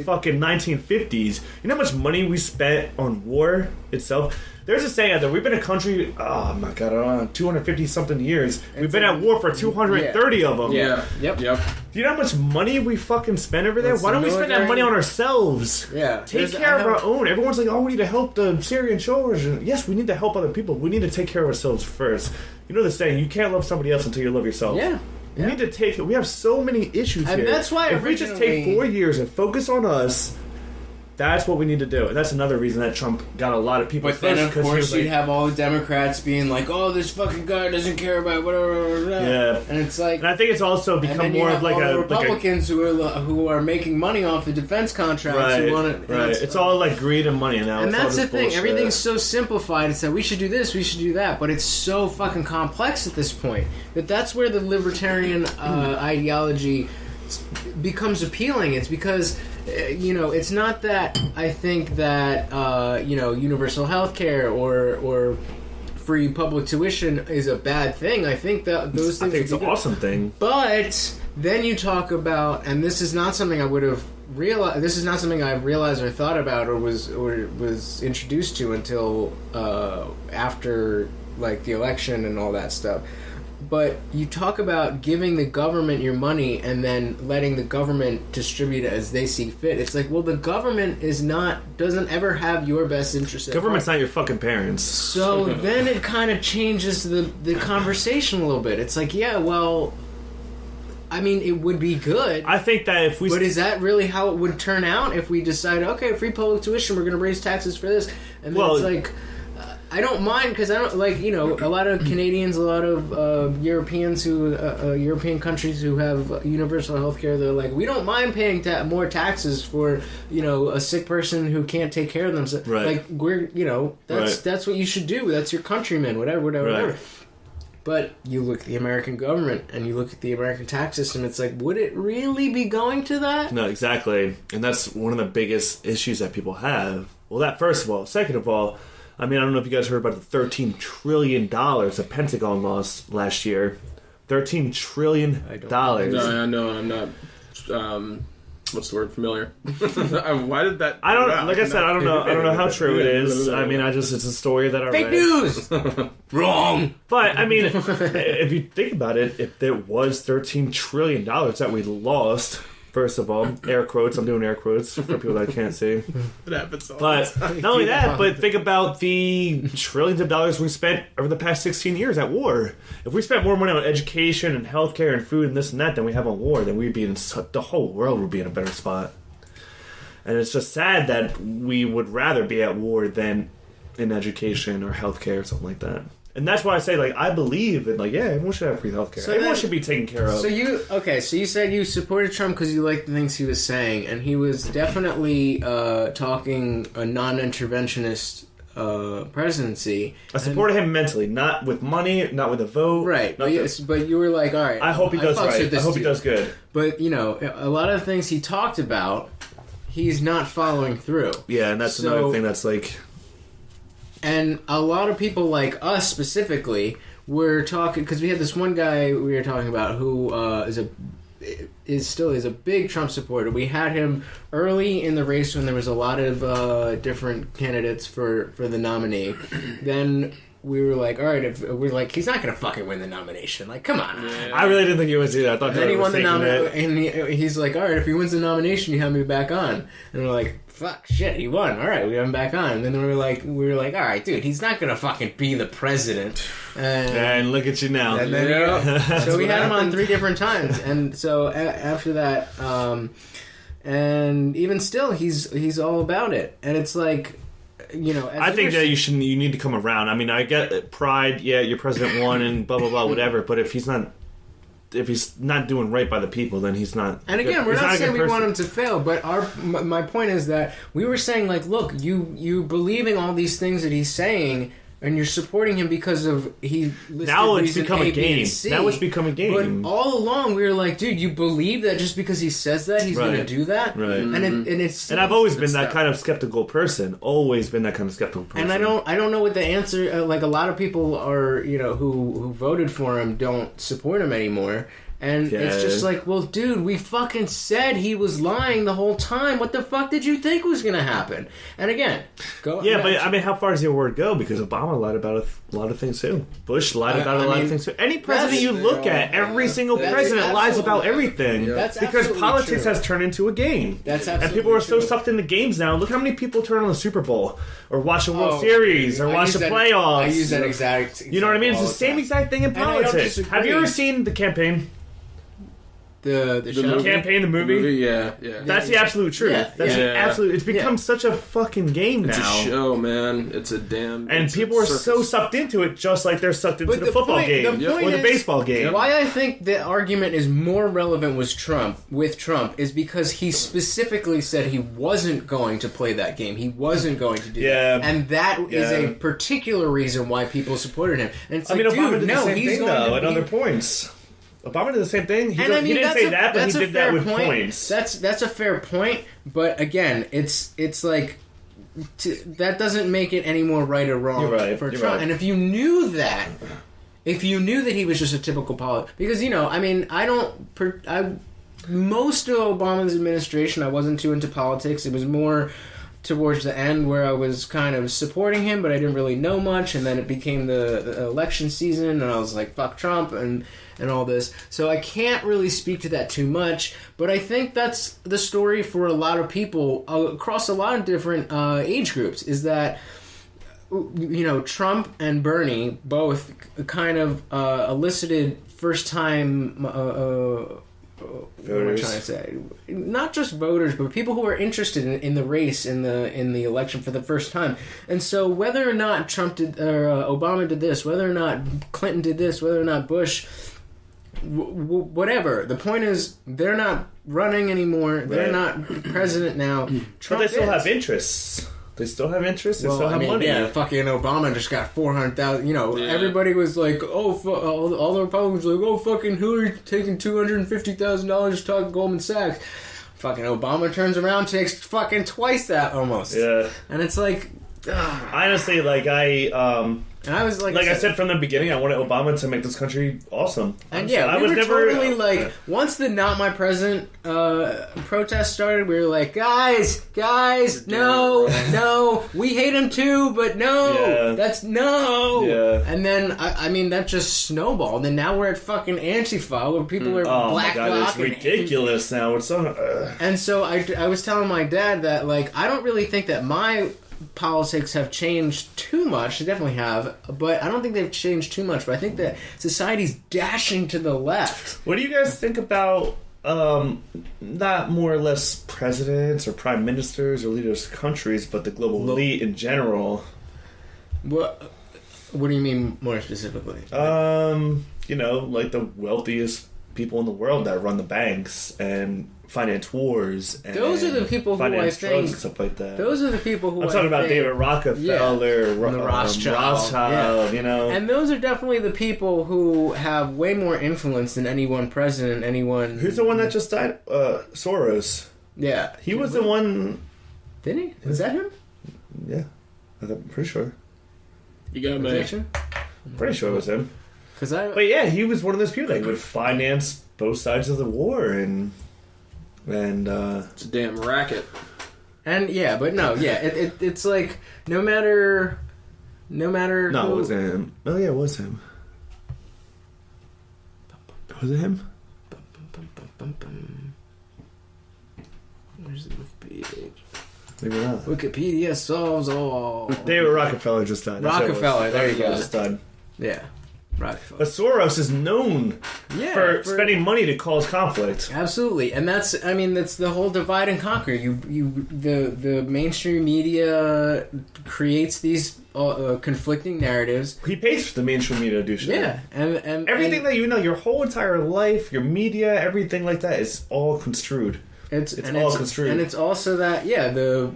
fucking 1950s. You know how much money we spent on war itself? There's a saying that we've been a country, oh my god, I don't know, 250 something years. We've been at war for 230 of them. Yeah. Yep. Do you know how much money we fucking spend over there? Why don't we spend that money on ourselves? Yeah. Take care of our own. Everyone's like, oh, we need to help the Syrian children. Yes, we need to help other people. We need to take care of ourselves first. You know the saying, you can't love somebody else until you love yourself. Yeah. We need to we have so many issues here. And that's why if we just take 4 years and focus on us, that's what we need to do. And that's another reason that Trump got a lot of people. But then, of course, you'd have all the Democrats being like, "Oh, this fucking guy doesn't care about whatever." Yeah, and it's like, and I think it's also become more of like a Republicans who are making money off the defense contracts. Right, who want to, right. It's all like greed and money now. And that's the thing. Bullshit. Everything's so simplified. It's that we should do this, we should do that, but it's so fucking complex at this point that's where the libertarian ideology becomes appealing. It's because. It's not that I think that universal health care or free public tuition is a bad thing. I think that those things it's an awesome thing. But then you talk about, and this is not something I would have realized. This is not something I've realized or thought about or was introduced to until after like the election and all that stuff. But you talk about giving the government your money and then letting the government distribute it as they see fit. It's like, well, the government doesn't ever have your best interest at heart. Government's not your fucking parents. So then it kind of changes the conversation a little bit. It's like, yeah, well, I mean, it would be good. I think that if we... But is that really how it would turn out if we decide, okay, free public tuition, we're going to raise taxes for this? And then it's like... I don't mind because I don't a lot of Canadians, a lot of Europeans European countries who have universal health care. They're like, we don't mind paying more taxes for a sick person who can't take care of themselves. Right. Like that's what you should do. That's your countrymen, whatever. But you look at the American government and you look at the American tax system. It's like, would it really be going to that? No, exactly, and that's one of the biggest issues that people have. Well, that first of all, second of all. I mean, I don't know if you guys heard about the $13 trillion the Pentagon lost last year. $13 trillion. No, I know. I'm not. What's the word? Familiar. Why did that? I don't. Like I said, I don't know how true it is. I mean, it's a story that I read. Fake news. Wrong. But I mean, if you think about it, if there was $13 trillion that we lost. First of all, air quotes. I'm doing air quotes for people that can't see. It happens all But not only that, but think about the trillions of dollars we spent over the past 16 years at war. If we spent more money on education and healthcare and food and this and that than we have on war, then we'd be the whole world would be in a better spot. And it's just sad that we would rather be at war than in education or healthcare or something like that. And that's why I say, like, I believe in, like, yeah, everyone should have free healthcare. So everyone should be taken care of. So you said you supported Trump because you liked the things he was saying, and he was definitely talking a non-interventionist presidency. I supported him mentally, not with money, not with a vote. Right, but you were like, all right. I hope he does right. I hope he does good. But, a lot of the things he talked about, he's not following through. Yeah, and that's another thing that's like... And a lot of people like us specifically were talking because we had this one guy we were talking about who is a big Trump supporter. We had him early in the race when there was a lot of different candidates for the nominee. Then we were like, all right, he's not going to fucking win the nomination. Like, come on. Yeah. I really didn't think he was either. I thought then he won the nomination, and he's like, all right, if he wins the nomination, you have me back on. And we're like, fuck, shit, he won. All right, we have him back on. And then we were like, all right, dude, he's not gonna fucking be the president. And look at you now. And then, so we had him on 3 different times, and so after that, and even still, he's all about it, and it's like. I think that you need to come around. I mean, I get pride. Yeah, your president won and blah blah blah, whatever. But if he's not doing right by the people, then he's not. And again, we're not saying we want him to fail, but my point is that we were saying like, look, you believing all these things that he's saying. And you're supporting him because of now it's become a game. Now it's become a game. But all along we were like, dude, you believe that just because he says that he's going to do that, right? And I've always been that kind of skeptical person. Always been that kind of skeptical person. And I don't know what the answer. Like a lot of people are, who voted for him don't support him anymore. And it's just like, well, dude, we fucking said he was lying the whole time. What the fuck did you think was going to happen? And again, but I mean, how far does your word go? Because Obama lied about a lot of things too. Bush lied about a lot of things too. Any president you look at, every single president lies about everything. Yeah. That's because politics has turned into a game. That's absolutely and people are so sucked into games now. Look how many people turn on the Super Bowl or watch the World Series or watch the playoffs. I use that exact. You know what I mean? It's the same exact thing in politics. Have you ever seen The Campaign? The show? Campaign, the movie? Yeah. That's the absolute truth. That's the absolute. It's become such a fucking game now. It's a show, man. It's a damn. And people are so sucked into it, just like they're sucked into the football game or the baseball game. Why I think the argument is more relevant with Trump is because he specifically said he wasn't going to play that game. He wasn't going to do that, and that is a particular reason why people supported him. And it's like, Obama did the same thing though at other points. Obama did the same thing. He didn't say that, but he did that with points. That's a fair point, but again, it's like that doesn't make it any more right or wrong for Trump. Right. And if you knew that he was just a typical politician, because most of Obama's administration, I wasn't too into politics. It was more towards the end where I was kind of supporting him, but I didn't really know much, and then it became the election season, and I was like, fuck Trump, and all this. So I can't really speak to that too much, but I think that's the story for a lot of people across a lot of different age groups, is that Trump and Bernie both kind of elicited first-time voters. What am I trying to say? Not just voters, but people who are interested in the race in the election for the first time. And so, whether or not Trump did or Obama did this, whether or not Clinton did this, whether or not Bush, whatever. The point is, they're not running anymore. Right. They're not president now. Trump but they still have interests. They still have interests. They still have money. Yeah, fucking Obama just got 400,000. Everybody was like, "Oh, all the Republicans were like, oh, fucking Hillary taking $250,000 to talk to Goldman Sachs." Fucking Obama turns around, takes fucking twice that almost. Yeah, and it's like, honestly, and I was like I said from the beginning, I wanted Obama to make this country awesome. And I was never totally like, once the "Not My President" protest started, we were like, guys, no, we hate him too, but no, that's no. Yeah. And then that just snowballed, and now we're at fucking Antifa, where people are black bloc. Oh my God, it's ridiculous now. It's so. And so I was telling my dad that I don't really think that my politics have changed too much. They definitely have, but I don't think they've changed too much. But I think that society's dashing to the left. What do you guys think about not more or less presidents or prime ministers or leaders of countries, but the global elite in general? What do you mean more specifically? Like the wealthiest people in the world that run the banks and finance wars. And those are the people who I think and stuff like that. Those are the people who I'm talking about David Rockefeller, and the Rothschild. And those are definitely the people who have way more influence than any one president, anyone. Who's the one that just died? Soros. Yeah, he was the one. Didn't he? Was that him? Yeah, I'm pretty sure. You got me. Pretty sure it was him. But yeah, he was one of those people that would finance both sides of the war and it's a damn racket. it's like no matter no, who, it wasn't him. Oh yeah, it was him. Was it him? Where's the page? Maybe not. Wikipedia solves all. David Rockefeller just died. That's Rockefeller, there you go. Just died. Yeah. Rockefeller. But Soros is known for spending money to cause conflict. Absolutely, and that's the whole divide and conquer. The mainstream media creates these conflicting narratives. He pays for the mainstream media to do shit. Yeah, and everything that you know, your whole entire life, your media, everything like that is all construed. It's all construed, and it's also that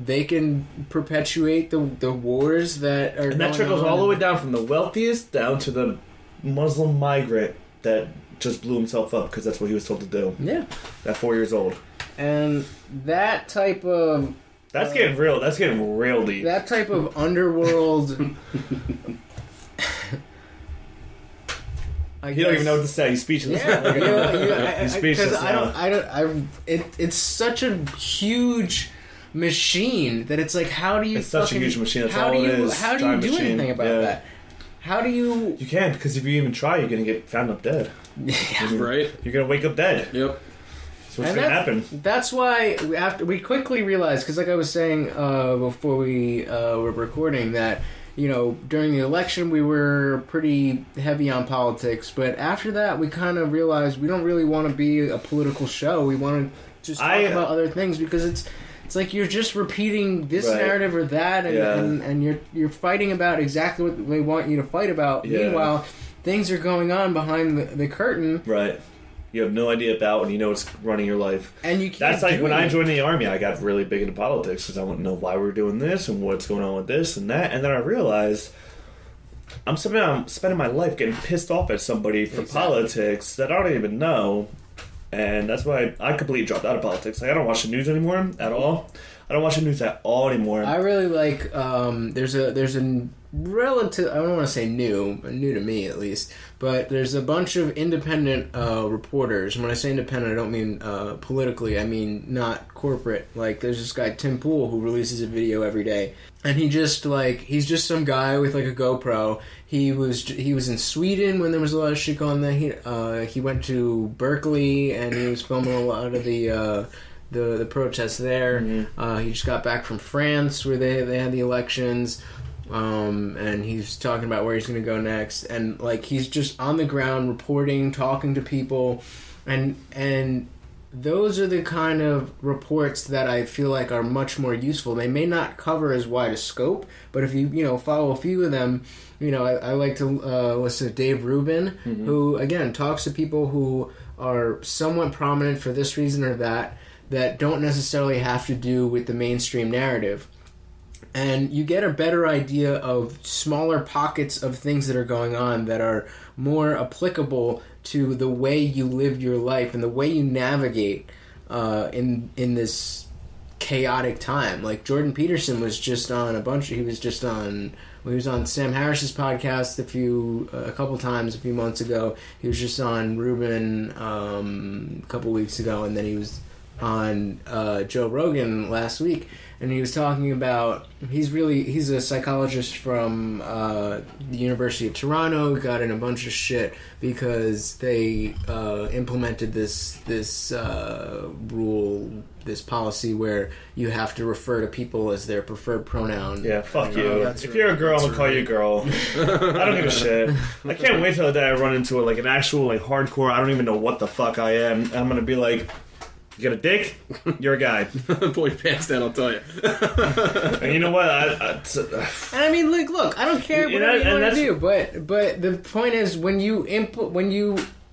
they can perpetuate the wars that are, and that trickles all the way down from the wealthiest down to the Muslim migrant that just blew himself up because that's what he was told to do. Yeah, at 4 years old, and that type of getting real. That's getting real deep. That type of underworld. You don't even know what to say. He's speechless. Yeah, he's speechless. It's such a huge machine that it's like, how do you? It's such a huge machine. That's all it is. How do you do anything about that? How do you? You can't, because if you even try, you're gonna get found up dead. Yeah, right. You're gonna wake up dead. Yep. So what's gonna happen? That's why we quickly realized, because like I was saying before we were recording, that during the election we were pretty heavy on politics, but after that we kind of realized we don't really want to be a political show. We want to just talk about other things, because it's like you're just repeating this narrative or that, and you're fighting about exactly what they want you to fight about. Yeah. Meanwhile, things are going on behind the curtain. Right. You have no idea about, and it's running your life. And you can't. That's like when I joined the Army, I got really big into politics because I wanted to know why we were doing this and what's going on with this and that. And then I realized I'm spending my life getting pissed off at somebody for politics that I don't even know. And that's why I completely dropped out of politics. Like, I don't watch the news anymore at all. I don't watch the news at all anymore. I really like. There's a relative. I don't want to say new to me at least, but there's a bunch of independent reporters. And when I say independent, I don't mean politically. I mean not corporate. Like, there's this guy Tim Pool who releases a video every day, and he's just some guy with like a GoPro. He was in Sweden when there was a lot of shit going there. He went to Berkeley and he was filming a lot of the protests there. Mm-hmm. He just got back from France where they had the elections. And he's talking about where he's going to go next, and like he's just on the ground reporting, talking to people, and those are the kind of reports that I feel like are much more useful. They may not cover as wide a scope, but if you follow a few of them, I like to listen to Dave Rubin, mm-hmm. who again talks to people who are somewhat prominent for this reason or that don't necessarily have to do with the mainstream narrative. And you get a better idea of smaller pockets of things that are going on that are more applicable to the way you live your life and the way you navigate in this chaotic time. Like Jordan Peterson was just on he was on Sam Harris's podcast a couple times a few months ago. He was just on Ruben a couple weeks ago, and then he was on Joe Rogan last week, and he was talking about he's a psychologist from the University of Toronto. Got in a bunch of shit because they implemented this rule, this policy where you have to refer to people as their preferred pronoun. Yeah, fuck you. If you're a girl, I'm gonna call you a girl. I don't give a shit. I can't wait till the day I run into an actual hardcore. I don't even know what the fuck I am. I'm gonna be like, you got a dick? You're a guy. Pull your pants down, I'll tell you. And you know what? I mean, look, I don't care whatever you want to do, but the point is, when you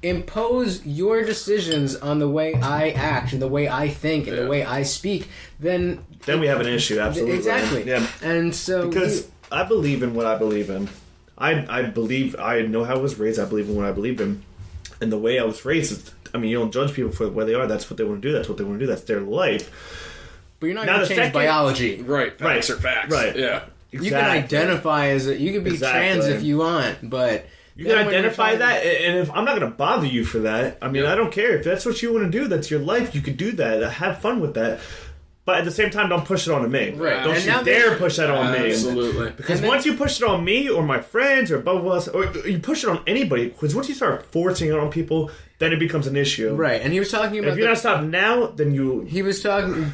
impose your decisions on the way I act and the way I think and the way I speak, then we have an issue. Absolutely, exactly. Yeah, and so because I believe in what I believe in. I believe I know how I was raised. I believe in what I believe in, and the way I was raised is. I mean, you don't judge people for where they are. That's what they want to do. That's what they want to do. That's their life. But you're not going to change biology. Right. Facts are facts. Right. Yeah. Exactly. You can identify you can be trans if you want, but... You can identify that, and if I'm not going to bother you for that. I mean, I don't care. If that's what you want to do, that's your life. You could do that. Have fun with that. But at the same time, don't push it onto me. Right. Don't And you now dare push that on me. Absolutely. Because once you push it on me or my friends or both of us, or you push it on anybody, because once you start forcing it on people, then it becomes an issue. Right. And he was talking about... If you're not stopping now, then you... He was talking...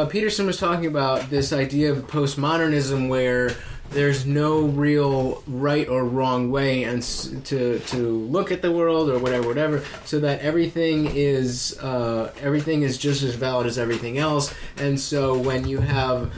Peterson was talking about this idea of postmodernism where there's no real right or wrong way and to look at the world or whatever, so that everything is just as valid as everything else. And so when you have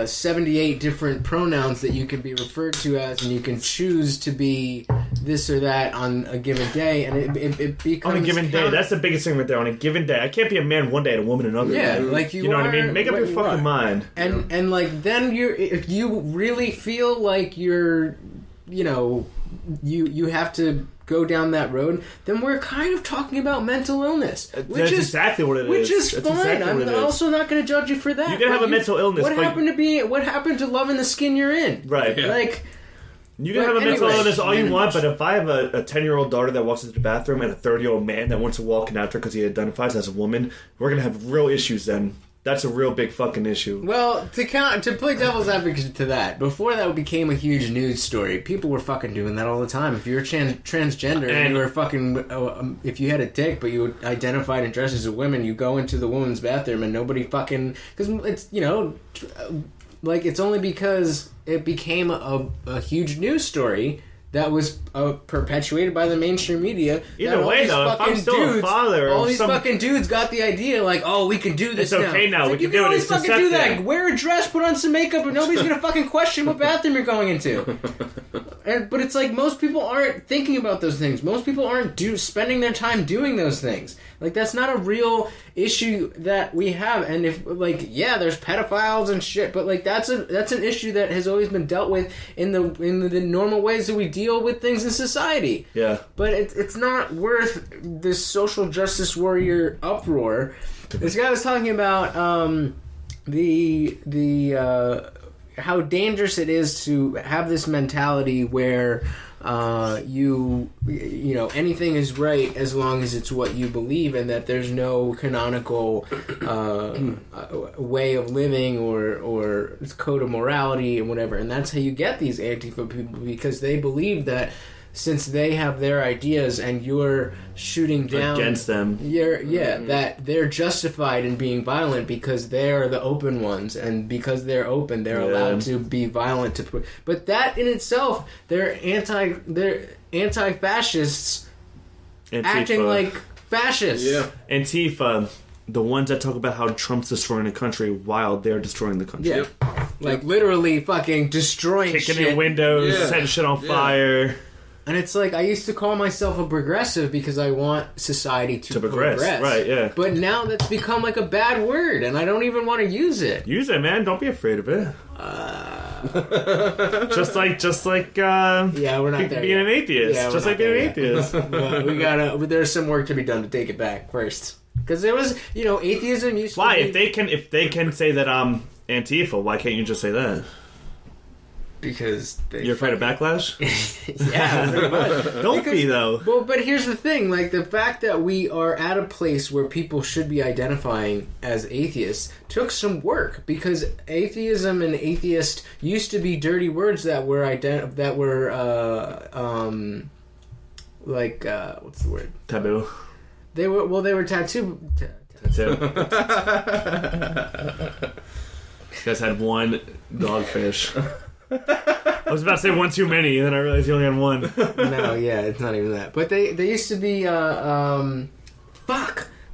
78 different pronouns that you can be referred to as, and you can choose to be this or that on a given day, and it becomes... On a given day, that's the biggest thing right there. On a given day. I can't be a man one day and a woman another day. Yeah, like you know are, what I mean? Make up your fucking mind. And like, then if you really feel like you're, you have to go down that road, then we're kind of talking about mental illness. That's exactly what it is. Which is fine. I'm also not going to judge you for that. You can have a mental illness. What happened to loving the skin you're in? Right. Yeah. Like... You can have a mental illness all you want, but if I have a 10-year-old daughter that walks into the bathroom and a 30-year-old man that wants to walk in after because he identifies as a woman, we're going to have real issues then. That's a real big fucking issue. Well, to play devil's advocate to that, before that became a huge news story, people were fucking doing that all the time. If you were transgender and you were fucking... if you had a dick but you identified and dressed as a woman, you go into the woman's bathroom and nobody fucking... Because it's, it's only because it became a huge news story that was perpetuated by the mainstream media. Either way, though, if I'm still a father... All these fucking dudes got the idea, like, oh, we can do this now. It's okay now. Like, We can do it. It's fucking do that. Wear a dress, put on some makeup, and nobody's going to fucking question what bathroom you're going into. But it's like, most people aren't thinking about those things. Most people aren't spending their time doing those things. Like, that's not a real issue that we have. And if, there's pedophiles and shit, but, that's an issue that has always been dealt with in the normal ways that we deal with things in society. Yeah. But it's not worth this social justice warrior uproar. This guy was talking about how dangerous it is to have this mentality where anything is right as long as it's what you believe, and that there's no canonical way of living or code of morality and whatever. And that's how you get these Antifa people, because they believe that since they have their ideas and you're shooting down against them, that they're justified in being violent because they're the open ones, and because they're open, they're allowed to be violent. But that in itself, they're anti-fascists Antifa. acting like fascists. Yeah, Antifa, the ones that talk about how Trump's destroying the country while they're destroying the country. Yeah, literally fucking destroying kicking shit in windows, setting shit on fire. And it's like, I used to call myself a progressive because I want society to progress. Right, yeah. But now that's become like a bad word, and I don't even want to use it. Use it, man. Don't be afraid of it. Just like we're not there being yet. an atheist. Just like being an atheist. There's some work to be done to take it back first. Because there was, atheism used to Why? be... If they can say that I'm Antifa, why can't you just say that? Because you're afraid of backlash? Yeah, pretty much. Don't be, though. Well, but here's the thing. The fact that we are at a place where people should be identifying as atheists took some work, because atheism and atheist used to be dirty words that were what's the word? Taboo. They were tattoo. You guys had one dogfish. I was about to say one too many, and then I realized you only had one. No, yeah, it's not even that. But they used to be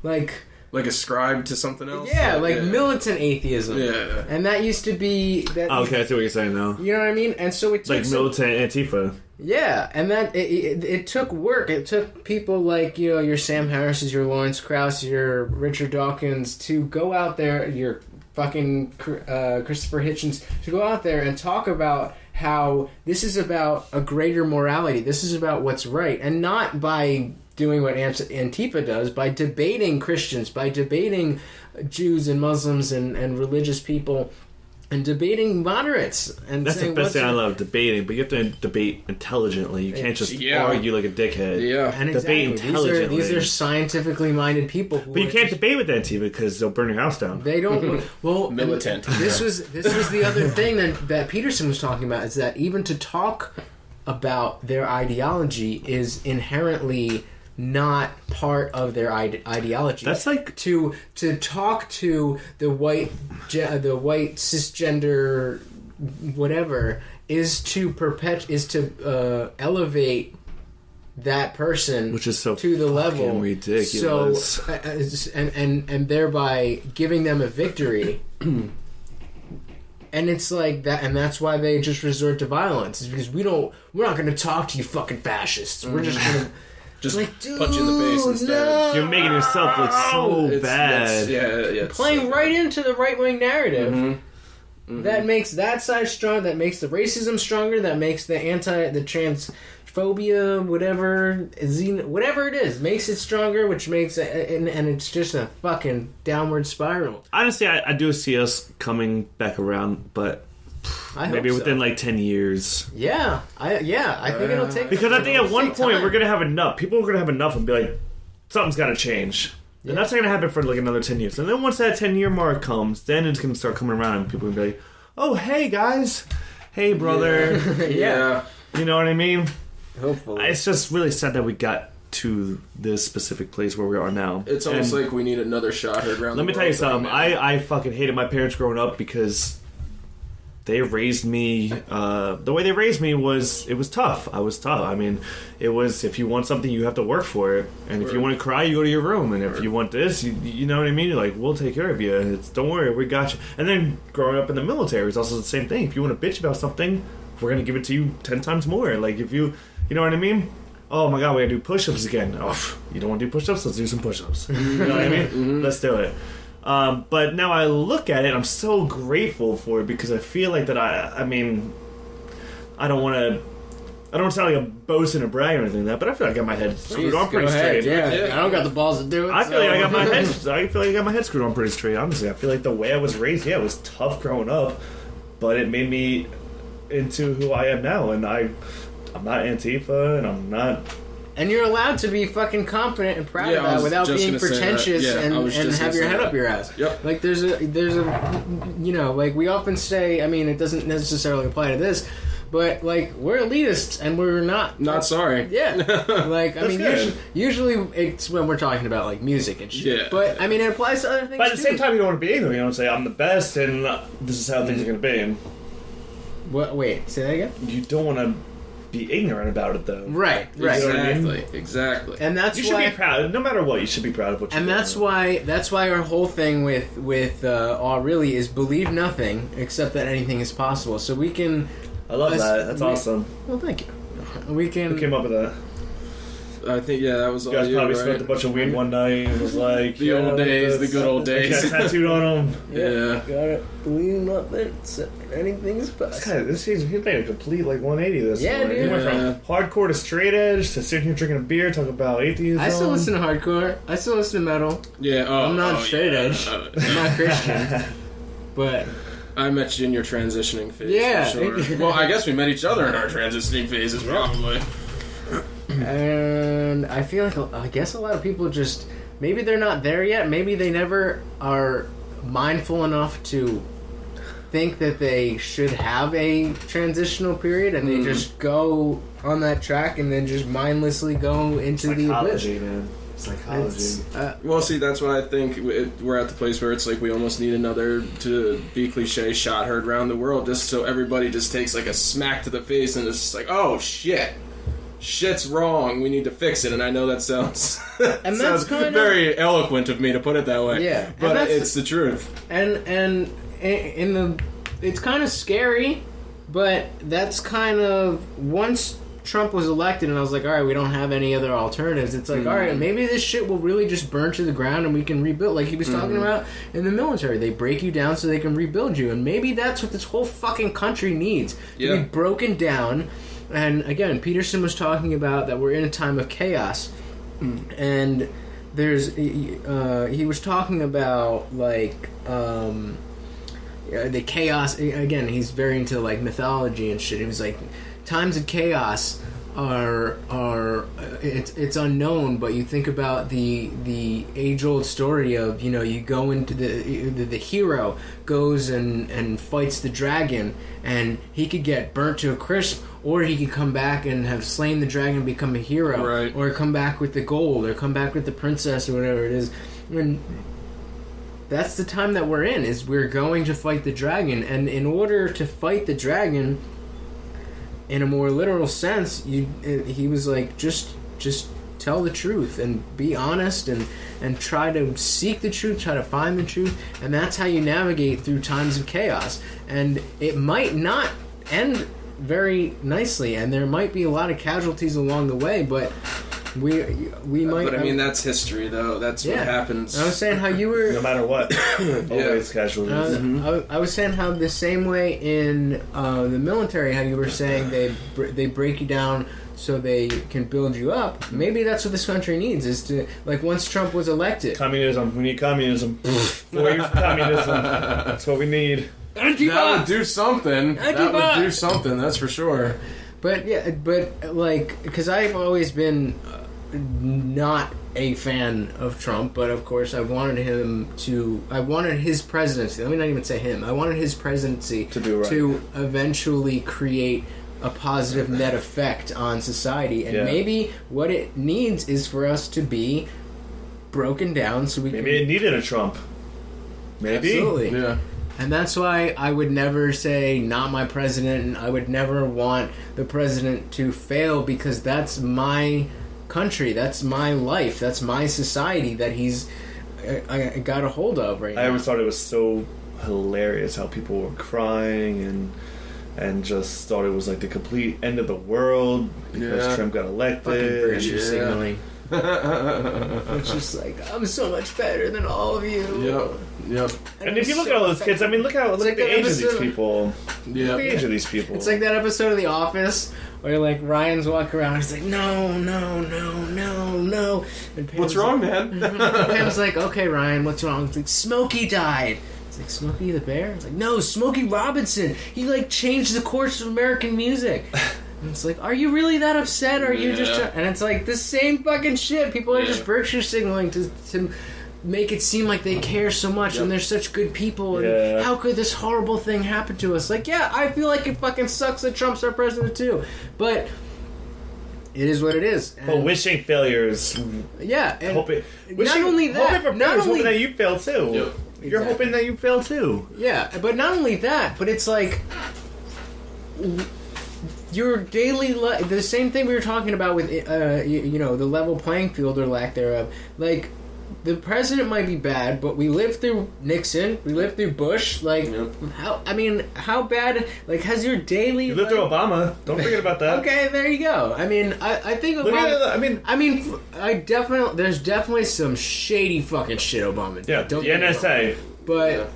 like ascribed to something else. Yeah, militant atheism. Yeah, and that used to be that. Okay, I see what you're saying now. You know what I mean? And so it took militant Antifa. Yeah, and that it took work. It took people like your Sam Harris's, your Lawrence Krauss, your Richard Dawkins to go out there. Your fucking Christopher Hitchens to go out there and talk about how this is about a greater morality. This is about what's right, and not by doing what Antifa does, by debating Christians, by debating Jews and Muslims and religious people, and debating moderates. And that's saying, the best thing I love, debating. But you have to debate intelligently. You can't just argue like a dickhead. Yeah, and debate intelligently. These are scientifically minded people. But you can't debate with that team because they'll burn your house down. They don't. Well, militant. This was the other thing that Peterson was talking about, is that even to talk about their ideology is inherently not part of their ideology. That's like to talk to the white cisgender whatever is to elevate that person, which is so to the level ridiculous. So and thereby giving them a victory. And it's like that, and that's why they just resort to violence. Is because we're not going to talk to you fucking fascists. We're just going to just like, punch you in the face instead. No. You're making yourself look so bad. Playing right into the right wing narrative that makes that side strong. That makes the racism stronger. That makes the transphobia, whatever it is, makes it stronger. Which makes it, and it's just a fucking downward spiral. Honestly, I do see us coming back around, but maybe within like 10 years. Yeah, I think it'll take. Because I think at one point we're gonna have enough. People are gonna have enough and be like, something's gotta change. And that's not gonna happen for like another 10 years. And then once that 10-year mark comes, then it's gonna start coming around and people are gonna be like, oh, hey guys, hey brother. Yeah. You know what I mean? Hopefully. It's just really sad that we got to this specific place where we are now. It's almost like we need another shot heard around. Let me tell you something. I fucking hated my parents growing up because they raised me. The way they raised me was tough. I was tough. I mean, it was, if you want something, you have to work for it, and if you want to cry, you go to your room, and if you want this, you know what I mean. You're like, we'll take care of you. Don't worry, we got you. And then growing up in the military is also the same thing. If you want to bitch about something, we're gonna give it to you 10 times more. Like if you know what I mean. Oh my god, we gotta do push-ups again. Oh, you don't want to do push-ups? Let's do some push-ups. You know what I mean? Let's do it. But now I look at it, I'm so grateful for it because I feel like that I mean, I don't want to sound like a boast and a brag or anything like that, but I feel like I got my head screwed on pretty straight. Yeah, I don't got the balls to do it. I feel like I got my head screwed on pretty straight, honestly. I feel like the way I was raised, it was tough growing up, but it made me into who I am now, and I'm not Antifa, and I'm not. And you're allowed to be fucking confident and proud of that without being pretentious and have your head up your ass. Yep. Like there's a like we often say, I mean, it doesn't necessarily apply to this, but like we're elitists and we're not sorry. Yeah. Like I mean, usually it's when we're talking about like music and shit. Yeah. But I mean, it applies to other things. But at the same time, you don't want to be ignorant. You don't say I'm the best and this is how things are going to be. What? Wait, say that again. You don't want to be ignorant about it, though. Right. Exactly. And that's you should be proud. No matter what, you should be proud of what you're doing. And that's why our whole thing with AweReally is believe nothing except that anything is possible. So we can. I love that. That's awesome. Well, thank you. Who came up with that? I think that was all you guys probably right? smoked a bunch of weed one night and was like the old days, the good old days. Got tattooed on him. Yeah. Got it. Believe nothing. Anything's possible. He's made a complete 180 this morning. Dude. He went from hardcore to straight edge to sitting here drinking a beer, talking about atheism. I still listen to hardcore. I still listen to metal. Yeah. I'm not straight edge. I'm not Christian. But I met you in your transitioning phase. Yeah. For sure. Well, I guess we met each other in our transitioning phases, probably. And I feel like I guess a lot of people just maybe they're not there yet. Maybe they never are mindful enough to think that they should have a transitional period, and they just go on that track and then just mindlessly go into the abyss. Man. Psychology. Well, see, that's why I think we're at the place where it's like we almost need another, to be cliche, shot heard around the world, just so everybody just takes a smack to the face and it's just like, oh shit. Shit's wrong. We need to fix it, and I know that sounds and that's very eloquent of me to put it that way. Yeah, but it's the truth. And it's kind of scary, but that's kind of once Trump was elected, and I was like, all right, we don't have any other alternatives. It's like, all right, maybe this shit will really just burn to the ground, and we can rebuild. Like he was talking about in the military, they break you down so they can rebuild you, and maybe that's what this whole fucking country needs to be broken down. And again, Peterson was talking about that we're in a time of chaos, and there's he was talking about the chaos. Again, he's very into like mythology and shit. He was like, times of chaos are it's unknown, but you think about the age-old story of, you go into the hero goes and fights the dragon, and he could get burnt to a crisp, or he could come back and have slain the dragon and become a hero, right. Or come back with the gold, or come back with the princess, or whatever it is. And that's the time that we're in, is we're going to fight the dragon, and in order to fight the dragon in a more literal sense, he was like, just tell the truth and be honest and try to seek the truth, try to find the truth, and that's how you navigate through times of chaos. And it might not end very nicely, and there might be a lot of casualties along the way, but we might. But I mean, that's history, though. That's what happens. I was saying how you were. No matter what, always casualties. I was saying how the same way in the military, how you were saying they break you down so they can build you up. Maybe that's what this country needs, is to, like, once Trump was elected. Communism. We need communism. Communism. That's what we need. That would do something. That would do something, that's for sure. But like, because I've always been not a fan of Trump, but of course I wanted his presidency. Let me not even say him. I wanted his presidency to do right, to eventually create a positive net effect on society, and maybe what it needs is for us to be broken down so we maybe it needed a Trump. Maybe. Absolutely. Yeah. And that's why I would never say not my president, and I would never want the president to fail, because that's my country, that's my life, that's my society that he's got a hold of right now. I always thought it was so hilarious how people were crying and just thought it was like the complete end of the world because Trump got elected. Fucking virtue signaling. It's just like, I'm so much better than all of you. Yep. And if you look at all those kids, I mean, look at the age of these people. Yeah. Look at the age of these people. It's like that episode of The Office where like Ryan's walking around, he's like, no. And Pam's what's wrong, man? Pam's like, okay, Ryan, what's wrong? It's like, Smokey died. It's like, Smokey the Bear? It's like, no, Smokey Robinson. He like changed the course of American music. And it's like, are you really that upset? Or are you just... And it's like the same fucking shit. People are just virtue signaling to make it seem like they care so much and they're such good people. And how could this horrible thing happen to us? Like, I feel like it fucking sucks that Trump's our president too. But it is what it is. And but wishing failures. Yeah. And hoping that you fail too. Yep. You're hoping that you fail too. Yeah, but not only that, but it's like... Your daily life, the same thing we were talking about with, the level playing field or lack thereof. Like, the president might be bad, but we lived through Nixon, we lived through Bush. Like, how bad? Like, has your daily? You lived through Obama. Don't forget about that. Okay, there you go. I mean, I think Obama. There's definitely some shady fucking shit Obama did. Yeah, the NSA. But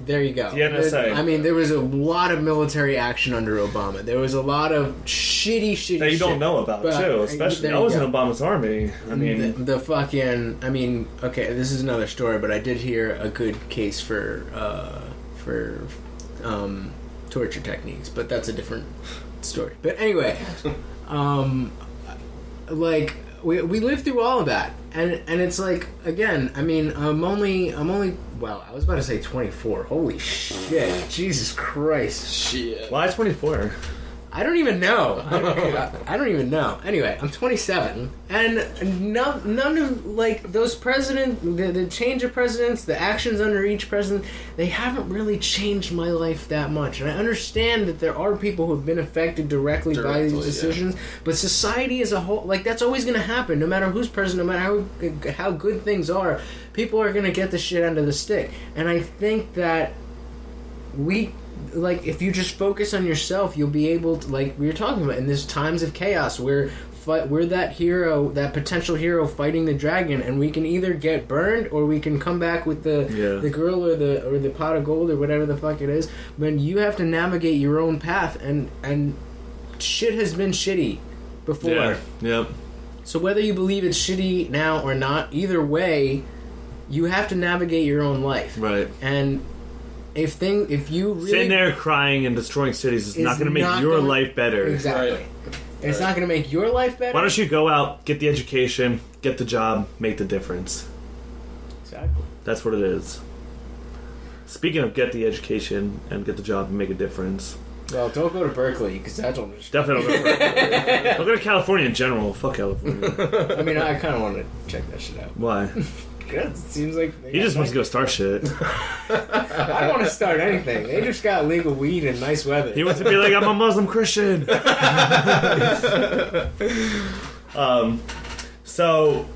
there you go. The NSA. There was a lot of military action under Obama. There was a lot of shitty shit that you don't know about too. Especially, I was in Obama's army. I mean, the fucking. I mean, okay, this is another story, but I did hear a good case for torture techniques, but that's a different story. But anyway, like we lived through all of that. And it's like, again, I mean, I'm only, well, I was about to say 24. Holy shit. Jesus Christ. Shit. Why 24? I don't even know. I don't even know. Anyway, I'm 27, and none of, like, those presidents, the change of presidents, the actions under each president, they haven't really changed my life that much. And I understand that there are people who have been affected directly by these decisions, but society as a whole, like, that's always going to happen. No matter who's president, no matter how good things are, people are going to get the shit under the stick. And I think that like, if you just focus on yourself, you'll be able to, like we were talking about, in these times of chaos, we're that hero, that potential hero fighting the dragon, and we can either get burned or we can come back with the girl or the pot of gold or whatever the fuck it is. But you have to navigate your own path, and shit has been shitty before. Yeah. Yep. So whether you believe it's shitty now or not, either way, you have to navigate your own life. Right. And if you really sitting there crying and destroying cities is not going to make your life better. Exactly. Right. It's not going to make your life better. Why don't you go out, get the education, get the job, make the difference? Exactly. That's what it is. Speaking of get the education and get the job and make a difference. Well, don't go to Berkeley, because that's what Definitely don't go to Berkeley. Don't go to California in general. Fuck California. I mean, I kind of want to check that shit out. Why? It seems like... He just wants to go start shit. I don't want to start anything. They just got legal weed and nice weather. He wants to be like, I'm a Muslim Christian. So,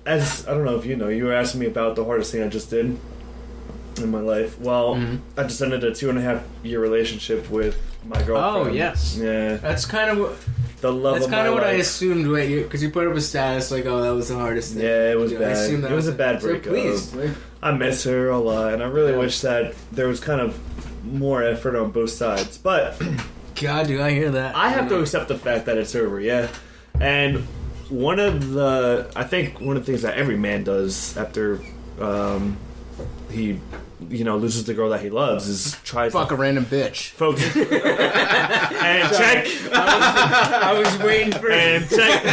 as I don't know if you know, you were asking me about the hardest thing I just did in my life. Well, I just ended a 2.5-year relationship with my girlfriend. Oh, yes. Yeah. That's kind of what... The love That's of my kind of what I life. assumed, because you put up a status like, "Oh, that was the hardest thing." Yeah, it was I bad. assumed that It was a bad so breakup. please, I miss her a lot, and I really wish that there was kind of more effort on both sides. But God, do I hear that? I have to accept the fact that it's over, yeah. And I think one of the things that every man does after he, loses the girl that he loves is tries Fuck to a random bitch. focus and check I was waiting for and check.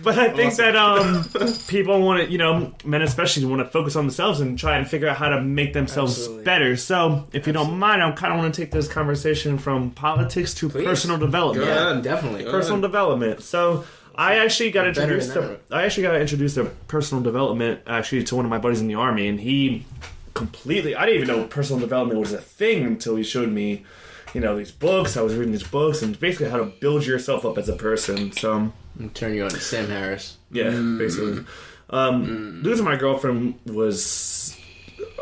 But I think that people want to, men especially want to focus on themselves and try and figure out how to make themselves Absolutely. better. So, if you don't mind, I kind of want to take this conversation from politics to personal development. Yeah, definitely. Personal development. So, I actually got Better introduced than to. that. I actually got introduced to personal development to one of my buddies in the Army, and he completely. I didn't even know personal development was a thing until he showed me, these books. I was reading these books, and basically how to build yourself up as a person. So. I'm turning you on to Sam Harris. Yeah, basically. Losing my girlfriend was...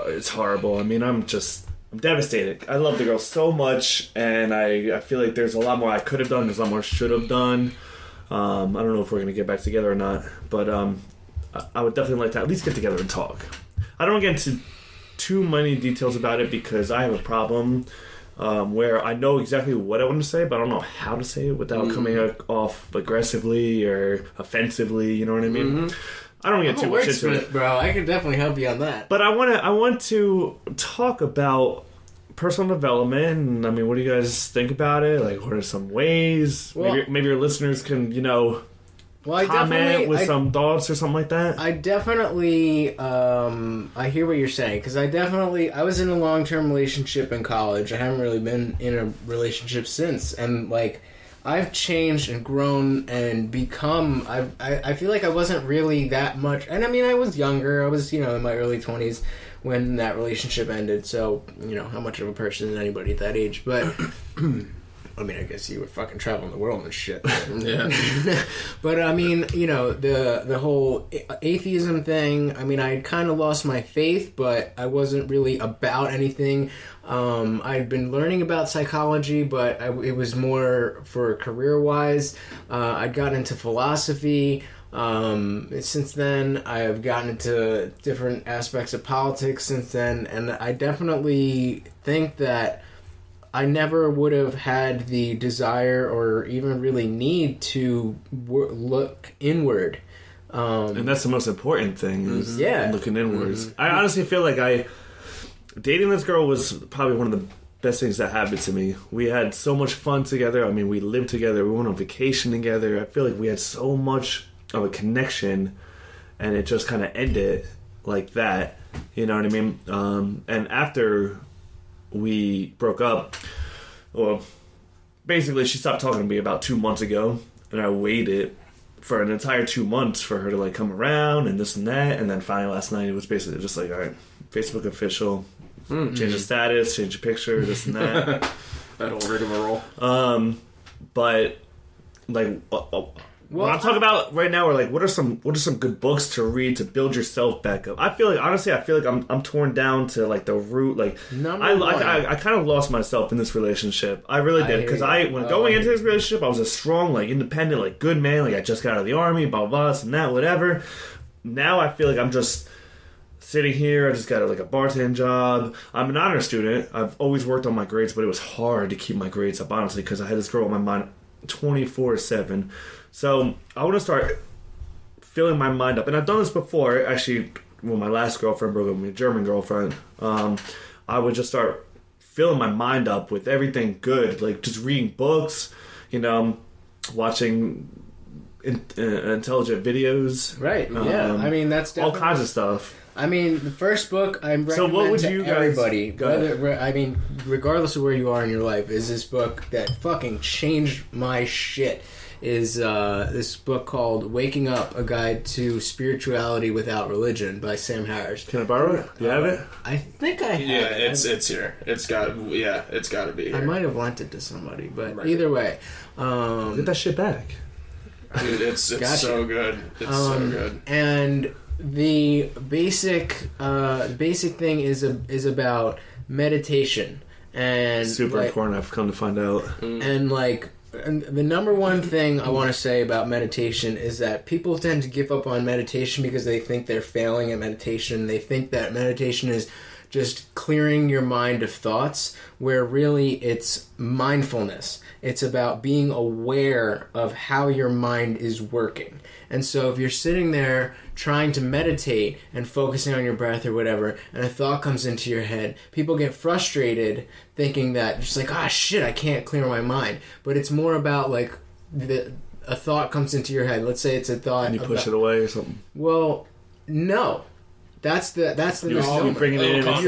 it's horrible. I mean, I'm devastated. I love the girl so much, and I feel like there's a lot more I could have done. There's a lot more I should have done. I don't know if we're going to get back together or not, but I would definitely like to at least get together and talk. I don't get into too many details about it because I have a problem where I know exactly what I want to say, but I don't know how to say it without coming off aggressively or offensively. You know what I mean? I don't get too much into it, bro. I could definitely help you on that. but I want to talk about personal development. And, I mean, what do you guys think about it? Like, what are some ways? Well, maybe your listeners can, I comment with some thoughts or something like that. I definitely, I hear what you're saying, because I was in a long-term relationship in college. I haven't really been in a relationship since, and, I've changed and grown and become, I feel like I wasn't really that much, and I mean, I was younger, I was, in my early 20s when that relationship ended, so, how much of a person is anybody at that age, but... I mean, I guess you were fucking traveling the world and shit. Yeah. But, I mean, the whole atheism thing, I mean, I kind of lost my faith, but I wasn't really about anything. I'd been learning about psychology, but it was more for career-wise. I'd gotten into philosophy. Since then, I've gotten into different aspects of politics since then, and I definitely think that I never would have had the desire or even really need to look inward. And that's the most important thing, is looking inwards. Mm-hmm. I honestly feel like dating this girl was probably one of the best things that happened to me. We had so much fun together. I mean, we lived together. We went on vacation together. I feel like we had so much of a connection, and it just kind of ended like that. You know what I mean? And after we broke up, well, basically she stopped talking to me about 2 months ago, and I waited for an entire 2 months for her to come around and this and that, and then finally last night it was basically just all right, Facebook official, change the status, change the picture, this and that. That whole rigmarole. But when I'm talking about right now, we're what are some good books to read to build yourself back up? I feel like I'm torn down to the root. I kind of lost myself in this relationship. I really did, because going into this relationship, I was a strong, independent, good man. I just got out of the Army, blah blah, this and that, whatever. Now I feel like I'm just sitting here. I just got a bartend job. I'm an honor student. I've always worked on my grades, but it was hard to keep my grades up, honestly, because I had this girl on my mind 24/7. So I want to start filling my mind up, and I've done this before. Actually, my last girlfriend broke up with me, a German girlfriend, I would just start filling my mind up with everything good, like just reading books, watching intelligent videos. Right. Yeah. I mean, that's all kinds of stuff. I mean, the first book I recommend so what would to you everybody, guys, regardless of where you are in your life, is this book that fucking changed my shit. Is this book called Waking Up, A Guide to Spirituality Without Religion by Sam Harris. Can I borrow it? Do you have it? I think I have it. Yeah, it's here. It's got to be here. I might have lent it to somebody, but either way. Get that shit back. Dude, it's so good. It's so good. And the basic thing is about meditation. And super important, I've come to find out. And the number one thing I want to say about meditation is that people tend to give up on meditation because they think they're failing at meditation. They think that meditation is just clearing your mind of thoughts, where really it's mindfulness. It's about being aware of how your mind is working. And so if you're sitting there trying to meditate and focusing on your breath or whatever, and a thought comes into your head, people get frustrated thinking that, just like, shit, I can't clear my mind. But it's more about, like, a thought comes into your head. Let's say it's a thought. And you push it away or something? Well, no. That's the misnomer. You bring it in and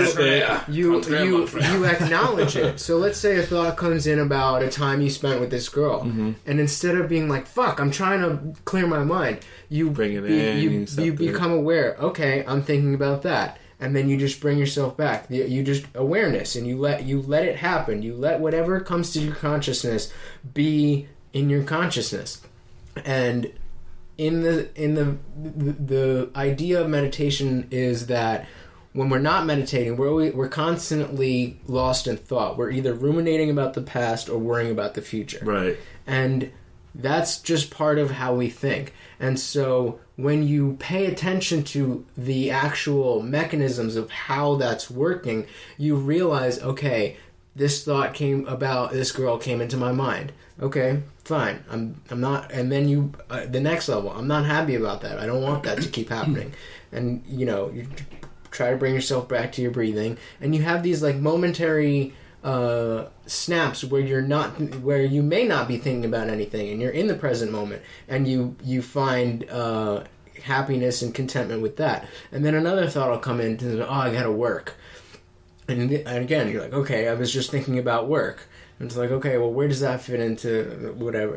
you acknowledge it. So let's say a thought comes in about a time you spent with this girl, and instead of being like, "Fuck, I'm trying to clear my mind," you bring it in. You become aware. Okay, I'm thinking about that, and then you just bring yourself back. You just awareness, and you let it happen. You let whatever comes to your consciousness be in your consciousness, and in the idea of meditation is that when we're not meditating, we're constantly lost in thought. We're either ruminating about the past or worrying about the future. Right. And that's just part of how we think. And so when you pay attention to the actual mechanisms of how that's working, you realize, okay, this thought came about this girl came into my mind. Okay, fine. I'm not. And then the next level. I'm not happy about that. I don't want that to keep happening. And you try to bring yourself back to your breathing, and you have these like momentary snaps where you may not be thinking about anything, and you're in the present moment, and you find happiness and contentment with that. And then another thought will come in, I gotta work. And again, you're like, okay, I was just thinking about work. And it's like, okay, well, where does that fit into whatever?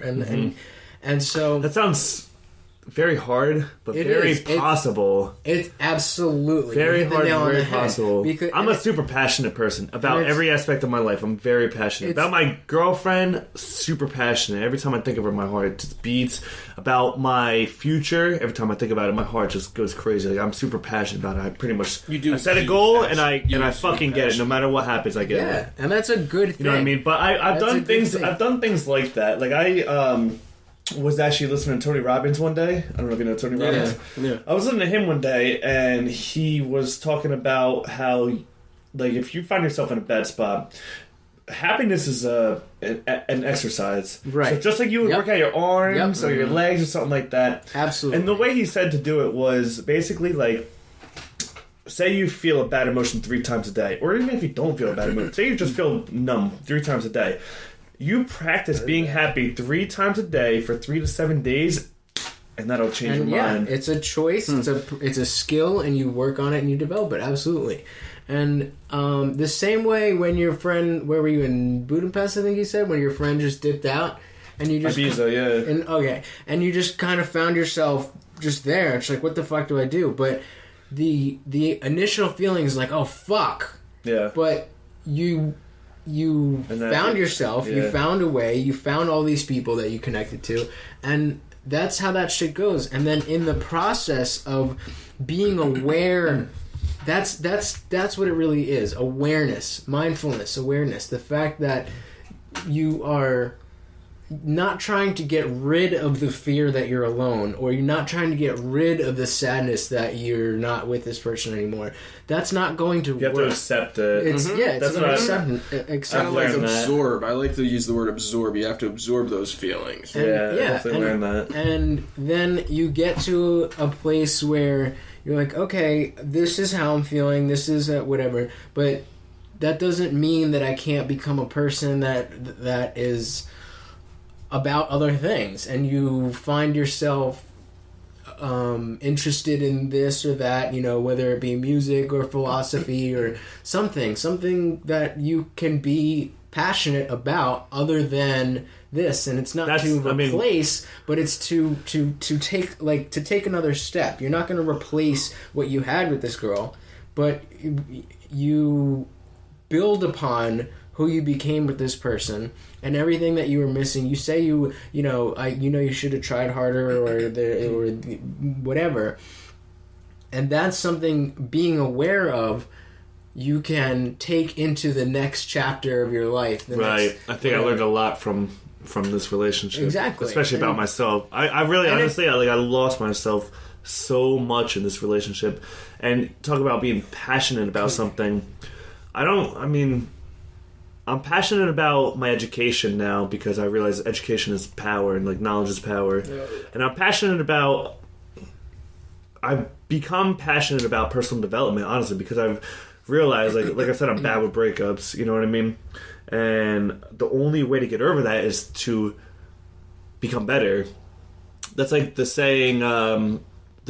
And so that sounds very hard, but very possible. It's absolutely very hard, very possible. Because I'm a super passionate person about every aspect of my life. I'm very passionate about my girlfriend. Super passionate. Every time I think of her, my heart just beats. About my future, every time I think about it, my heart just goes crazy. Like, I'm super passionate about it. I pretty much I set a goal and I fucking get it. No matter what happens, I get it. Yeah, and that's a good thing. You know what I mean? But I've done things. I've done things like that. Like I was actually listening to Tony Robbins one day. I don't know if you know Tony Robbins. Yeah. I was listening to him one day, and he was talking about how, like, if you find yourself in a bad spot, happiness is an exercise. Right. So just like you would work out your arms or your legs or something like that. Absolutely. And the way he said to do it was basically like, say you feel a bad emotion 3 times a day, or even if you don't feel a bad emotion, say you just feel numb 3 times a day. You practice being happy 3 times a day for 3 to 7 days, and that'll change your mind. It's a choice. It's a skill, and you work on it and you develop it. Absolutely. And the same way when your friend, where were you, in Budapest? I think you said, when your friend just dipped out, and you just Ibiza, and you just kind of found yourself just there. It's like, what the fuck do I do? But the initial feeling is like, oh fuck. Yeah. But you found yourself, you found a way, you found all these people that you connected to, and that's how that shit goes. And then in the process of being aware, that's what it really is. Awareness, mindfulness, awareness. The fact that you are not trying to get rid of the fear that you're alone, or you're not trying to get rid of the sadness that you're not with this person anymore. That's not going to work. You have to accept it. It's That's an acceptance. Kind of like absorb. I like to use the word absorb. You have to absorb those feelings. Definitely learn that. And then you get to a place where you're like, okay, this is how I'm feeling, this is whatever, but that doesn't mean that I can't become a person that is about other things, and you find yourself interested in this or that, whether it be music or philosophy or something that you can be passionate about other than this. And it's not to replace, but it's to take another step. You're not going to replace what you had with this girl, but you build upon who you became with this person and everything that you were missing. You say you should have tried harder or whatever. And that's something, being aware of, you can take into the next chapter of your life. Right. I think I learned a lot from this relationship. Exactly. Especially about myself. I really, honestly, I lost myself so much in this relationship. And talk about being passionate about something. I'm passionate about my education now because I realize education is power and knowledge is power. Yeah. And I've become passionate about personal development, honestly, because I've realized, like I said, I'm bad with breakups, you know what I mean? And the only way to get over that is to become better. That's like the saying, the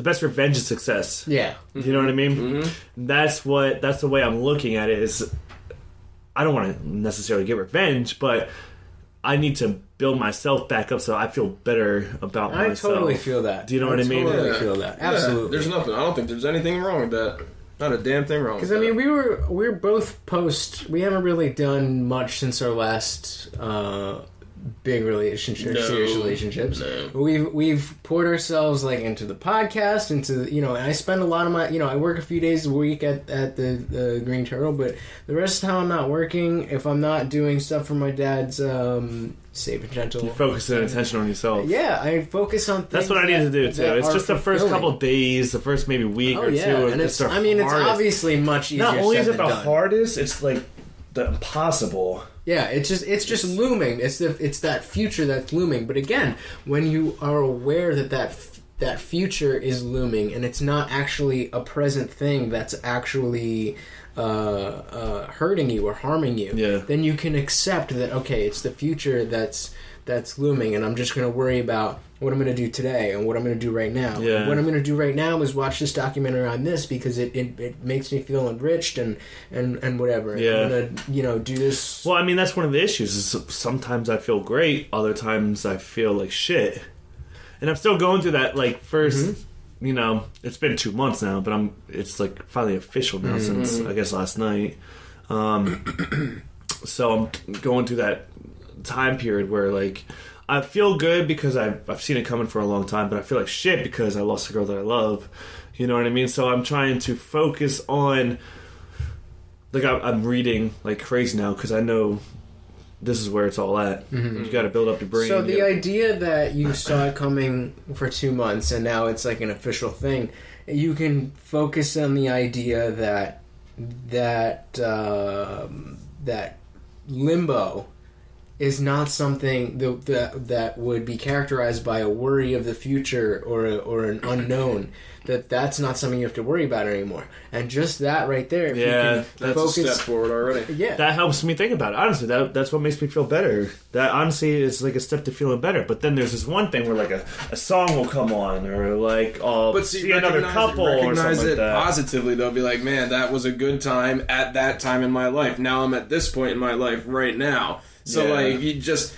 best revenge is success. Yeah. You know what I mean? Mm-hmm. That's the way I'm looking at it. Is I don't want to necessarily get revenge, but I need to build myself back up so I feel better about myself. I totally feel that. Do you know what I mean? I totally feel that. Absolutely. Yeah, there's nothing. I don't think there's anything wrong with that. Not a damn thing wrong with that. Because, we're both we haven't really done much since our last big serious relationships. No. We've poured ourselves into the podcast, and I spend a lot of my, I work a few days a week at the Green Turtle, but the rest of the time I'm not working. If I'm not doing stuff for my dad's Safe and Gentle, you focus attention on yourself. Yeah, I focus on things. That's what I need to do too. It's just the first couple of days, the first maybe week or two. And it's obviously much easier. Not only is it the done. hardest, it's the impossible. Yeah, it's just looming. It's that future that's looming. But again, when you are aware that future is looming and it's not actually a present thing that's actually hurting you or harming you, then you can accept that, okay, it's the future that's looming, and I'm just going to worry about what I'm going to do today and what I'm going to do right now. Yeah. What I'm going to do right now is watch this documentary on this because it makes me feel enriched and whatever. Yeah. I'm going to, do this. Well, that's one of the issues is sometimes I feel great, other times I feel like shit. And I'm still going through that, first, it's been 2 months now, but it's finally official now since, I guess, last night. So I'm going through that time period where, I feel good because I've seen it coming for a long time, but I feel like shit because I lost a girl that I love. You know what I mean? So I'm trying to focus on, I'm reading like crazy now because I know this is where it's all at. Mm-hmm. You got to build up your brain. So the idea that you saw it coming for 2 months and now it's an official thing, you can focus on the idea that limbo is not something that would be characterized by a worry of the future or an unknown. That's not something you have to worry about anymore. And just that right there, if you can that's focus, a step forward already. Yeah, that helps me think about it. Honestly, that's what makes me feel better. That honestly is a step to feeling better. But then there's this one thing where a song will come on or I'll see another couple or something like that. Positively, they'll be like, man, that was a good time at that time in my life. Now I'm at this point in my life right now. So you just,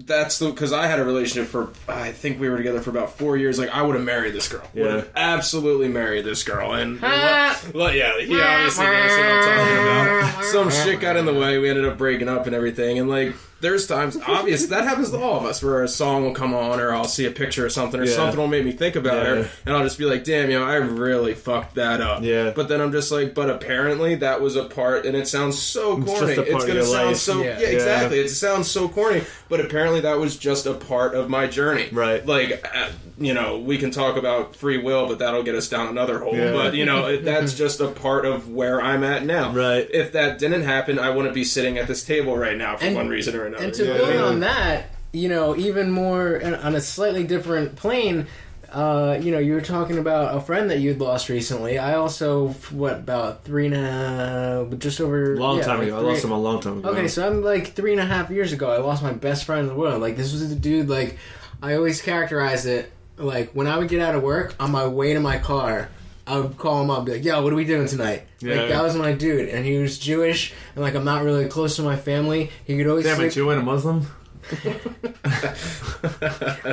that's because I had a relationship for, I think we were together for about 4 years. I would have married this girl. Yeah. Would have absolutely married this girl. And, he obviously knows what I'm talking about. Some shit got in the way. We ended up breaking up and everything. And, there's times, obvious, that happens to all of us, where a song will come on, or I'll see a picture or something, or something will make me think about her, and I'll just be like, damn, I really fucked that up. Yeah. But then I'm just but apparently that was a part, and it sounds so corny. It's going to sound so, exactly. It sounds so corny, but apparently that was just a part of my journey. Right. We can talk about free will, but that'll get us down another hole. Yeah. But, that's just a part of where I'm at now. Right. If that didn't happen, I wouldn't be sitting at this table right now for one reason or another. And to build on that, even more on a slightly different plane, you were talking about a friend that you'd lost recently. I also, about 3.5, just over... Long time ago. I lost him a long time ago. Okay, so I'm like 3.5 years ago, I lost my best friend in the world. Like, this was the dude, like, I always characterize it, like, when I would get out of work, on my way to my car, I would call him up and be like, yo, what are we doing tonight? That was my dude. And he was Jewish, and, like, I'm not really close to my family. He could always... Damn, a Jew and a Muslim? I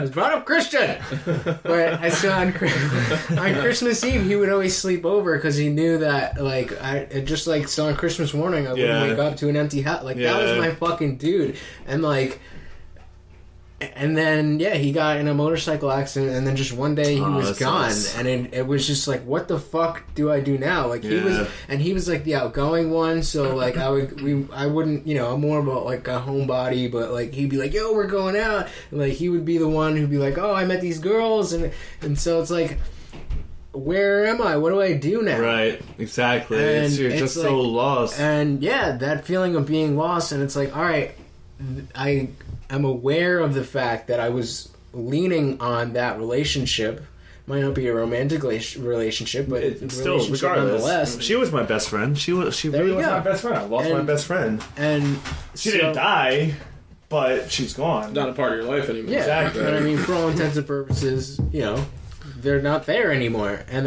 was brought up Christian, but I still on Christmas Eve he would always sleep over because he knew that so on Christmas morning I wouldn't wake up to an empty house. Like that was my fucking dude, and then he got in a motorcycle accident, and then just one day he was gone, and it was just like, what the fuck do I do now? Like he was like the outgoing one, so like I wouldn't, I'm more about like a homebody, but like he'd be like, yo, we're going out, and like he would be the one who'd be like, oh, I met these girls, and so it's like, where am I? What do I do now? Right, exactly. And you're just so lost, and that feeling of being lost, and it's like, all right, I'm aware of the fact that I was leaning on that relationship. Might not be a romantic relationship, but it's still, regardless. She was my best friend. She really was my best friend. I lost my best friend. And she didn't die, but she's gone. Not a part of your life anymore. Yeah, exactly. But I mean, for all intents and purposes, they're not there anymore. And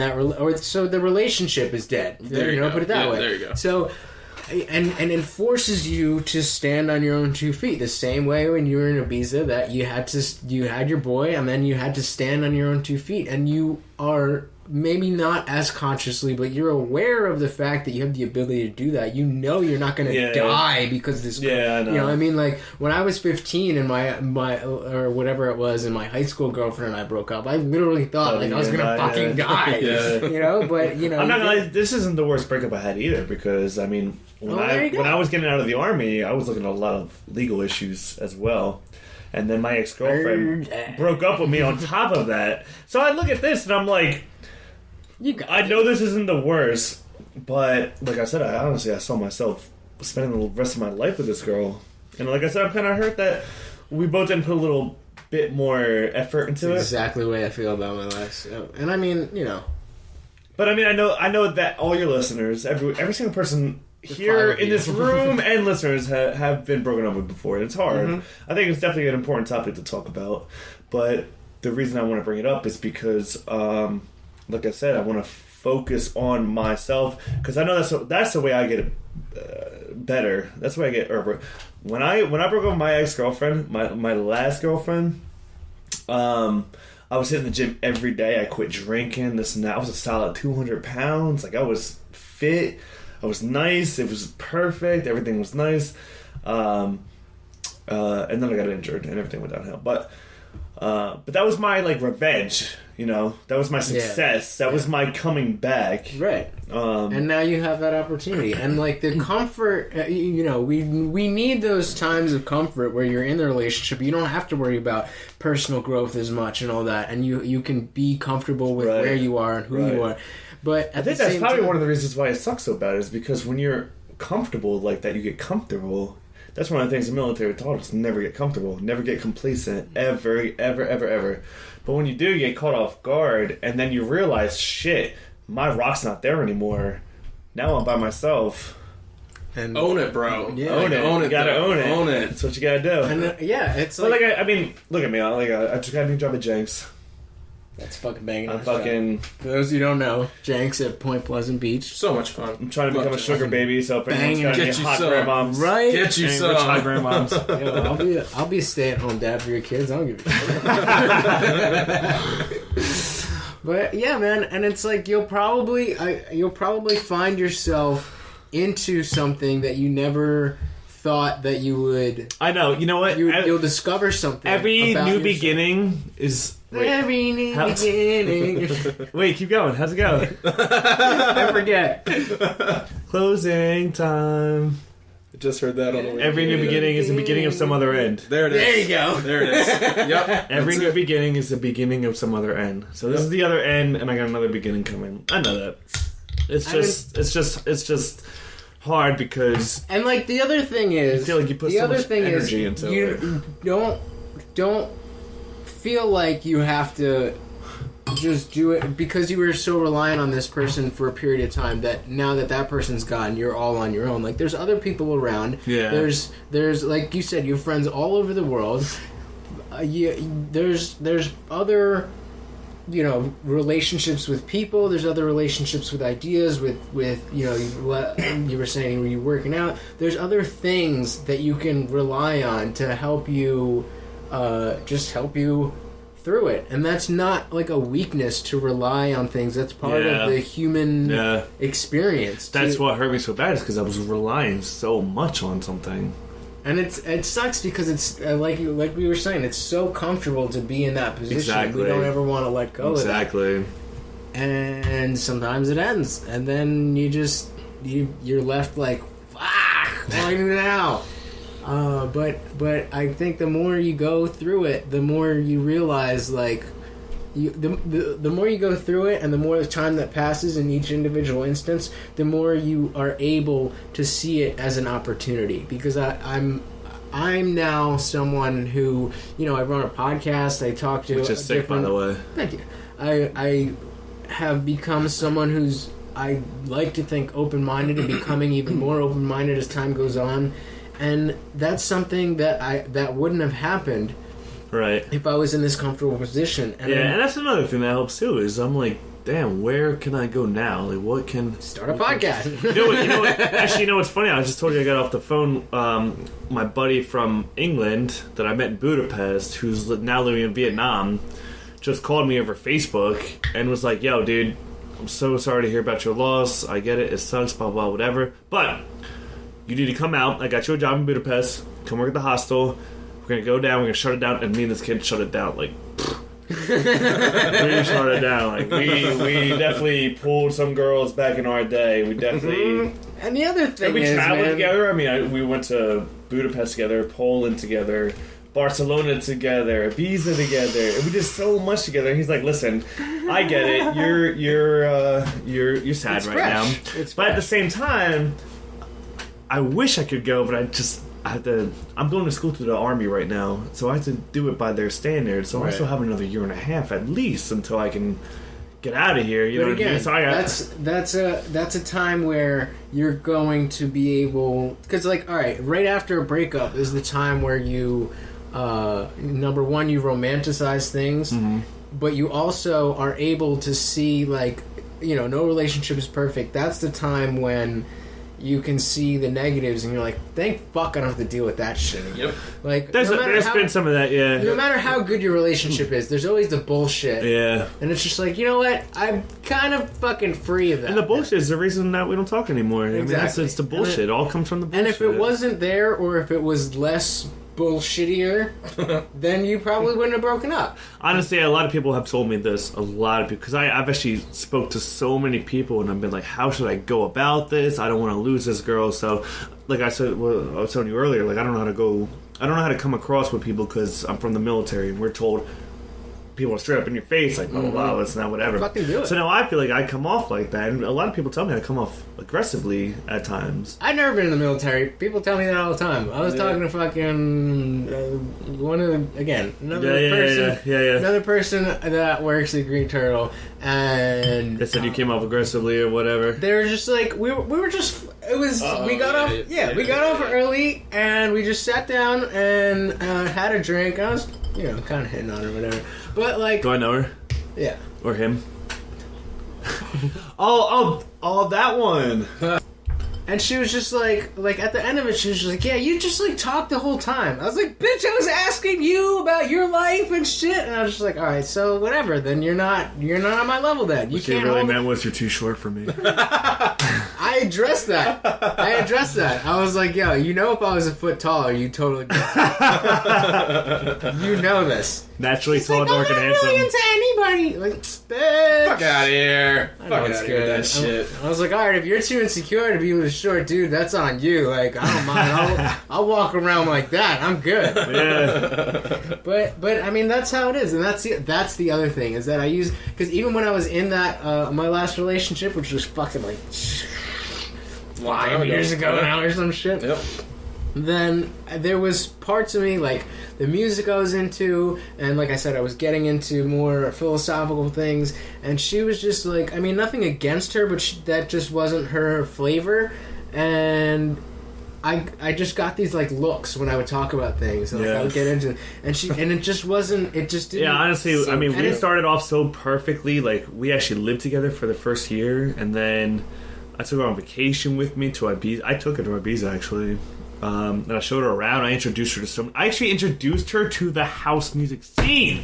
so the relationship is dead. There you go. Put it that way. There you go. So... And it forces you to stand on your own 2 feet. The same way when you were in Ibiza, that you had your boy, and then you had to stand on your own 2 feet. And you are maybe not as consciously, but you're aware of the fact that you have the ability to do that. You know you're not going to die because this. Yeah, I know. You know what I mean? Like when I was 15 and my or whatever it was, and my high school girlfriend and I broke up, I literally thought I was going to fucking die. But I'm not gonna lie, this isn't the worst breakup I had either, because I mean, when I was getting out of the army, I was looking at a lot of legal issues as well. And then my ex-girlfriend broke up with me on top of that. So I look at this and I'm like, I know this isn't the worst, but like I said, I saw myself spending the rest of my life with this girl. And like I said, I'm kind of hurt that we both didn't put a little bit more effort into it. Exactly the way I feel about my life. And I mean, But I mean, I know that all your listeners, every single person here in this room and listeners have been broken up with before. And it's hard. Mm-hmm. I think it's definitely an important topic to talk about. But the reason I want to bring it up is because, like I said, I want to focus on myself, because I know that's the way I get better. That's the way I get over. When I broke up with my ex-girlfriend, my last girlfriend, I was hitting the gym every day. I quit drinking, this and that. I was a solid 200 pounds. Like, I was fit. I was nice. It was perfect. Everything was nice. And then I got injured and everything went downhill. But that was my, like, revenge, That was my success. That was my coming back. Right. And now you have that opportunity. And, like, the comfort, we need those times of comfort where you're in the relationship. You don't have to worry about personal growth as much and all that. And you can be comfortable with where you are and who you are. But I think that's probably one of the reasons why it sucks so bad, is because when you're comfortable like that, you get comfortable. That's one of the things the military taught us: never get comfortable, never get complacent, ever, ever, ever, ever. But when you do, you get caught off guard, and then you realize, shit, my rock's not there anymore. Now I'm by myself. And own it, bro. Yeah, own it. Own it. You gotta own it. Own it. That's what you gotta do. And it's but like, I mean, look at me. I just got a new job at Jenks. That's fucking banging. I'm fucking. For those who don't know, Jenks at Point Pleasant Beach. So much fun. I'm trying to become a sugar baby, so if anyone's got any hot grandmoms, right? Get you some hot grandmoms. I'll be a stay-at-home dad for your kids. I don't give a shit. But yeah, man, and it's like you'll probably find yourself into something that you never thought that you would. I know. You know what? You'll discover something. Every about new yourself. Beginning is. Every new beginning. Wait, keep going. How's it going? I forget. Closing time. I just heard that on the way. Every new beginning is the beginning of some other end. There it is. There you go. There it is. Yep. Every new beginning is the beginning of some other end. So this is the other end, and I got another beginning coming. I know that. It's just hard because. And like the other thing is, I feel like you put so much energy into it. You don't feel like you have to just do it because you were so reliant on this person for a period of time that now that person's gone, you're all on your own. Like, there's other people around. Yeah. There's like you said, you have friends all over the world. There's other, relationships with people. There's other relationships with ideas, with what you were saying when you're working out. There's other things that you can rely on to help you, just help you through it. And that's not like a weakness to rely on things. That's part of the human experience. That's what hurt me so bad, is because I was relying so much on something. And it sucks because it's like we were saying, it's so comfortable to be in that position. Exactly. We don't ever want to let go of that. Exactly. And sometimes it ends, and then you're left like, fuck, what do I do now? But I think the more you go through it, the more you realize, like, the more you go through it, and the more time that passes in each individual instance, the more you are able to see it as an opportunity. Because I'm now someone who, I run a podcast, I talk to... Which is sick, by the way. Thank you. I have become someone who's, I like to think, open-minded, and becoming even more open-minded as time goes on. And that's something that wouldn't have happened... Right. If I was in this comfortable position. And and that's another thing that helps too, is I'm like, damn, where can I go now? Like, what can... Start a podcast. You know what? Actually, what's funny? I just told you I got off the phone. My buddy from England that I met in Budapest, who's now living in Vietnam, just called me over Facebook and was like, yo, dude, I'm so sorry to hear about your loss. I get it. It sucks, blah, blah, whatever. But you need to come out. I got you a job in Budapest. Come work at the hostel. We're going to go down, we're going to shut it down, and me and this kid shut it down, like, we shut it down, like, we definitely pulled some girls back in our day, we definitely... And the other thing we is, traveled man, together, I mean, we went to Budapest together, Poland together, Barcelona together, Ibiza together, and we did so much together, and he's like, listen, I get it, you're sad it's right fresh. now, It's but fresh. at the same time, I wish I could go, but I'm going to school through the Army right now, so I have to do it by their standards. So I still have another year and a half at least until I can get out of here. You know what I mean? So that's a time where you're going to be able, because like, all right after a breakup is the time where you, number one, you romanticize things, but you also are able to see, like, no relationship is perfect. That's the time when you can see the negatives, and you're like, thank fuck I don't have to deal with that shit anymore. Yep. Like, there's been some of that, yeah. No matter how good your relationship is, there's always the bullshit. Yeah. And it's just like, you know what? I'm kind of fucking free of that. And the bullshit is the reason that we don't talk anymore. Exactly. I mean, it's the bullshit. It all comes from the bullshit. And if it wasn't there, or if it was less bullshittier, then you probably wouldn't have broken up. Honestly, a lot of people have told me this. A lot of people, because I've actually spoke to so many people, and I've been like, how should I go about this? I don't want to lose this girl. So, like I said, I was telling you earlier, like, I don't know how to come across with people because I'm from the military, and we're told people are straight up in your face, like, oh, wow, it's not whatever. Fucking do it. So now I feel like I come off like that, and a lot of people tell me I come off aggressively at times. I've never been in the military. People tell me that all the time. I was talking to fucking another person that works at Green Turtle, and They said you came off aggressively or whatever. they were just like, we were just, it was, we got off early, and we just sat down and had a drink. I was, kind of hitting on her or whatever. But, like... Do I know her? Yeah. Or him? oh, that one. And she was just like, at the end of it, she was just like, yeah, you just, like, talked the whole time. I was like, bitch, I was asking you about your life and shit. And I was just like, all right, so whatever. Then you're not on my level then. You what can't she really meant was you're too short for me. I addressed that. I was like, yo, if I was a foot taller, you'd totally get it. You know this. Naturally tall, dark, and handsome. I'm not really into anybody. Like, bitch. Fuck out of here. I know Fuck it's out of here with good. that shit. I was like, all right, if you're too insecure to be with a short dude, that's on you. Like, I don't mind. I'll walk around like that. I'm good. Yeah. But I mean, that's how it is, and that's the other thing is that I use, because even when I was in that my last relationship, which was fucking like 5 years ago now or some shit. Yep. then there was parts of me, like the music I was into, and like I said, I was getting into more philosophical things, and she was just like, I mean, nothing against her, but that just wasn't her flavor, and I just got these like looks when I would talk about things, and like, I would get into it, and it just wasn't, it just didn't. Yeah, honestly, I mean, we it started off so perfectly. Like, we actually lived together for the first year, and then I took her on vacation with me to Ibiza. I took her to Ibiza, actually. And I showed her around. I introduced her to some. I actually introduced her to the house music scene.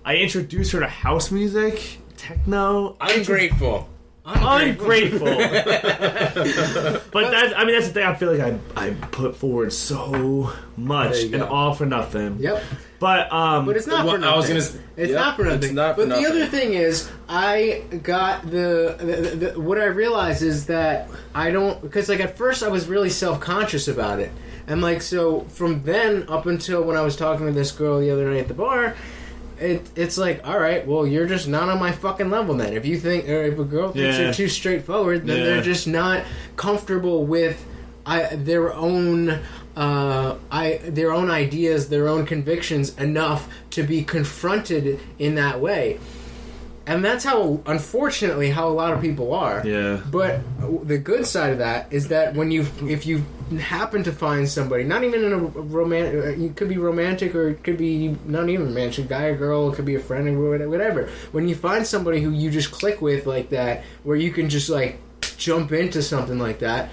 I introduced her to house music, techno. Ungrateful. Ungrateful. But that's the thing. I feel like I put forward so much and all for nothing. Yep. But it's not for nothing. It's not for nothing. But the other thing is, I got the what I realized is that I don't, because like at first I was really self-conscious about it, and like so from then up until when I was talking to this girl the other night at the bar. It's like, all right, well, you're just not on my fucking level then. If you think, or if a girl thinks you're too straightforward, then they're just not comfortable with their own ideas, their own convictions enough to be confronted in that way. And that's how, unfortunately, how a lot of people are. Yeah. But the good side of that is that if you happen to find somebody, not even in a romantic, it could be romantic or it could be not even romantic, guy or girl, it could be a friend or whatever. When you find somebody who you just click with like that, where you can just like jump into something like that,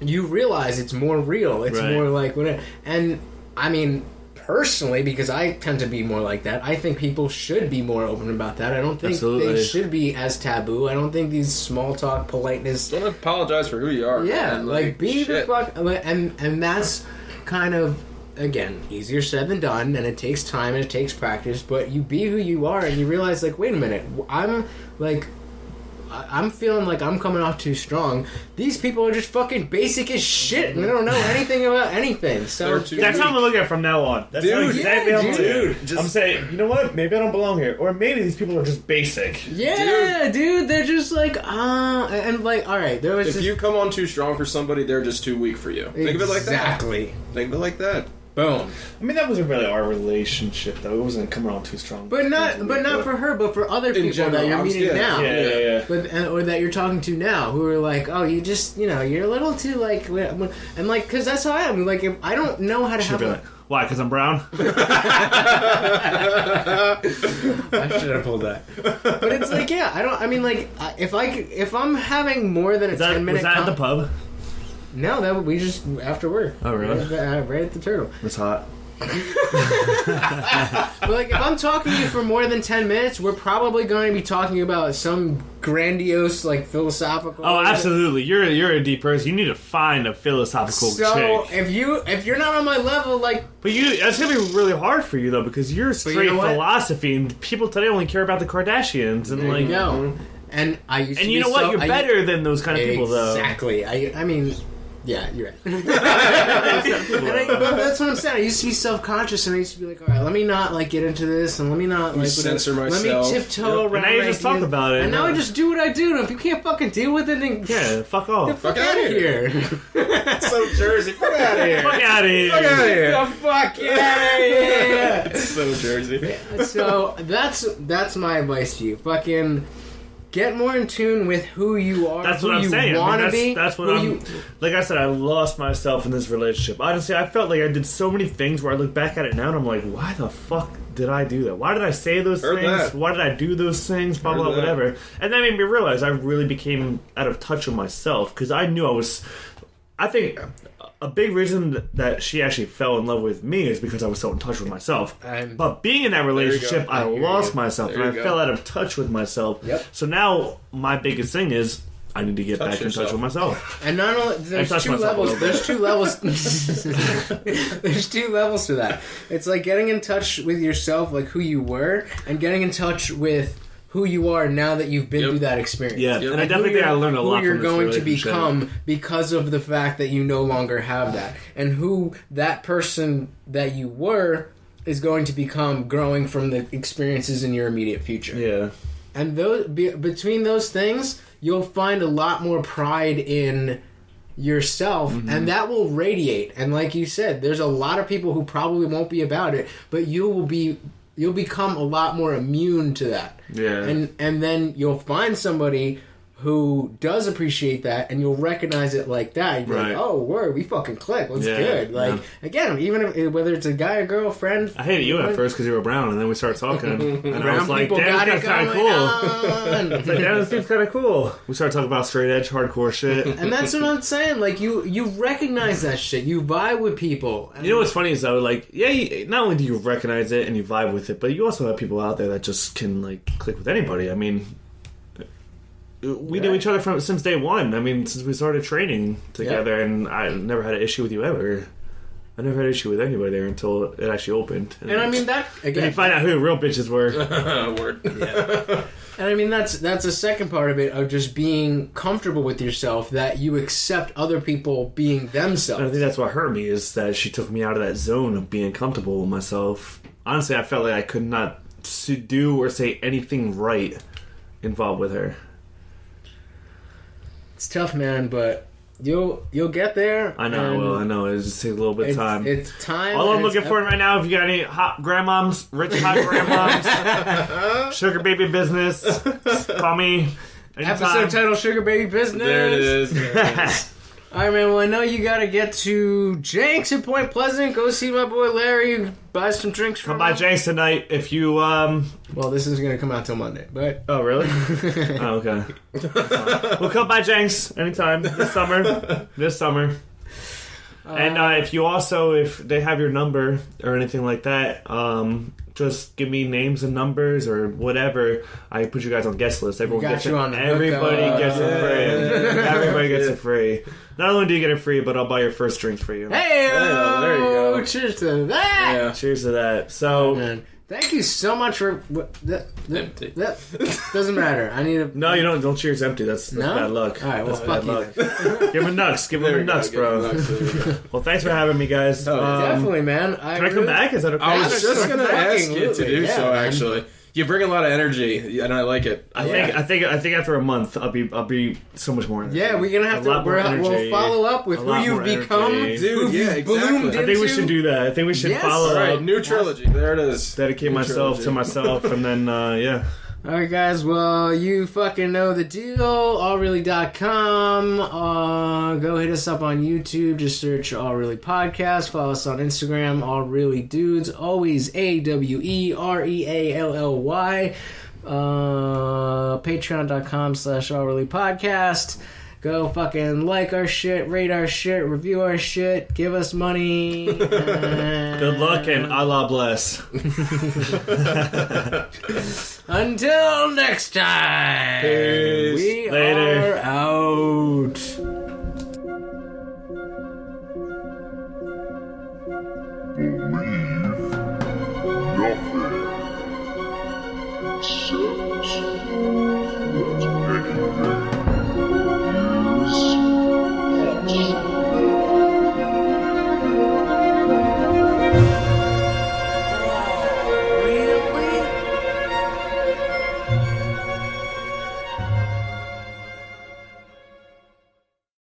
you realize it's more real. It's more like whatever. And I mean, personally, because I tend to be more like that, I think people should be more open about that. I don't think they should be as taboo. I don't think these small talk politeness. Don't apologize for who you are. Yeah, man. like be the fuck, and that's kind of, again, easier said than done, and it takes time and it takes practice. But you be who you are, and you realize, like, wait a minute, I'm feeling like I'm coming off too strong. These people are just fucking basic as shit, and they don't know anything about anything. So that's how I'm gonna look at it from now on. That's exactly how I'm gonna do it. I'm saying, you know what? Maybe I don't belong here, or maybe these people are just basic. Yeah, dude, they're just like and like, all right. There was if you come on too strong for somebody, they're just too weak for you. Think of it like that. Exactly. Think of it like that. Boom. I mean, that wasn't really our relationship, though. It wasn't coming on too strong. But not for her, but for other people general, that you're meeting now. Yeah. But or that you're talking to now, who are like, oh, you just, you're a little too like, and like, because that's how I am. Like, if I don't know how to have. Like, why? Because I'm brown. I should have pulled that. But it's like, yeah, I don't. I mean, like, if I'm having more than a 10-minute. Was that at the pub? No, that we just after work. Oh, really? Right at the Turtle. It's hot. But like, if I'm talking to you for more than 10 minutes, we're probably going to be talking about some grandiose, like, philosophical. Oh, absolutely. You're a deep person. You need to find a philosophical chick. So if you're not on my level, like, but that's gonna be really hard for you though, because you're straight philosophy, and people today only care about the Kardashians, and there you go. And I used to. And you know what? You're better than those kind of people, though. Exactly. I mean. Yeah, you're right. But that's what I'm saying. I used to be self-conscious, and I used to be like, all right, let me not like get into this, and let me not like censor myself. Let me tiptoe around. And now you just talk about it. And now I just do what I do. And if you can't fucking deal with it, then fuck off. Fuck out of here. So Jersey, fuck out of here. Fuck out of here. Fuck out of here. The fuck out of here. So Jersey. So that's my advice to you. Fucking. Get more in tune with who you are. That's what I'm saying. That's what I'm. Like I said, I lost myself in this relationship. Honestly, I felt like I did so many things where I look back at it now and I'm like, why the fuck did I do that? Why did I say those things? Why did I do those things? Blah, blah, whatever. And that made me realize I really became out of touch with myself because I knew I think a big reason that she actually fell in love with me is because I was so in touch with myself. But being in that relationship, I lost myself and I fell out of touch with myself. Yep. So now my biggest thing is I need to get back in touch with myself. And not only there's two levels. There's two levels. There's two levels to that. It's like getting in touch with yourself, like who you were, and getting in touch with who you are now that you've been through that experience. Yeah, and I definitely think I learned a lot from this who you're going to become because of the fact that you no longer have that. And who that person that you were is going to become growing from the experiences in your immediate future. Yeah. And between those things, you'll find a lot more pride in yourself, and that will radiate. And like you said, there's a lot of people who probably won't be about it, but you'll become a lot more immune to that. Yeah. And then you'll find somebody who does appreciate that, and you'll recognize it like that. You'll be like, oh, word, we fucking click. What's good? Like, again, even if, whether it's a guy or girl, friend. I hated you at first because you were brown, and then we started talking, and I was like, damn, that's kind of cool. It's like, damn, this seems kind of cool. We started talking about straight edge, hardcore shit. And that's what I'm saying. Like, you recognize that shit. You vibe with people. You know what's funny is, though, like, not only do you recognize it and you vibe with it, but you also have people out there that just can, like, click with anybody. I mean... We knew each other since day one. I mean, since we started training together, and I never had an issue with you ever. I never had an issue with anybody there until it actually opened. And I mean, that, again... Then you find out who the real bitches were. Word. Yeah. And I mean, that's the second part of it, of just being comfortable with yourself, that you accept other people being themselves. And I think that's what hurt me, is that she took me out of that zone of being comfortable with myself. Honestly, I felt like I could not do or say anything right involved with her. It's tough, man, but you'll get there. I know, well, I know. It just takes a little bit of time. It's time. All I'm looking for right now, if you got any hot grandmoms, rich hot grandmoms, sugar baby business, just call me anytime. Episode title, Sugar Baby Business. There it is. All right, man. Well, I know you got to get to Jenks in Point Pleasant. Go see my boy Larry. Buy some drinks from him. Come by Jenks tonight if you... Well, this is going to come out till Monday, but... Oh, really? Oh, okay. We'll come by Jenks anytime this summer. And if you also, if they have your number or anything like that, just give me names and numbers or whatever. I put you guys on guest list. Everyone gets it. Everybody gets it free. Everybody gets it free. Not only do you get it free, but I'll buy your first drinks for you. Hey, there you go. Cheers to that. Yeah. Cheers to that. So, man, thank you so much for Empty. That doesn't matter. I need a... No, you don't cheers empty. That's bad luck. All right, well, that's fuck bad luck. Give him a nux. Give him a nux, bro. Well, thanks for having me, guys. Definitely, man. Can I come back? Is that okay? I was just going to ask you to do so, man. actually. You bring a lot of energy, and I like it. I think after a month, I'll be so much more energy. Yeah, we're gonna have to. We'll follow up with who you've become, dude. Yeah, exactly. I think we should do that. I think we should follow up. All right, new trilogy. There it is. Dedicate myself to myself, and then yeah. Alright, guys, well, you fucking know the deal. AweReally.com. Go hit us up on YouTube. Just search AweReallyPodcast. Follow us on Instagram, AweReallyDudes. Always AWEREALLY. Patreon.com/AweReallyPodcast. Go fucking like our shit, rate our shit, review our shit, give us money. Good luck and Allah bless. Until next time. Peace. We Later. are out. Believe nothing except